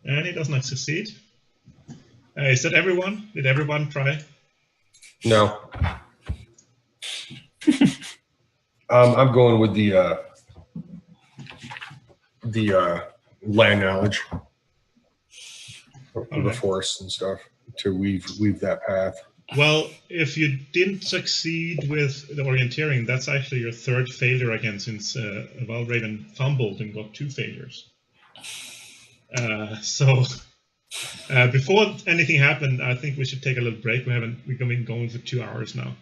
S1: And he does not succeed. Is that everyone? Did everyone try?
S4: no. I'm going with the land knowledge of the forest and stuff to weave that path.
S1: Well, if you didn't succeed with the orienteering, that's actually your 3rd failure again, since Valravn fumbled and got 2 failures. So before anything happened, I think we should take a little break. We've been going for 2 hours now.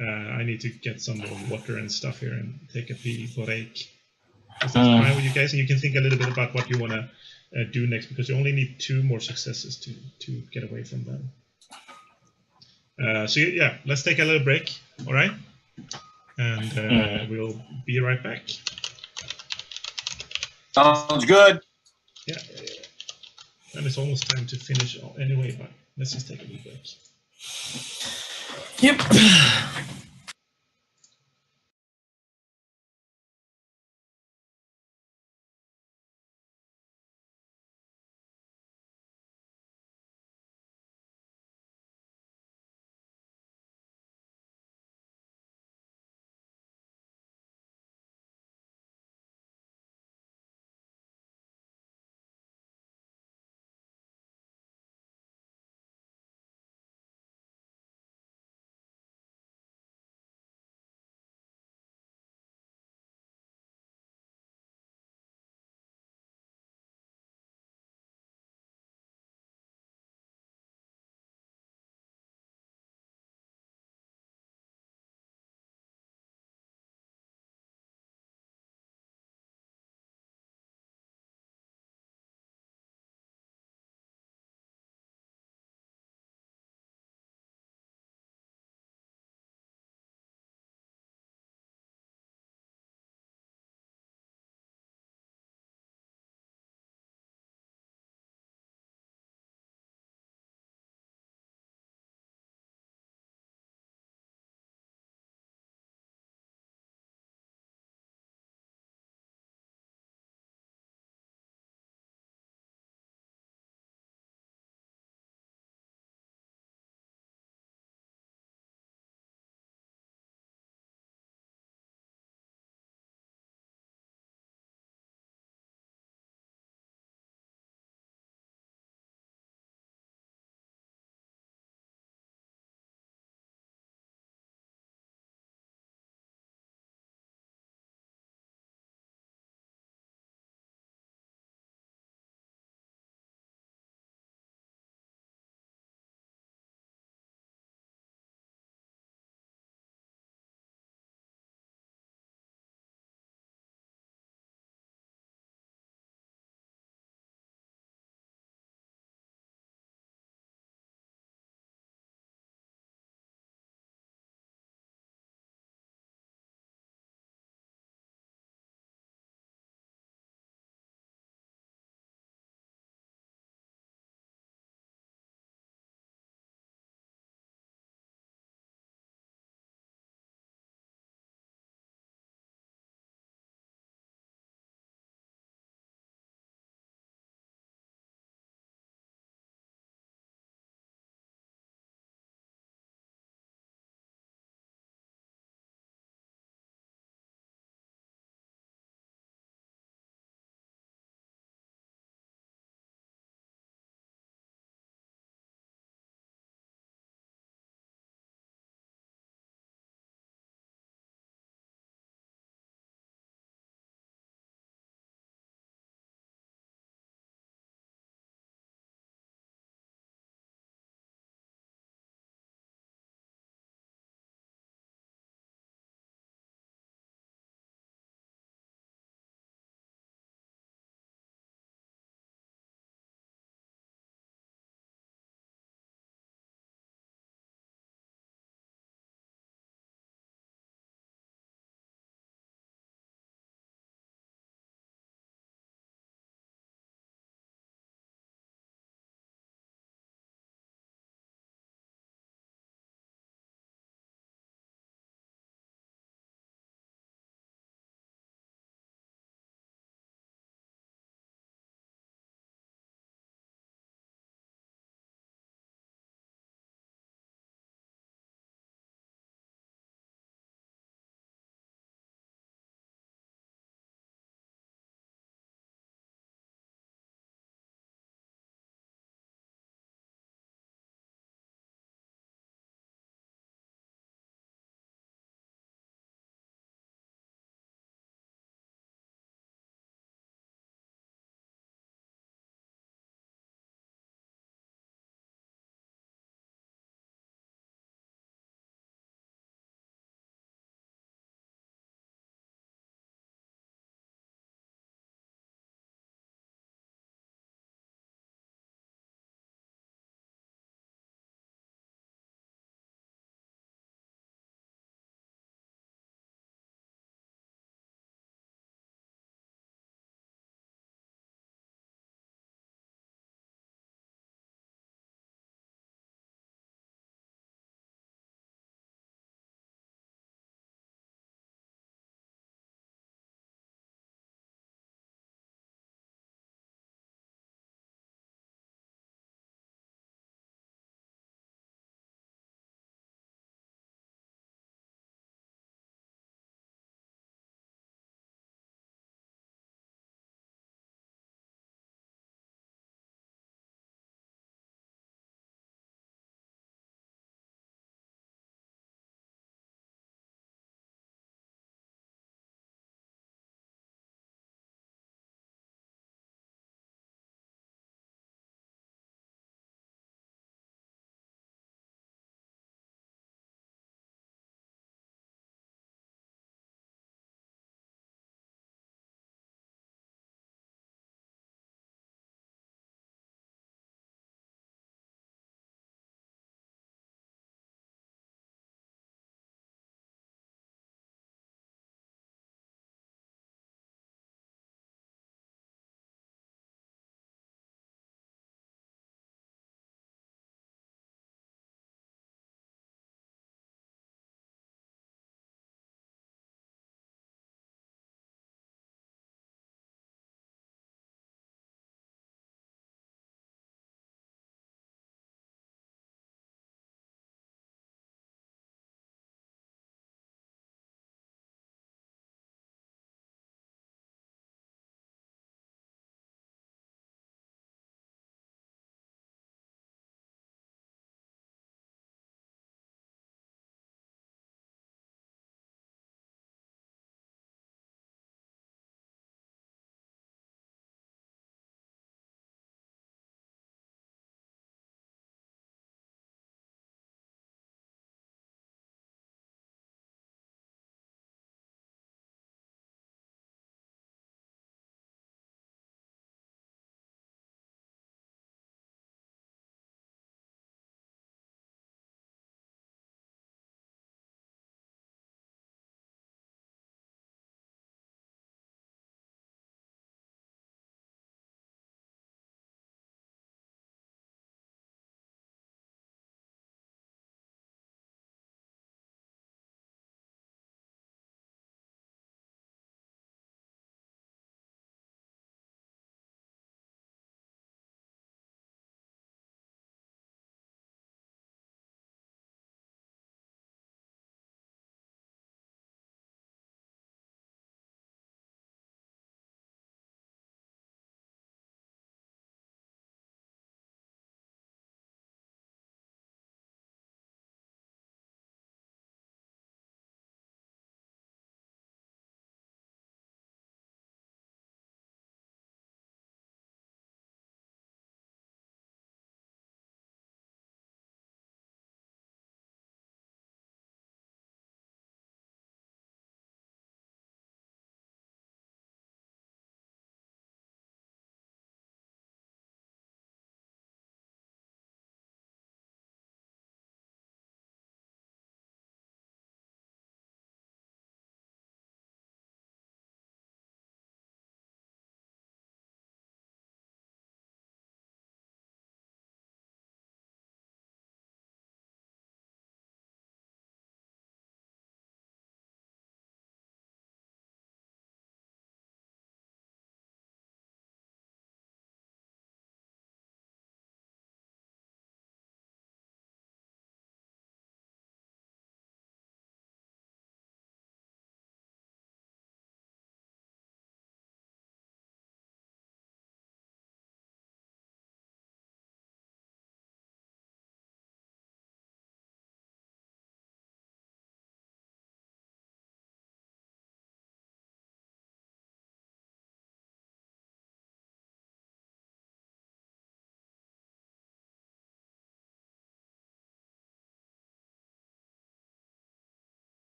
S1: I need to get some more water and stuff here and take a pee for break. Is that fine with you guys? And you can think a little bit about what you want to do next, because you only need 2 more successes to get away from them. So yeah, let's take a little break, all right? And we'll be right back.
S6: Sounds good.
S1: Yeah. And it's almost time to finish anyway, but let's just take a little break.
S2: Yep.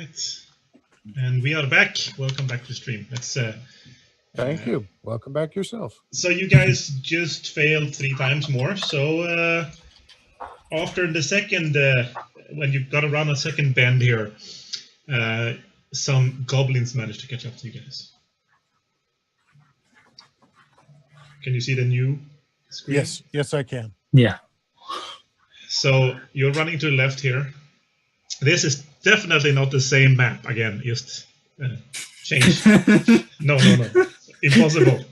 S1: right. And we are back. Welcome back to the stream. Let's.
S5: Thank you. Welcome back yourself.
S1: So you guys just failed 3 times more. So after the second, when you got to run a second bend here, some goblins managed to catch up to you guys. Can you see the new screen?
S5: Yes, I can.
S2: Yeah.
S1: So you're running to the left here. This is definitely not the same map again. Just change. No. Impossible.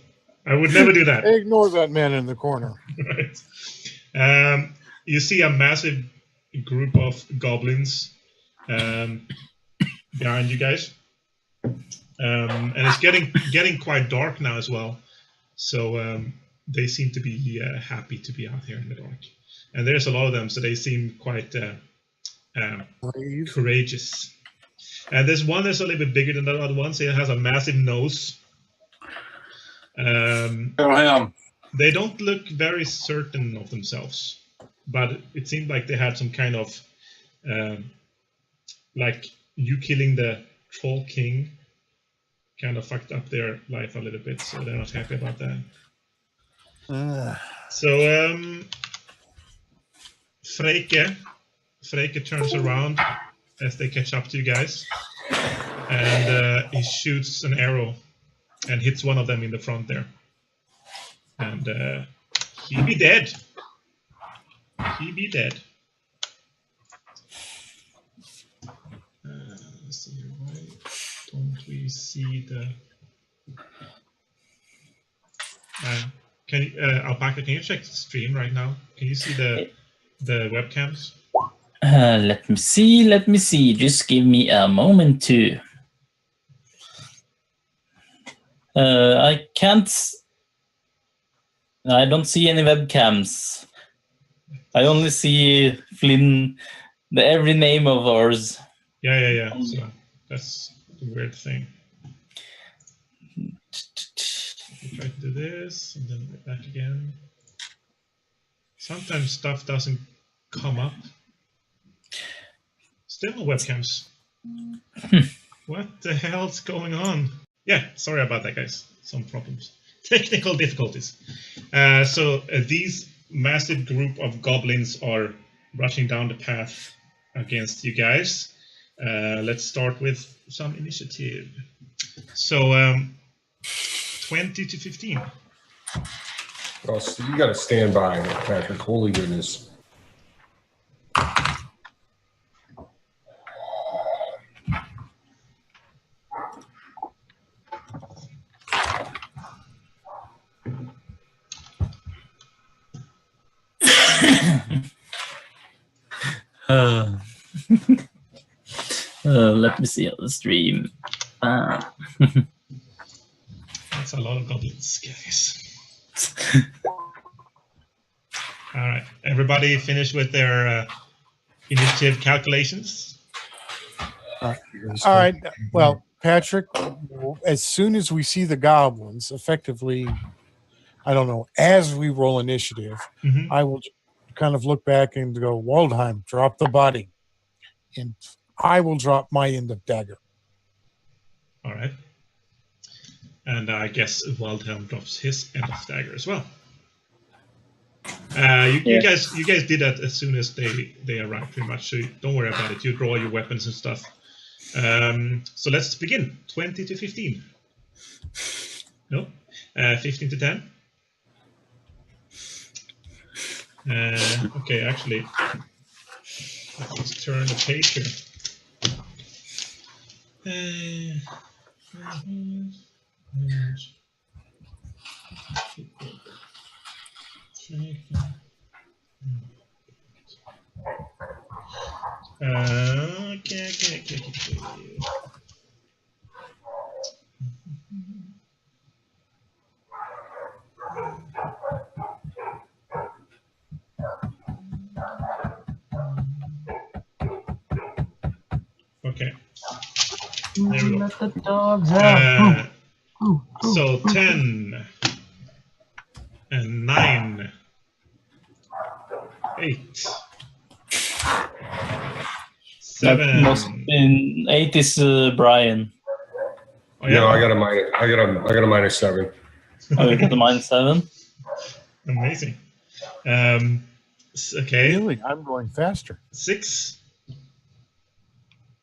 S1: I would never do that.
S5: Ignore that man in the corner.
S1: Right. You see a massive group of goblins behind you guys, and it's getting quite dark now as well. So they seem to be happy to be out here in the dark, and there's a lot of them. So they seem quite courageous. And there's one that's a little bit bigger than the other one. So it has a massive nose. They don't look very certain of themselves, but it seemed like they had some kind of like you killing the troll king kind of fucked up their life a little bit, so they're not happy about that. So Freyke turns around as they catch up to you guys, and he shoots an arrow and hits one of them in the front there, and he be dead. Let's see here. Why don't we see the? Alpakka? Can you check the stream right now? Can you see the webcams?
S2: Let me see. Just give me a moment to. I can't. I don't see any webcams. I only see Flynn, every name of ours.
S1: Yeah. So that's the weird thing. We try to do this, and then we're back again. Sometimes stuff doesn't come up. Still no webcams. What the hell's going on? Yeah, sorry about that, guys. Some problems. Technical difficulties. So these massive group of goblins are rushing down the path against you guys. Let's start with some initiative. So 20 to 15.
S4: Oh, so you got to stand by, Patrick. Holy goodness.
S2: Let me see on the stream.
S1: That's a lot of goblins, guys. All right, everybody finished with their initiative calculations?
S5: All right. Well, Patrick, as soon as we see the goblins, effectively, I don't know, as we roll initiative, I will kind of look back and go, Waldhelm, drop the body. And I will drop my end of dagger.
S1: All right. And I guess Waldhelm drops his end of dagger as well. You guys did that as soon as they arrived, pretty much. So don't worry about it. You draw your weapons and stuff. So let's begin. 20 to 15. No? 15 to 10. Okay, actually, let's turn the page here. Okay. Okay. There we go.
S3: Let the dogs out.
S1: So 10 and 9, 8,
S2: That must be 8 is Brian.
S1: Oh, yeah.
S4: No, I got a -7.
S2: Oh, you got the -7?
S1: Amazing. Okay.
S5: Really? I'm going faster.
S1: 6.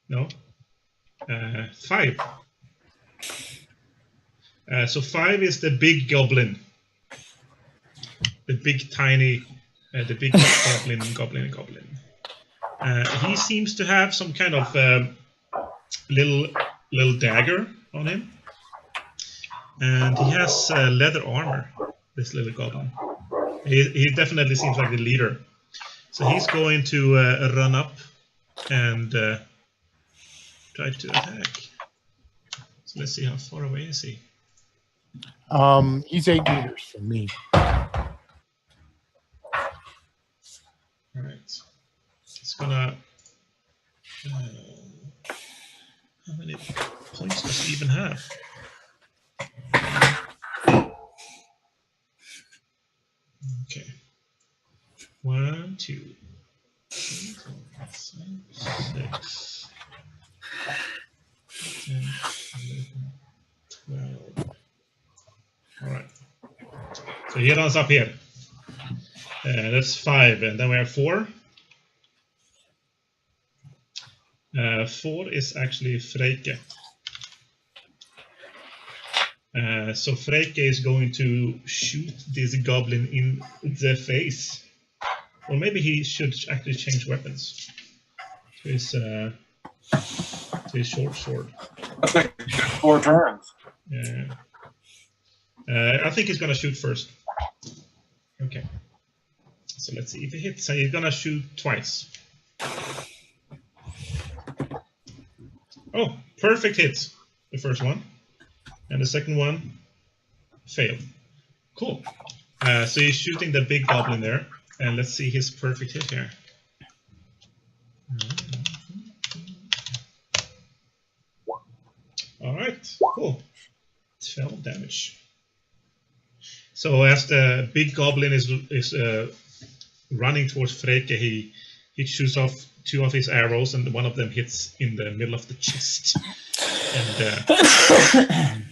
S1: No. 5. So 5 is the big goblin. The big tiny, the big goblin. He seems to have some kind of little dagger on him. And he has leather armor, this little goblin. He definitely seems like the leader. So he's going to run up and try to attack. So let's see, how far away is he?
S5: He's 8 meters from me.
S1: All right. It's gonna... how many points does he even have? Okay. 1, 2, 3, 4, 5, 6, 10, 11, 12. All right. So he runs up here. That's 5, and then we have 4. 4 is actually Freyke. So Freyke is going to shoot this goblin in the face. Or maybe he should actually change weapons to his short sword.
S6: I think 4 turns.
S1: Yeah. I think he's gonna shoot first. Okay. So let's see if he hits. So he's gonna shoot twice. Oh, perfect hit. The first one. And the second one failed. Cool. So he's shooting the big goblin there. And let's see his perfect hit here. Alright, cool. 12 damage. So as the big goblin is running towards Freyke, he shoots off 2 of his arrows, and one of them hits in the middle of the chest. And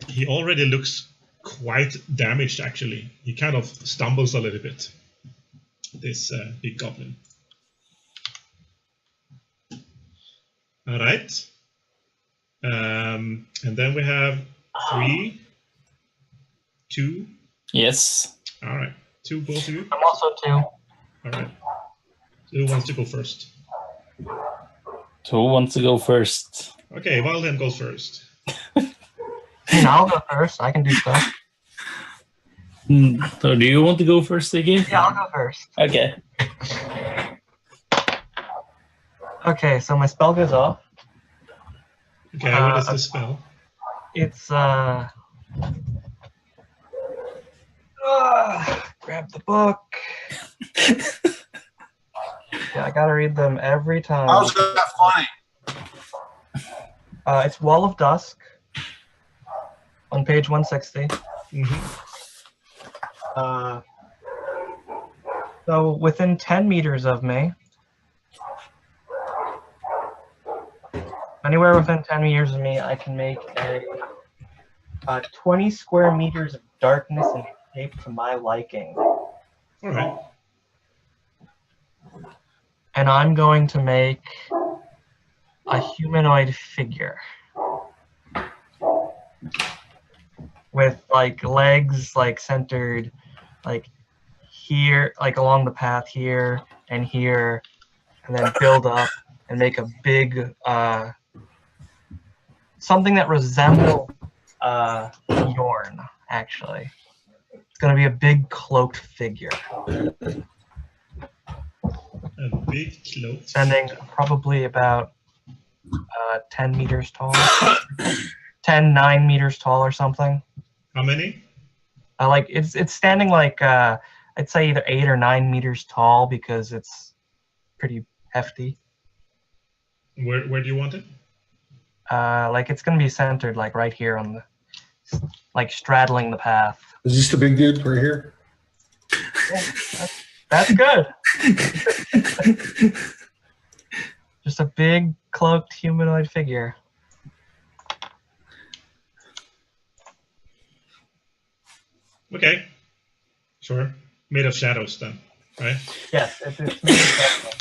S1: he already looks quite damaged, actually. He kind of stumbles a little bit, this big goblin. All right. And then we have 3, 2.
S2: Yes.
S1: All right. 2, both of you.
S3: I'm also 2.
S1: All right. So who wants to go first?
S2: So who wants to go first?
S1: Okay, Wildhelm goes first.
S3: I'll go first. I can do stuff.
S2: So do you want to go first, Siggi?
S3: Yeah, I'll go first.
S2: Okay.
S3: Okay, so my spell goes off.
S1: Okay, what is the spell?
S3: It's grab the book. Yeah, I gotta read them every time.
S6: How's that funny?
S3: It's Wall of Dusk on page 160. So within 10 meters of me, anywhere within 10 meters of me, I can make a 20 square meters of darkness and shape to my liking.
S1: All right.
S3: And I'm going to make a humanoid figure with like legs like centered like here, like along the path here and here, and then build up and make a big something that resembles Jorin, actually. It's gonna be a big cloaked figure.
S1: A big cloak.
S3: Standing probably about 10 meters tall. 9 meters tall or something.
S1: How many?
S3: Like it's standing like I'd say either 8 or 9 meters tall because it's pretty hefty.
S1: Where do you want it?
S3: Like it's gonna be centered like right here on the, like straddling the path.
S4: Is this the big dude right here?
S3: Yeah, that's good. Just a big cloaked humanoid figure.
S1: Okay. Sure. Made of shadows then, right?
S3: Yes, it's made of shadows.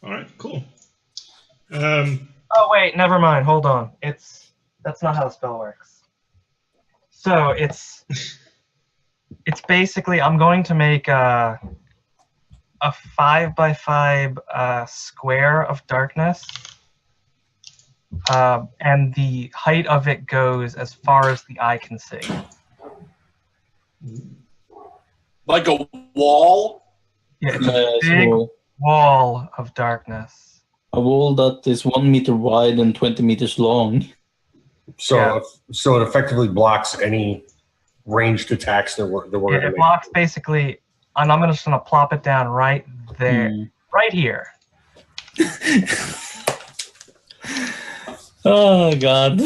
S1: All right. Cool.
S3: Oh wait, never mind. Hold on. That's not how the spell works. So it's basically I'm going to make a 5x5 square of darkness, and the height of it goes as far as the eye can see.
S6: Like a wall?
S3: Yeah, it's a big wall of darkness.
S2: A wall that is 1 meter wide and 20 meters long.
S4: So,
S3: Yeah.
S4: so it effectively blocks any ranged attacks that we're going to
S3: It
S4: make.
S3: blocks basically, and I'm just gonna plop it down right there, right here.
S2: Oh God.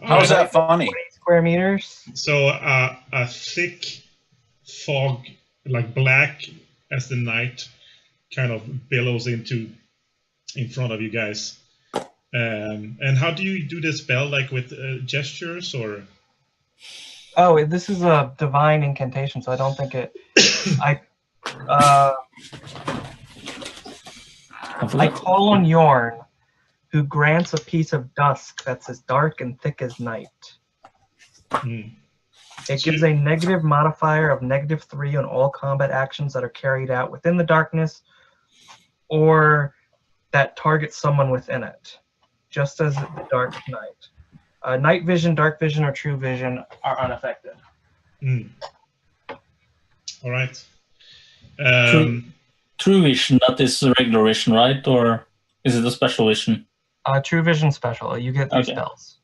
S6: How's that funny?
S3: 20 square meters.
S1: So a thick fog, like black as the night, kind of billows in front of you guys. And how do you do this spell? Like with gestures or?
S3: Oh, this is a divine incantation, so I don't think it. I call on Jorn, who grants a piece of dusk that's as dark and thick as night. It gives a negative modifier of -3 on all combat actions that are carried out within the darkness or that target someone within it, just as the dark night. Night vision, dark vision, or true vision are unaffected.
S1: All right.
S2: True vision, that is regular vision, right? Or is it a special vision?
S3: True vision special. You get 3 spells.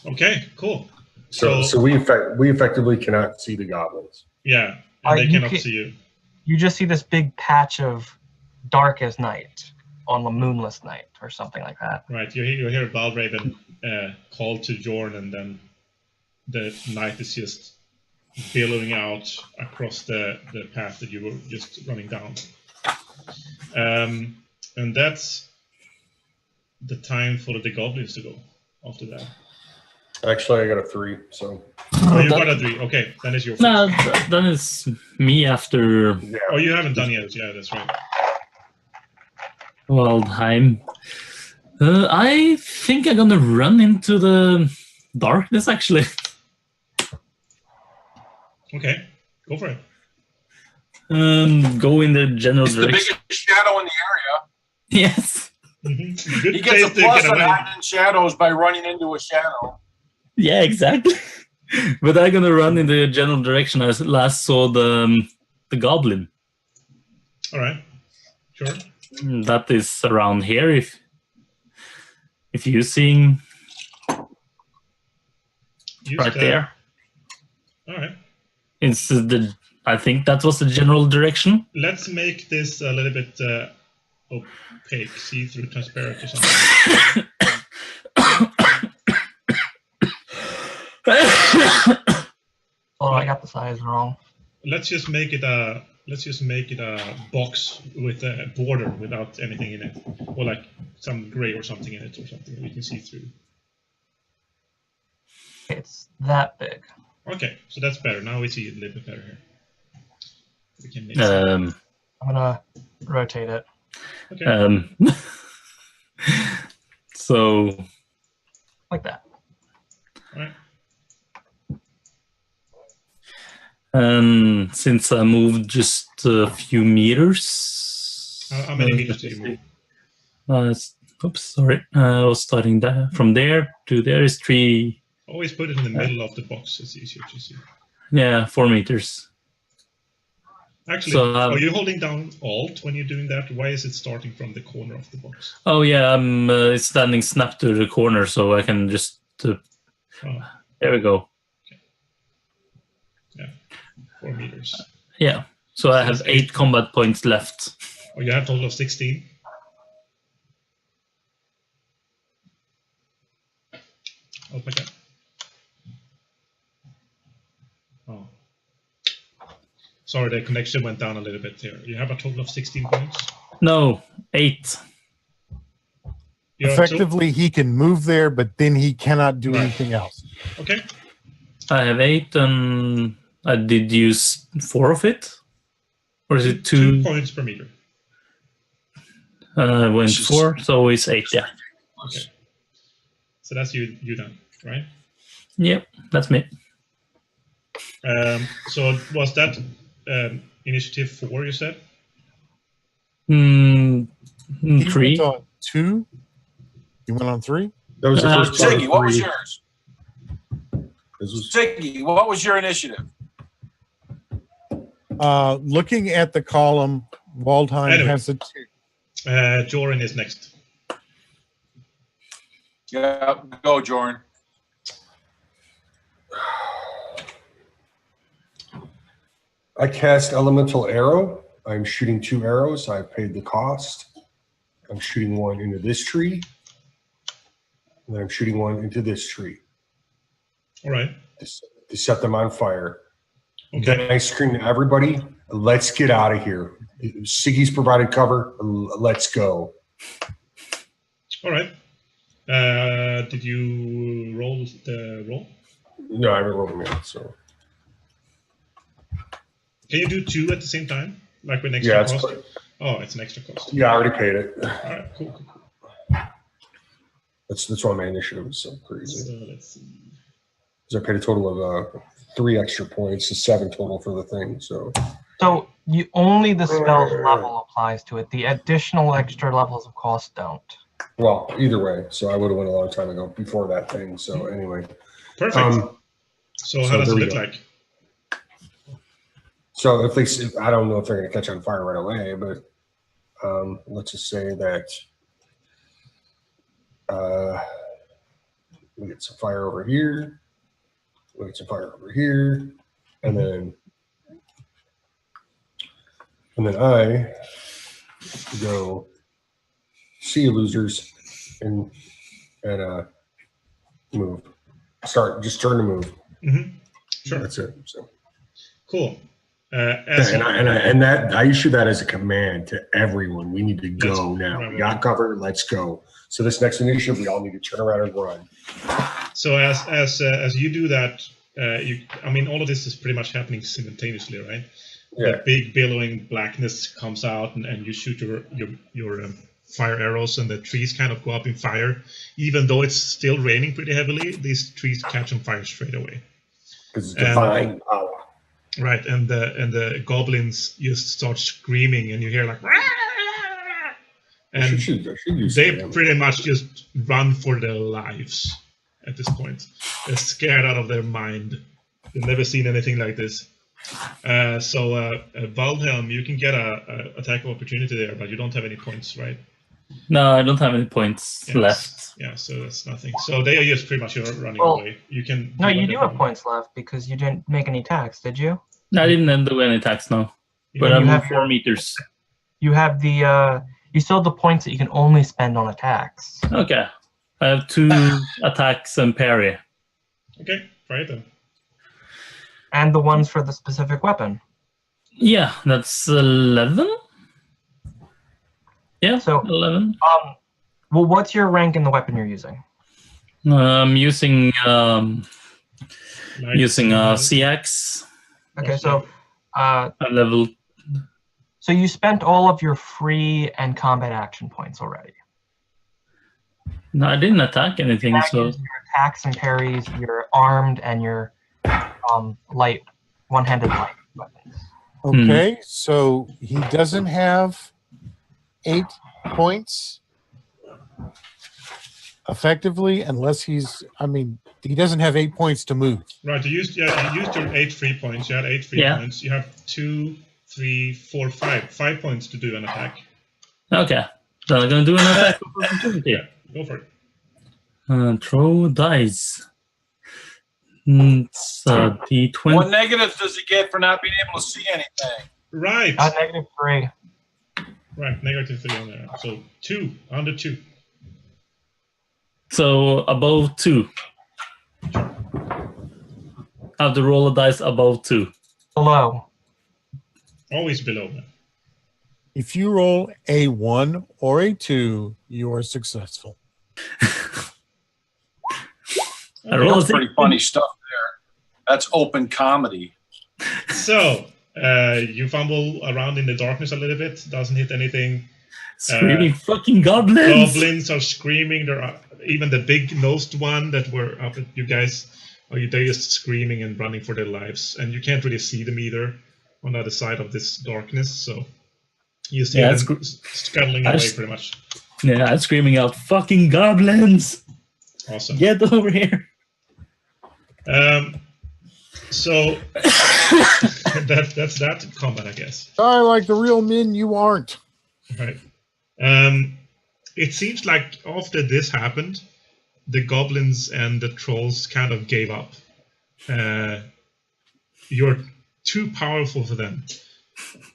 S1: Okay, cool.
S4: So we effectively cannot see the goblins.
S1: Yeah, and they cannot see you.
S3: You just see this big patch of dark as night on a moonless night or something like that.
S1: Right, you hear Valravn call to Jorin, and then the night is just billowing out across the path that you were just running down. And that's the time for the goblins to go after that.
S4: Actually, I got a 3, so.
S1: Oh, you got a 3. Okay, then it's your first.
S2: No, then it's me after.
S4: Yeah.
S1: Oh, you haven't done yet. Yeah, that's right.
S2: Waldhelm. I think I'm gonna run into the darkness, actually.
S1: Okay, go for it.
S2: Go in the general
S6: He's the
S2: direction.
S6: biggest shadow in the
S2: Yes.
S1: Good
S6: area. He gets a
S1: place to
S6: plus
S1: get
S6: on
S1: away.
S6: hiding in shadows by running into a shadow.
S2: Yeah, exactly. But I'm gonna run in the general direction. I last saw the goblin.
S1: All right, sure.
S2: That is around here. If you're seeing right there,
S1: all right.
S2: it's I think that was the general direction.
S1: Let's make this a little bit opaque, see-through, transparent, or something.
S3: Oh, I got the size wrong.
S1: Let's just make it a box with a border without anything in it, or like some gray or something in it, or something that we can see through.
S3: It's that big.
S1: Okay, so that's better. Now we see it a little bit better here. We can make
S3: I'm gonna rotate it.
S1: Okay.
S2: So
S3: Like that.
S1: All right.
S2: Since I moved just a few meters.
S1: How many meters do you move?
S2: Oops, sorry. I was starting from there to there is 3.
S1: Always put it in the middle of the box. It's easier to see.
S2: Yeah, 4 meters.
S1: Actually,
S2: So,
S1: are you holding down Alt when you're doing that? Why is it starting from the corner of the box?
S2: Oh yeah, I'm it's standing snap to the corner, so I can just. There we go.
S1: Okay. Yeah, 4 meters.
S2: Yeah, so I have 8 combat points left.
S1: Oh, you have a total of 16. Alpakka. Oh. Sorry, the connection went down a little bit there. You have a total of 16 points.
S2: No, 8.
S1: You have
S5: Effectively, he can move there, but then he cannot do
S1: Right.
S5: anything else.
S1: Okay.
S2: I have 8, and I did use 4 of it. Or is it 2?
S1: 2 points per meter.
S2: Went 4, so it's 8, yeah.
S1: Okay. So that's you done, right?
S2: Yep, that's me.
S1: So was that initiative 4, you said?
S5: He
S2: 3.
S5: went on 2. You went on 3?
S4: That was the first part of
S6: Siggi, what was
S4: 3.
S6: yours?
S4: This was
S6: Siggi, what was your initiative?
S5: Looking at the column, Waldheim
S1: Anyway.
S5: has a 2.
S1: Jorin is next.
S6: Yeah, go, Jorin.
S4: I cast Elemental Arrow. I'm shooting 2 arrows. I paid the cost. I'm shooting one into this tree. And then I'm shooting one into this tree
S1: All right.
S4: to set them on fire.
S1: Okay.
S4: Then I scream to everybody, let's get out of here. Siggy's provided cover. Let's go.
S1: All right. Did you roll the roll?
S4: No, I haven't rolled them yet. So
S1: Can you do 2 at the same time? Like with an
S4: yeah,
S1: extra
S4: it's,
S1: cost? Oh, it's an extra cost.
S4: yeah, I already paid it.
S1: All right, cool.
S4: That's why my initiative was so crazy.
S1: So let's see.
S4: Because I paid a total of 3 extra points, so 7 total for the thing. So
S3: So you only the spell's level applies to it. The additional extra levels of cost don't.
S4: well, either way. So I would have went a long time ago before that thing. So anyway,
S1: Perfect. So how
S4: so
S1: does it
S4: there we
S1: look
S4: go.
S1: like?
S4: so if I don't know if they're going to catch on fire right away, but let's just say that we get some fire over here, we get some fire over here, and then I go see you losers and move. Just turn to move.
S1: Mm-hmm. Sure.
S4: That's it. So.
S1: Cool.
S4: I issue that as a command to everyone. We need to go now.
S1: right,
S4: We got cover. Let's go. So this next initiative, we all need to turn around and run.
S1: So as you do that, all of this is pretty much happening simultaneously, right?
S4: Yeah.
S1: The big billowing blackness comes out, and you shoot your fire arrows, and the trees kind of go up in fire. Even though it's still raining pretty heavily, these trees catch on fire straight away.
S4: Because it's divine power.
S1: Right, and the goblins just start screaming, and you hear like, and
S4: I should use
S1: they
S4: them.
S1: pretty much just run for their lives at this point. They're scared out of their mind. They've never seen anything like this. So Waldhelm, you can get a attack of opportunity there, but you don't have any points, right?
S2: No, I don't have any points
S1: Yes.
S2: left.
S1: Yeah, so that's nothing. So they are just pretty much running
S3: Well,
S1: away. You can.
S3: No, you do
S1: whatever
S3: have points left because you didn't make any attacks, did you?
S2: No, I didn't do any attacks now.
S1: you
S2: But
S1: know,
S2: I'm
S3: you have
S2: 4 meters.
S3: You have the you still have the points that you can only spend on attacks.
S2: Okay. I have 2 attacks and parry.
S1: Okay, try it then.
S3: And the ones for the specific weapon.
S2: Yeah, that's 11. Yeah,
S3: So-
S2: 11.
S3: Well, what's your rank in the weapon you're using?
S2: I'm using
S1: Like,
S2: CX.
S3: Okay, so
S2: Level.
S3: so you spent all of your free and combat action points already.
S2: No, I didn't attack anything,
S3: That
S2: so
S3: is your attacks and parries, your armed and your light, one-handed light weapons.
S5: Okay, so he doesn't have 8 points effectively unless he doesn't have 8 points to move.
S1: Right, you used your 8 free points. You had 8 free
S2: Yeah.
S1: points. You have 2, 3, 4, 5. 5 points to do an attack.
S2: okay. Then I'm gonna do an attack of opportunity.
S1: Yeah, go for it.
S2: Throw dice. It's D20.
S6: What negatives does he get for not being able to see anything?
S1: Right.
S3: -3.
S1: Right, -3 on there. So 2, under 2.
S2: So above 2. I have to roll a dice above 2.
S3: Below.
S1: Always below them.
S5: If you roll a 1 or a 2, you are successful.
S6: That's pretty funny stuff there. That's open comedy.
S1: So, you fumble around in the darkness a little bit. Doesn't hit anything.
S2: Screaming fucking goblins!
S1: Goblins are screaming. There are even the big-nosed one that were up at you guys. They're just screaming and running for their lives. And you can't really see them either on the other side of this darkness. So, you see them scuttling away pretty much.
S2: Yeah, I'm screaming out, fucking goblins!
S1: Awesome.
S2: Get over here!
S1: So that's that combat, I guess.
S5: I like the real men, you aren't.
S1: Right. It seems like after this happened, the goblins and the trolls kind of gave up. You're too powerful for them.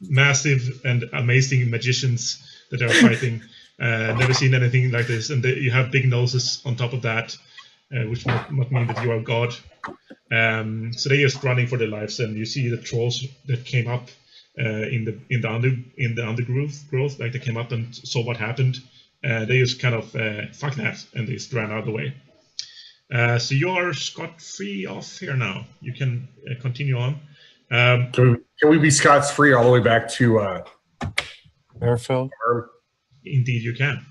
S1: Massive and amazing magicians that are fighting. Never seen anything like this, and you have big noses on top of that, which might mean that you are god. So they're just running for their lives, and you see the trolls that came up in the undergrowth, like they came up and saw what happened. They just kind of fuck that, and they just ran out of the way. So you're scot-free off here now. You can continue on.
S4: Can we be scot-free all the way back to
S5: Barefield?
S1: Indeed, you can.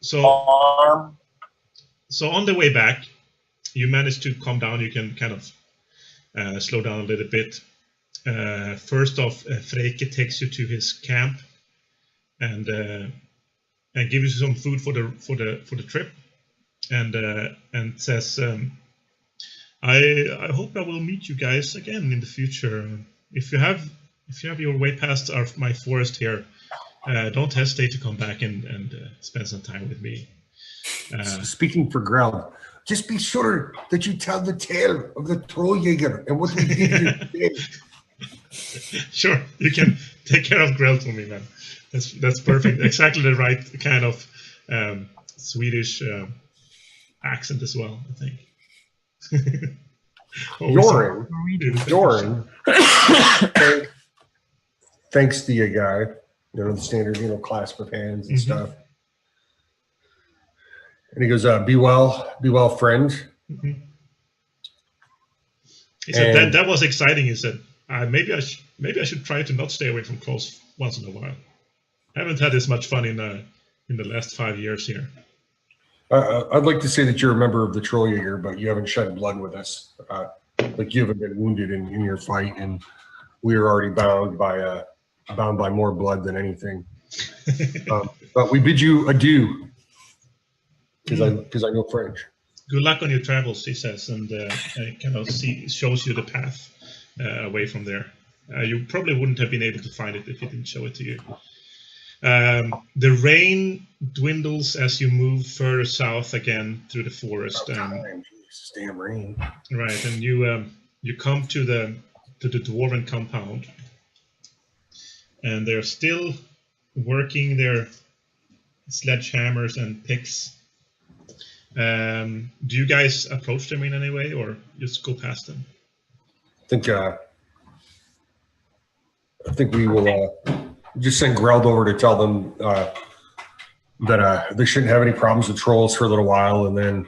S1: So on the way back, you manage to calm down. You can kind of slow down a little bit. First off, Freke takes you to his camp and gives you some food for the trip, and says, I hope I will meet you guys again in the future. If you have your way past my forest here, don't hesitate to come back and spend some time with me.
S4: Speaking for Greld, just be sure that you tell the tale of the Trolljaeger and what we did today.
S1: Sure, you can take care of Greld for me, man. That's perfect. Exactly the right kind of Swedish accent as well, I think.
S4: Jorin thanks to you guy. The standard, clasp of hands and stuff. And he goes, be well, friend.
S1: Mm-hmm. He said that was exciting. He said, maybe I should try to not stay away from trolls once in a while. I haven't had this much fun in the last 5 years here.
S4: I'd like to say that you're a member of the Trolljaeger, but you haven't shed blood with us. Like you haven't been wounded in your fight, and we are already bound by more blood than anything. But we bid you adieu, because I know French.
S1: Good luck on your travels, he says, and kind of shows you the path away from there. You probably wouldn't have been able to find it if he didn't show it to you. The rain dwindles as you move further south again through the forest.
S4: Jesus, damn rain!
S1: Right, and you come to the dwarven compound, and they're still working their sledgehammers and picks. Do you guys approach them in any way, or just go past them?
S4: I think we will just send Greld over to tell them that they shouldn't have any problems with trolls for a little while, and then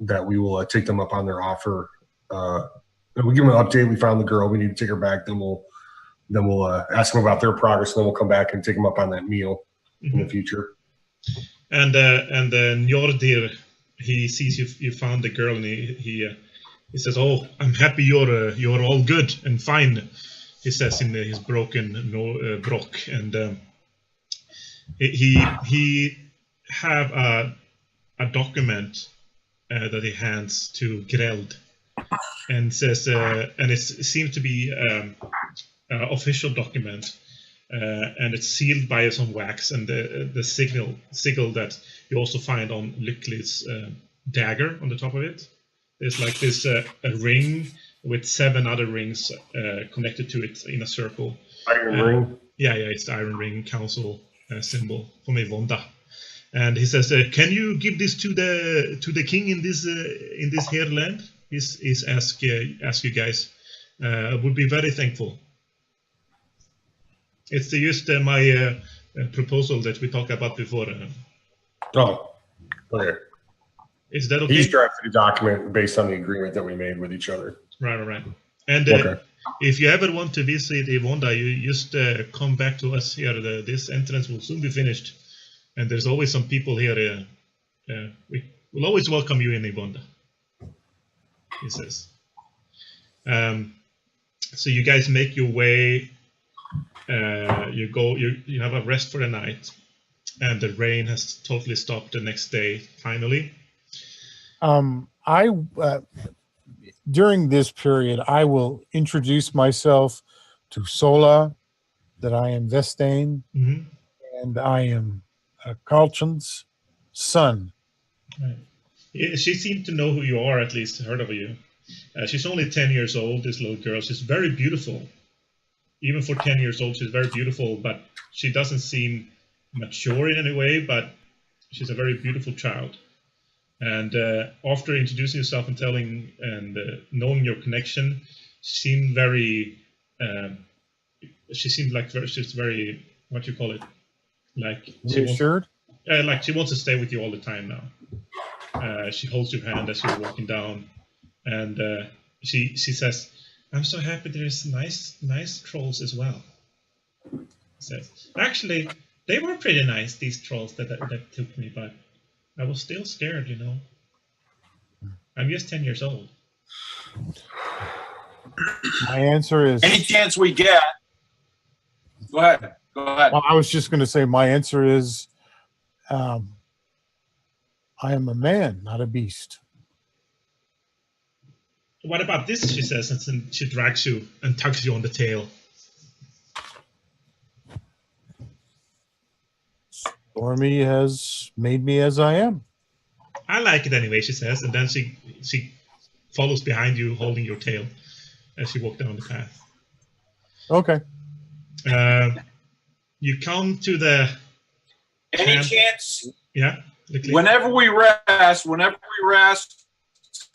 S4: that we will take them up on their offer. And we'll give them an update. We found the girl. We need to take her back. Then we'll ask them about their progress, and then we'll come back and take them up on that meal in the future.
S1: And Njordir, he sees you found the girl, and he says, "Oh, I'm happy you're all good and fine." He says in his broken brok, and he have a document that he hands to Greld, and says, and it seems to be an official document. And it's sealed by some wax, and the sigil that you also find on Lycklig's dagger on the top of it. There's like this a ring with 7 other rings connected to it in a circle.
S4: Iron ring?
S1: Yeah, it's the Iron Ring Council symbol from Evonda. And he says, "Can you give this to the king in this here land?" He's ask you guys. Would be very thankful. It's just my proposal that we talked about before.
S4: Oh, okay.
S1: Is that okay?
S4: He's drafted a document based on the agreement that we made with each other.
S1: Right. And
S4: Okay.
S1: if you ever want to visit Yvonda, you just come back to us here. This entrance will soon be finished. And there's always some people here. We will always welcome you in Yvonda, he says. So you guys make your way. You have a rest for the night. And the rain has totally stopped the next day, finally.
S5: During this period, I will introduce myself to Sola, that I am Vesteinn, and I am Carlton's son.
S1: Right. She seemed to know who you are, at least heard of you. She's only 10 years old, this little girl. She's very beautiful. Even for 10 years old, she's very beautiful, but she doesn't seem mature in any way, but she's a very beautiful child. And after introducing yourself and telling and knowing your connection, she seemed very. She seemed like she's very, what you call it, like
S5: Reassured?
S1: like she wants to stay with you all the time now. She holds your hand as you're walking down, and she says, "I'm so happy there's nice trolls as well." Says, "Actually, they were pretty nice, these trolls that took me, but I was still scared, you know. I'm just 10 years old."
S5: My answer is...
S6: Any chance we get. Go ahead.
S5: Well, I was just going to say my answer is I am a man, not a beast.
S1: "What about this?" she says, and she drags you and tugs you on the tail.
S5: Stormy has made me as I am.
S1: "I like it anyway," she says, and then she follows behind you, holding your tail as you walk down the path.
S5: Okay.
S1: You come to the
S6: Any
S1: camp.
S6: chance?
S1: Yeah.
S6: Whenever we rest,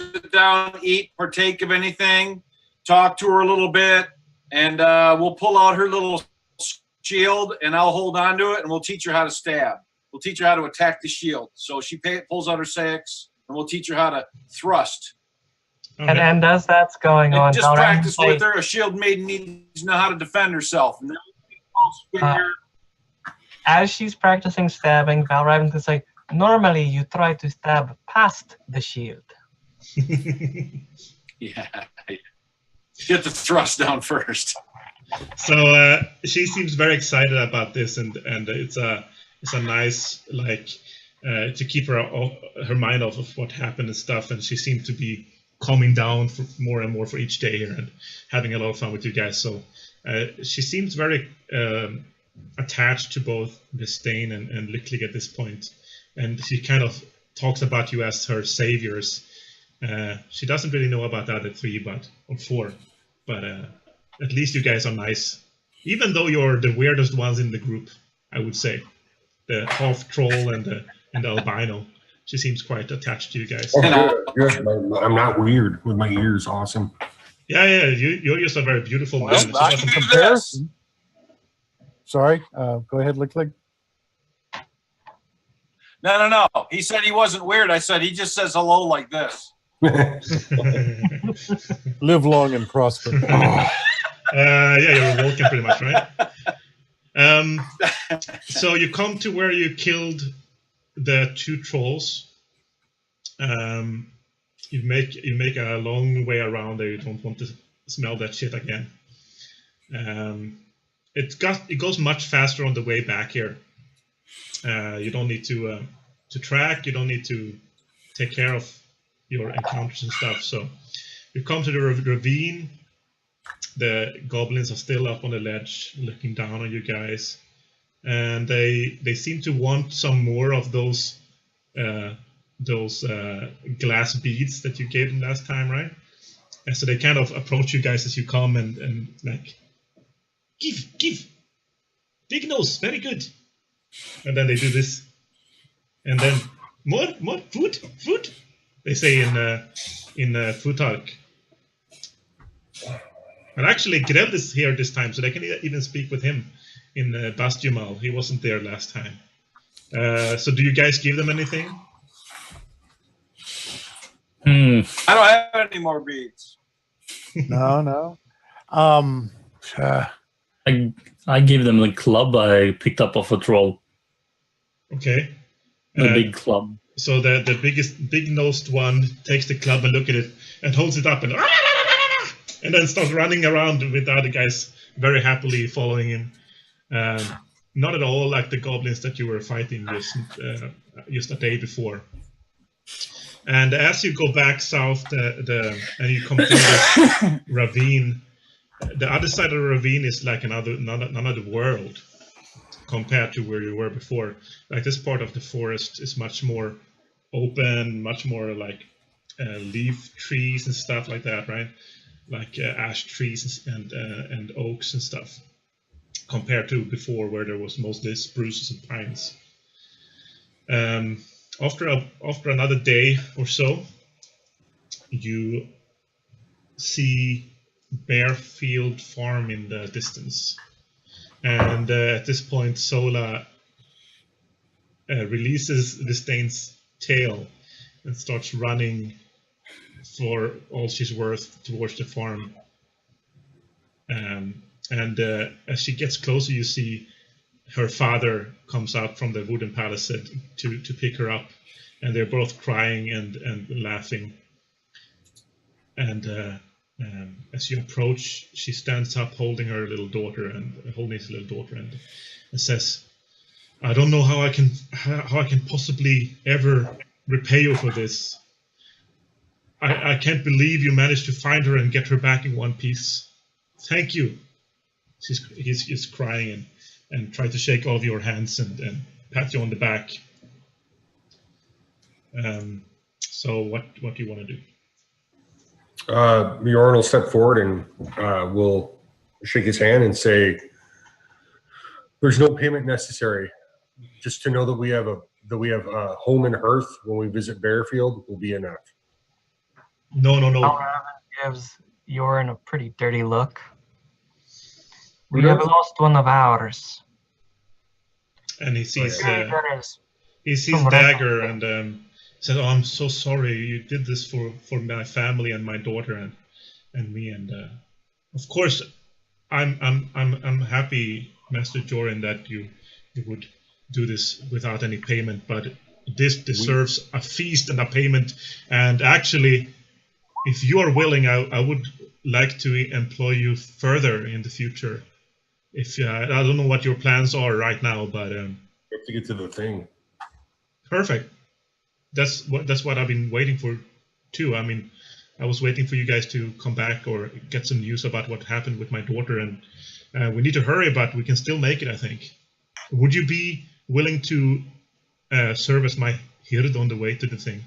S6: sit down, eat, partake of anything, talk to her a little bit, and we'll pull out her little shield, and I'll hold on to it, and we'll teach her how to stab. We'll teach her how to attack the shield. So she pulls out her six, and we'll teach her how to thrust.
S1: Okay.
S3: And as that's going
S6: And
S3: on,
S6: just
S3: Valravn
S6: practice
S3: say,
S6: with her. A shield maiden needs to know how to defend herself. And then we'll figure
S3: as she's practicing stabbing, Valravn can say, "Normally you try to stab past the shield."
S6: yeah. Get the thrust down first.
S1: So she seems very excited about this, and it's a nice, like, to keep her mind off of what happened and stuff. And she seemed to be calming down for more and more for each day here and having a lot of fun with you guys. So she seems very attached to both Vesteinn and Lycklig at this point, and she kind of talks about you as her saviors. She doesn't really know about the other three, or four, but at least you guys are nice, even though you're the weirdest ones in the group. I would say the half troll and the albino. She seems quite attached to you guys.
S4: Oh, good. I'm not weird with my ears. Awesome.
S1: Yeah. You're just a very beautiful man.
S6: Well,
S1: She
S6: I
S1: doesn't-
S6: can-
S5: Comparison. Sorry. Go ahead, Lycklig.
S6: No. He said he wasn't weird. I said he just says hello like this.
S5: Live long and prosper.
S1: yeah, you're walking pretty much, right? So you come to where you killed the two trolls. You make a long way around there. You don't want to smell that shit again. It goes much faster on the way back here. You don't need to track. You don't need to take care of your encounters and stuff. So you come to the ravine. The goblins are still up on the ledge, looking down on you guys, and they seem to want some more of those glass beads that you gave them last time, right? And so they kind of approach you guys as you come and like, give, big nose, very good. And then they do this, and then more food. They say in Futhark. But actually, Greld is here this time, so they can even speak with him. in Bastiumal. He wasn't there last time. So do you guys give them anything?
S2: Hmm.
S6: I don't have any more beads.
S5: No.
S2: I give them the club I picked up off a troll.
S1: Okay.
S2: The big club.
S1: So the big-nosed one takes the club and look at it and holds it up and then starts running around with the other guys very happily following him. Not at all like the goblins that you were fighting just a day before. And as you go back south, and you come through this ravine, the other side of the ravine is like another world compared to where you were before. Like this part of the forest is much more open, much more like leaf trees and stuff like that, right? Like ash trees and oaks and stuff, compared to before where there was mostly spruces and pines. After another day or so, you see Barefield farm in the distance, and at this point Sola releases Vestein's tail and starts running for all she's worth towards the farm. And as she gets closer, you see her father comes out from the wooden palisade to pick her up, and they're both crying and laughing. And as you approach, she stands up holding her little daughter and says, "I don't know how I can possibly ever repay you for this. I can't believe you managed to find her and get her back in one piece. Thank you." He's crying and try to shake all of your hands and pat you on the back. So what do you want to do?
S4: Jorin will step forward and will shake his hand and say, "There's no payment necessary. Just to know that we have a home and hearth when we visit Barefield will be enough."
S1: No.
S3: Valravn gives Jorin a pretty dirty look. We have lost one of ours.
S1: And he sees
S3: Some
S1: Dagger and says, "Oh, I'm so sorry. You did this for my family and my daughter and me. And of course, I'm happy, Master Jorin, that you would do this without any payment. But this deserves a feast and a payment. And actually, if you are willing, I would like to employ you further in the future. If I don't know what your plans are right now, but
S4: we have to get to the thing.
S1: Perfect. That's what I've been waiting for too. I mean, I was waiting for you guys to come back or get some news about what happened with my daughter, and we need to hurry, but we can still make it, I think. Would you be willing to serve as my hird on the way to the thing?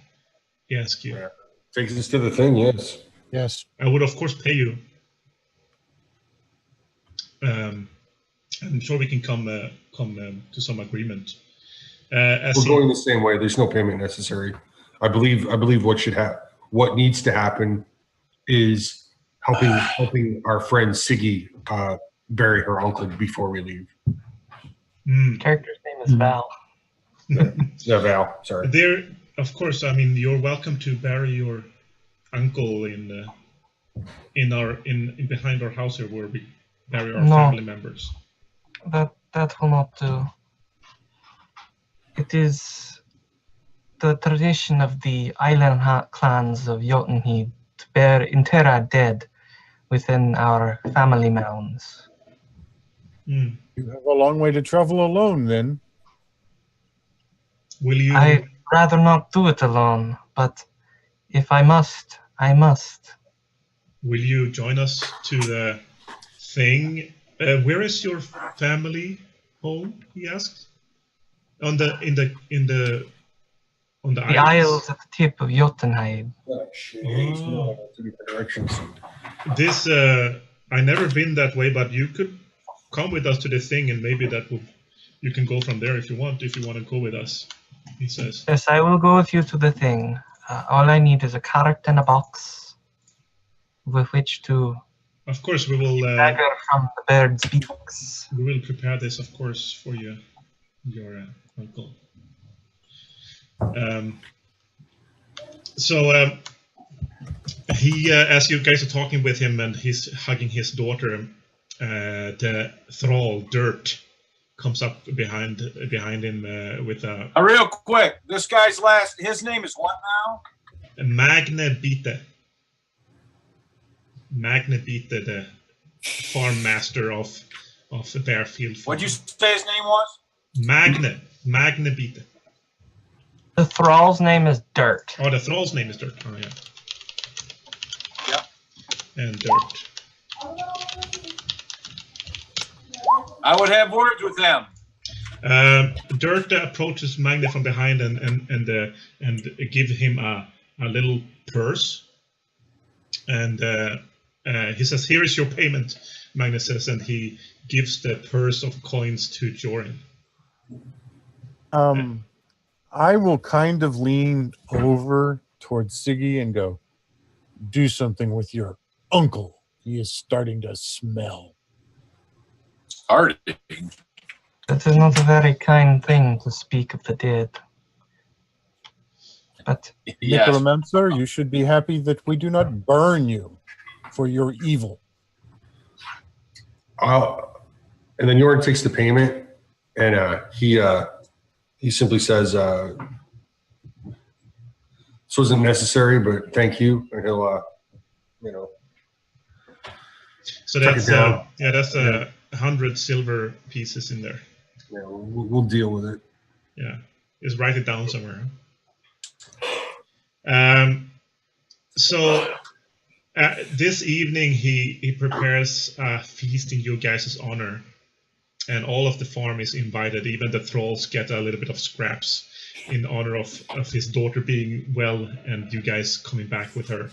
S1: He asks you.
S4: Yeah. Takes us to the thing, yes.
S5: Yes.
S1: I would of course pay you. I'm sure we can come to some agreement.
S4: We're going the same way. There's no payment necessary. I believe what needs to happen is helping our friend Siggi bury her uncle before we leave.
S3: Character's name is Val.
S4: Yeah, Val. Sorry.
S1: There, of course. I mean, you're welcome to bury your uncle behind our house here, where we bury our family members.
S3: That will not do. It is the tradition of the island clans of Jotunheim to inter our dead within our family mounds.
S5: You have a long way to travel alone, then.
S1: Will you?
S3: I'd rather not do it alone, but if I must, I must.
S1: Will you join us to the thing? Where is your family home? He asked. On the
S3: Isles at the tip of Jotunheim.
S1: This I never been that way, but you could come with us to the thing, and maybe you can go from there if you want. If you want to go with us, he says.
S3: Yes, I will go with you to the thing. All I need is a cart and a box with which to
S1: Of course, we will.
S3: Dagger from the bird's beaks.
S1: We will prepare this, of course, for you, your uncle. He, as you guys are talking with him, and he's hugging his daughter, the thrall Dirt comes up behind him with a.
S6: Real quick, this guy's his name is what now?
S1: Magne Bite. Magne Bite, the farm master of Barefield.
S6: What'd you say his name was?
S1: Magne Bite.
S3: The thrall's name is Dirt.
S1: Oh, the thrall's name is Dirt. Oh, yeah.
S6: Yep.
S1: And Dirt.
S6: I would have words with them.
S1: Dirt approaches Magne from behind and give him a little purse. And he says, "Here is your payment," Magne says, and he gives the purse of coins to Jorin.
S5: I will kind of lean over towards Siggi and go, "Do something with your uncle. He is starting to smell."
S6: Starting?
S3: That is not a very kind thing to speak of the dead. But
S6: Yes.
S5: Necromancer, you should be happy that we do not burn you for your evil.
S4: And then Jorin takes the payment, and he simply says, "This wasn't necessary, but thank you." And he'll,
S1: So
S4: Check
S1: that's
S4: it down.
S1: that's 100 silver pieces in there.
S4: we'll deal with it.
S1: Yeah, just write it down somewhere. So this evening he prepares a feast in your guys' honor, and all of the farm is invited. Even the thralls get a little bit of scraps in honor of his daughter being well and you guys coming back with her.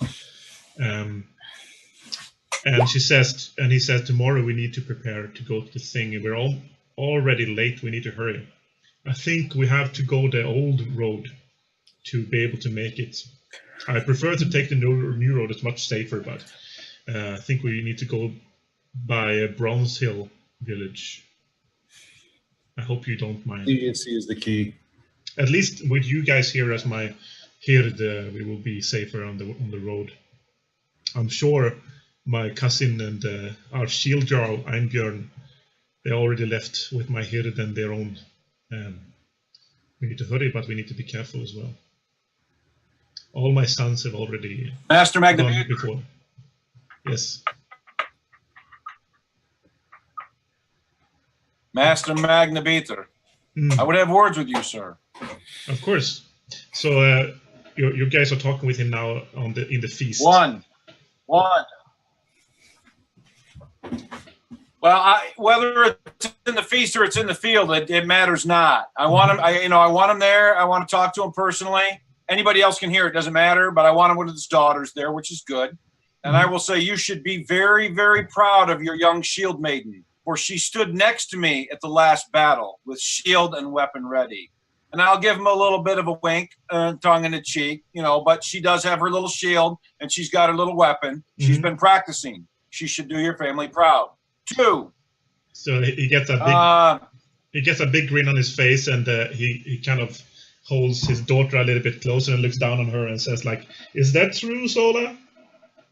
S1: And he says, tomorrow we need to prepare to go to the thing. We're already late. We need to hurry. I think we have to go the old road to be able to make it. I prefer to take the new road. It's much safer, but I think we need to go by Bronze Hill village. I hope you don't mind.
S4: Leniency is the key.
S1: At least with you guys here as my hird, we will be safer on the road. I'm sure my cousin and our shield jarl Einbjörn, they already left with my hird and their own. We need to hurry, but we need to be careful as well. All my sons have already
S6: Master
S1: gone
S6: Magne
S1: before. Yes.
S6: Master Magne Bite. I would have words with you, sir.
S1: Of course. So you guys are talking with him now in the feast.
S6: One. Well, whether it's in the feast or it's in the field, it matters not. I want him. I want him there. I want to talk to him personally. Anybody else can hear it, doesn't matter. But I want him with his daughters there, which is good. And I will say, you should be very, very proud of your young shield maiden, for she stood next to me at the last battle with shield and weapon ready. And I'll give him a little bit of a wink, tongue in the cheek, but she does have her little shield and she's got her little weapon. She's been practicing. She should do your family proud. 2.
S1: So he gets a big grin on his face, and he kind of holds his daughter a little bit closer and looks down on her and says, like, "Is that true, Sola?"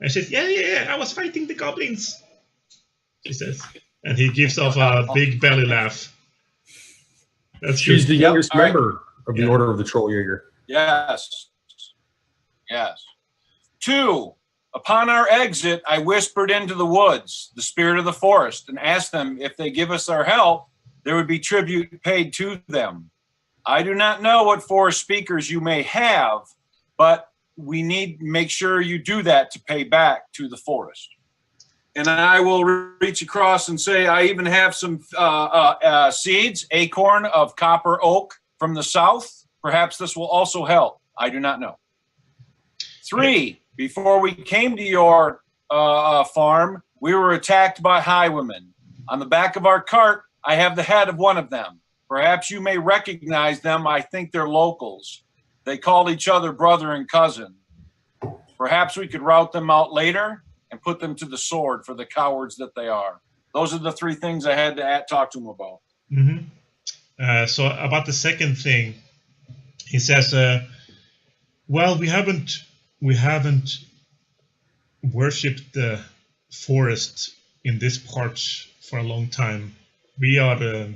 S1: And she says, yeah, I was fighting the goblins, she says. And he gives off a big belly laugh. That's
S4: She's
S1: good.
S4: the youngest member of the Order of the Trolljaeger.
S6: Yes. 2, upon our exit, I whispered into the woods, the spirit of the forest, and asked them if they give us their help, there would be tribute paid to them. I do not know what forest speakers you may have, but we need to make sure you do that to pay back to the forest. And I will reach across and say, I even have some seeds, acorn of copper oak from the south. Perhaps this will also help. I do not know. 3, before we came to your farm, we were attacked by highwaymen. On the back of our cart, I have the head of one of them. Perhaps you may recognize them. I think they're locals. They called each other brother and cousin. Perhaps we could rout them out later. and put them to the sword for the cowards that they are. Those are the three things I had to talk to him about.
S1: Mm-hmm. So about the second thing, he says, well, we haven't worshipped the forest in this part for a long time. We are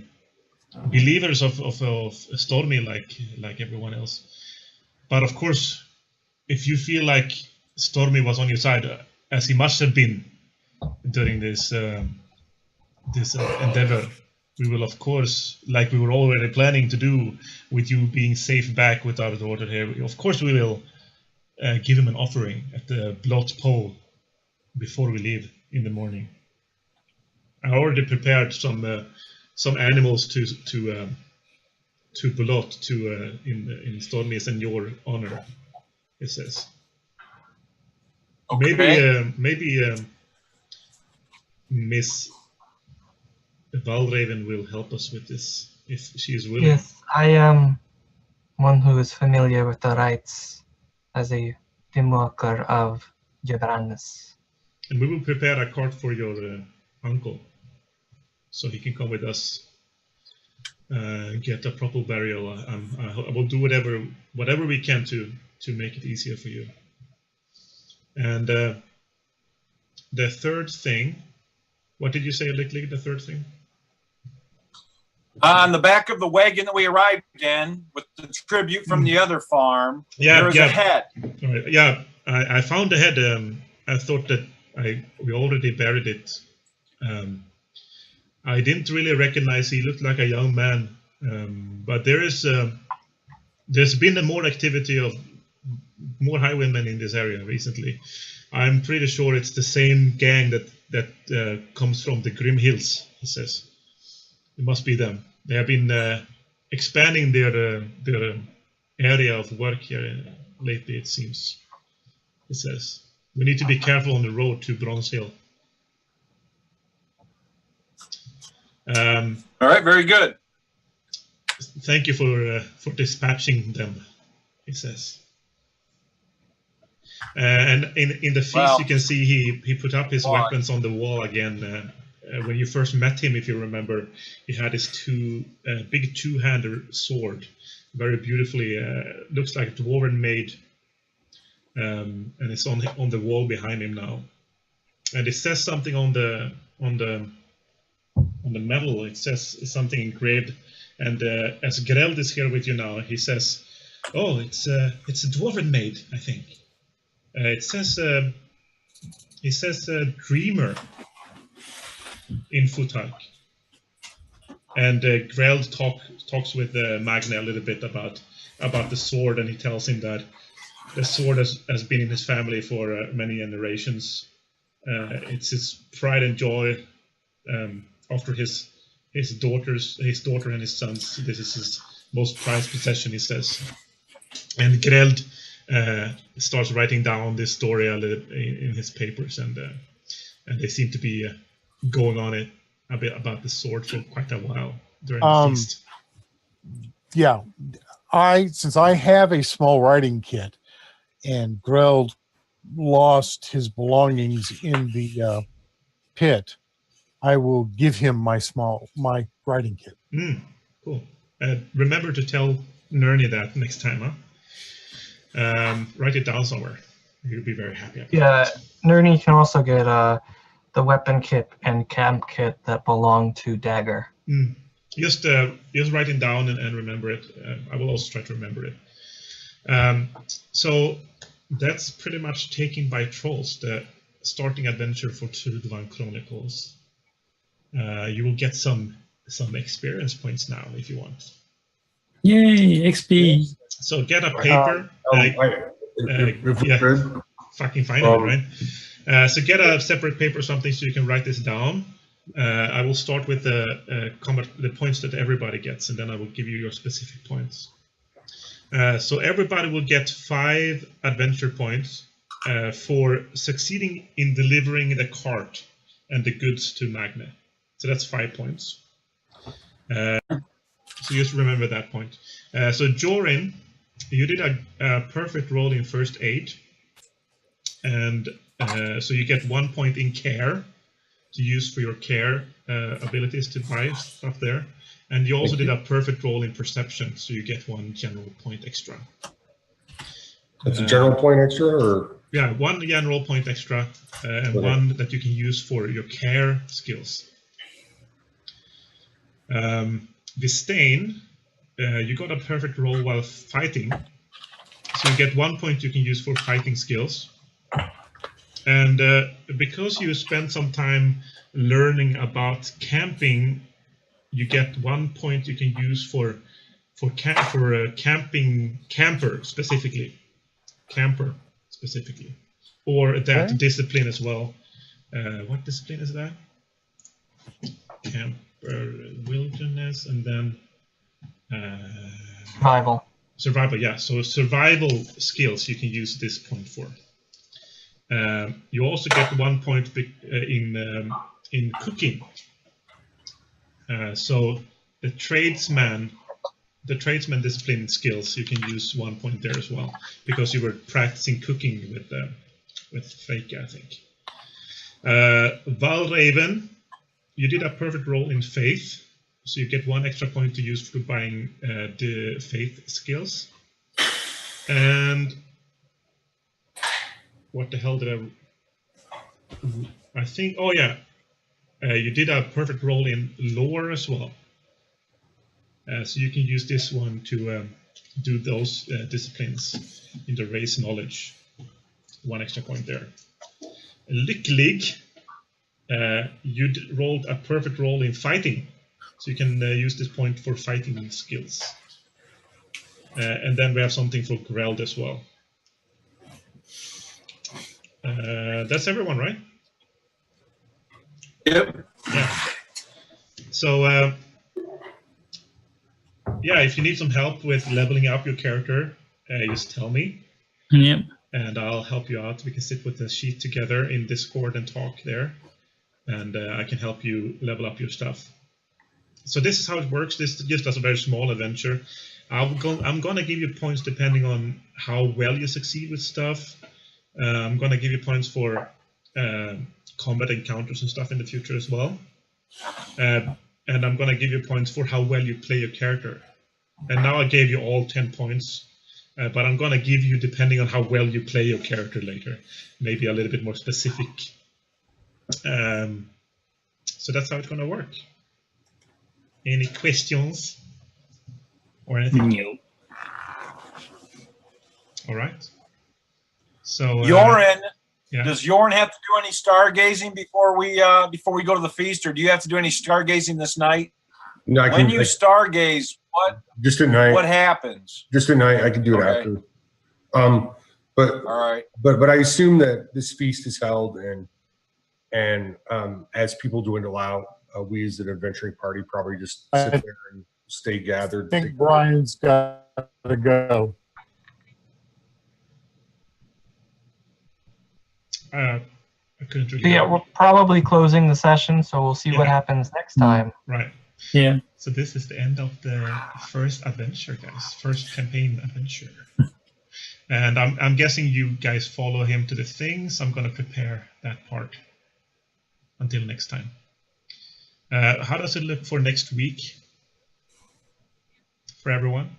S1: believers of Stormy like everyone else. But of course, if you feel like Stormy was on your side, as he must have been during this endeavor, we will, of course, like we were already planning to do with you being safe back with our daughter here, of course we will give him an offering at the Blot Pole before we leave in the morning. I already prepared some animals to Blot in Stormy's and your honor, it says.
S6: Okay.
S1: Maybe Miss Valravn will help us with this if she is willing.
S3: Yes, I am one who is familiar with the rites as a Dimwalker of Jorannes.
S1: And we will prepare a cart for your uncle, so he can come with us, get a proper burial. I will do whatever we can to make it easier for you. And the third thing, what did you say, Licklig, the third thing?
S6: On the back of the wagon that we arrived in, with the tribute from the other farm, there is a head.
S1: Right. Yeah, I found the head. I thought that we already buried it. I didn't really recognize. He looked like a young man, but there's been more activity of more highwaymen in this area recently. I'm pretty sure it's the same gang that comes from the Grim Hills, he says. It must be them. They have been expanding their area of work here lately, it seems. It says. We need to be careful on the road to Bronze Hill.
S6: All right, very good.
S1: Thank you for dispatching them, he says. And in the feast, you can see he put up his weapons on the wall again. When you first met him, if you remember, he had his big two-handed sword, very beautifully. Looks like dwarven made, and it's on the wall behind him now. And it says something on the metal. It says something engraved. And as Greld is here with you now, he says, "Oh, it's a dwarven made, I think." It says Dreamer in Futhark. And Greld talks with Magne a little bit about the sword, and he tells him that the sword has been in his family for many generations. It's his pride and joy after his daughter and his sons. This is his most prized possession, he says. And Greld starts writing down this story a little in his papers, and they seem to be going on it a bit about the sword for quite a while during the feast.
S5: Yeah, since I have a small writing kit, and Greld lost his belongings in the pit, I will give him my writing kit.
S1: Cool. Remember to tell Nirnie that next time, huh? Write it down somewhere. He'll be very happy.
S3: Yeah, Nirnie can also get the weapon kit and camp kit that belong to Dagger.
S1: Just write it down and remember it. I will also try to remember it. So that's pretty much taken by trolls, the starting adventure for Trudvang Chronicles. You will get some experience points now if you want.
S2: Yay, XP!
S1: So get a paper. Fucking find it, right? So get a separate paper or something so you can write this down. I will start with the points that everybody gets, and then I will give you your specific points. So everybody will get 5 adventure points for succeeding in delivering the cart and the goods to Magne. So that's 5 points. So just remember that point. So Jorin, you did a perfect roll in first aid, and So you get 1 point in care to use for your care abilities to buy stuff there. And you also did a perfect roll in perception, so you get 1 general point extra.
S4: That's a general point extra, or?
S1: Yeah, 1 general point extra, and
S4: Okay.
S1: 1 that you can use for your care skills. Vesteinn, you got a perfect roll while fighting, so you get 1 point you can use for fighting skills. And because you spent some time learning about camping, you get 1 point you can use for camping camper specifically, or that
S5: Okay.
S1: discipline as well. What discipline is that? Camper, wilderness, and then
S3: Survival.
S1: survival. Yeah, so survival skills you can use this point for. You also get 1 point in cooking. So the tradesman discipline skills, you can use 1 point there as well, because you were practicing cooking with Fake, I think. Valravn, you did a perfect roll in faith, so you get 1 extra point to use for buying the faith skills. And what the hell did I think? Oh yeah, you did a perfect roll in lore as well. So you can use this one to do those disciplines in the race knowledge. 1 extra point there. Lycklig, you rolled a perfect roll in fighting, so you can use this point for fighting skills. And then we have something for Greld as well. That's everyone, right?
S6: Yep.
S1: Yeah. So, yeah, if you need some help with leveling up your character, just tell me,
S2: Yep.
S1: and I'll help you out. We can sit with the sheet together in Discord and talk there, and I can help you level up your stuff. So this is how it works. This is just a very small adventure. I'm going to give you points depending on how well you succeed with stuff. I'm going to give you points for combat encounters and stuff in the future as well. And I'm going to give you points for how well you play your character. And now I gave you all 10 points, but I'm going to give you depending on how well you play your character later. Maybe a little bit more specific. So that's how it's going to work. Any questions or anything?
S2: No.
S1: All right. So
S6: Jorin,
S1: yeah.
S6: does Jorin have to do any stargazing before we go to the feast, or do you have to do any stargazing this night?
S4: No, I
S6: When
S4: can.
S6: you stargaze,
S4: Just at night.
S6: what happens?
S4: Just at night. I can do it
S6: Okay.
S4: after.
S6: All right.
S4: But I assume that this feast is held, and as people dwindle out, we as an adventuring party probably just sit there and stay gathered.
S5: I think Brian's got to go.
S1: I couldn't really.
S3: Yeah, we're probably closing the session, so we'll see what happens next time.
S1: Right.
S2: Yeah.
S1: So this is the end of the first adventure, guys. First campaign adventure. And I'm guessing you guys follow him to the thing, so I'm going to prepare that part until next time. How does it look for next week for everyone?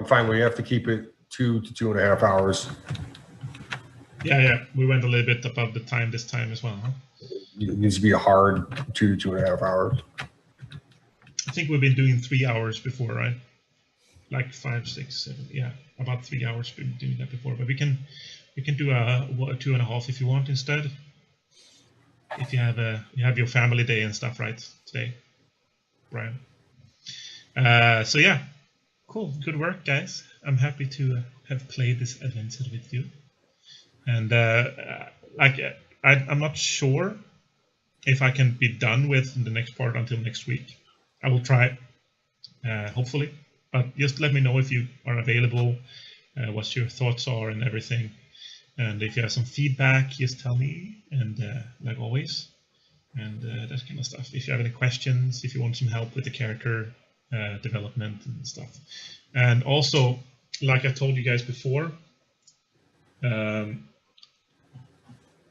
S4: Fine, we have to keep it 2 to 2.5 hours.
S1: Yeah. We went a little bit above the time this time as well, huh?
S4: It needs to be a hard 2 to 2.5 hours.
S1: I think we've been doing 3 hours before, right? Like 5, 6, 7. Yeah, about 3 hours we've been doing that before. But we can do a 2.5 if you want instead. If you have your family day and stuff, right, today, Brian. So yeah, cool, good work, guys. I'm happy to have played this adventure with you. And I'm not sure if I can be done with the next part until next week. I will try, hopefully. But just let me know if you are available, what your thoughts are and everything. And if you have some feedback, just tell me, and like always, and that kind of stuff. If you have any questions, if you want some help with the character development and stuff. And also, like I told you guys before,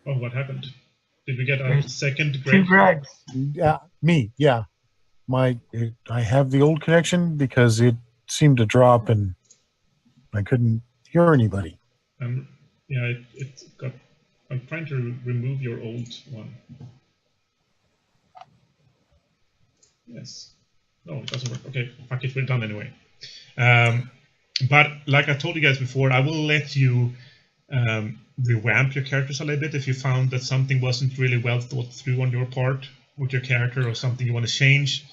S1: Oh, what happened? Did we get a
S3: There's
S1: second
S3: 2
S1: Greg?
S3: Gregs.
S5: Yeah, me. Yeah, I have the old connection because it seemed to drop and I couldn't hear anybody.
S1: Yeah, it got. I'm trying to remove your old one. Yes. No, it doesn't work. Okay, fuck it, we're done anyway. But like I told you guys before, I will let you revamp your characters a little bit if you found that something wasn't really well thought through on your part with your character or something you want to change.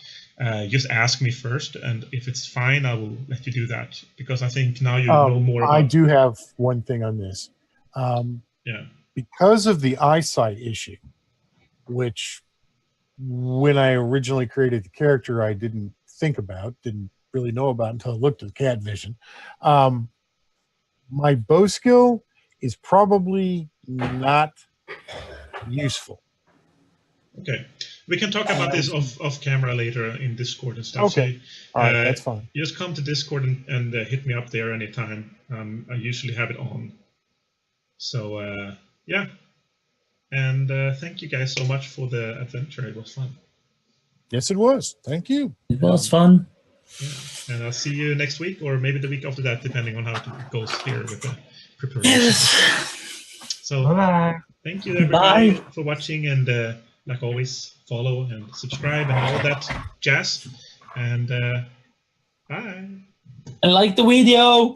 S1: Just ask me first, and if it's fine, I will let you do that, because I think now you know more about...
S5: I do have one thing on this.
S1: Yeah.
S5: Because of the eyesight issue, which when I originally created the character, I didn't think about, didn't really know about until I looked at the cat vision. My bow skill is probably not useful.
S1: Okay. We can talk about this off camera later in Discord and stuff.
S5: Okay.
S1: So,
S5: all right, that's fine.
S1: You just come to Discord and hit me up there anytime. I usually have it on. So, yeah. And thank you guys so much for the adventure. It was fun.
S5: Yes, it was. Thank you.
S2: It was fun.
S1: Yeah. And I'll see you next week, or maybe the week after that, depending on how it goes here with the preparation.
S2: Yes.
S1: So,
S3: Bye.
S1: thank you everybody
S2: Bye.
S1: for watching, and like always, follow and subscribe and all that jazz. And bye.
S2: And like the video.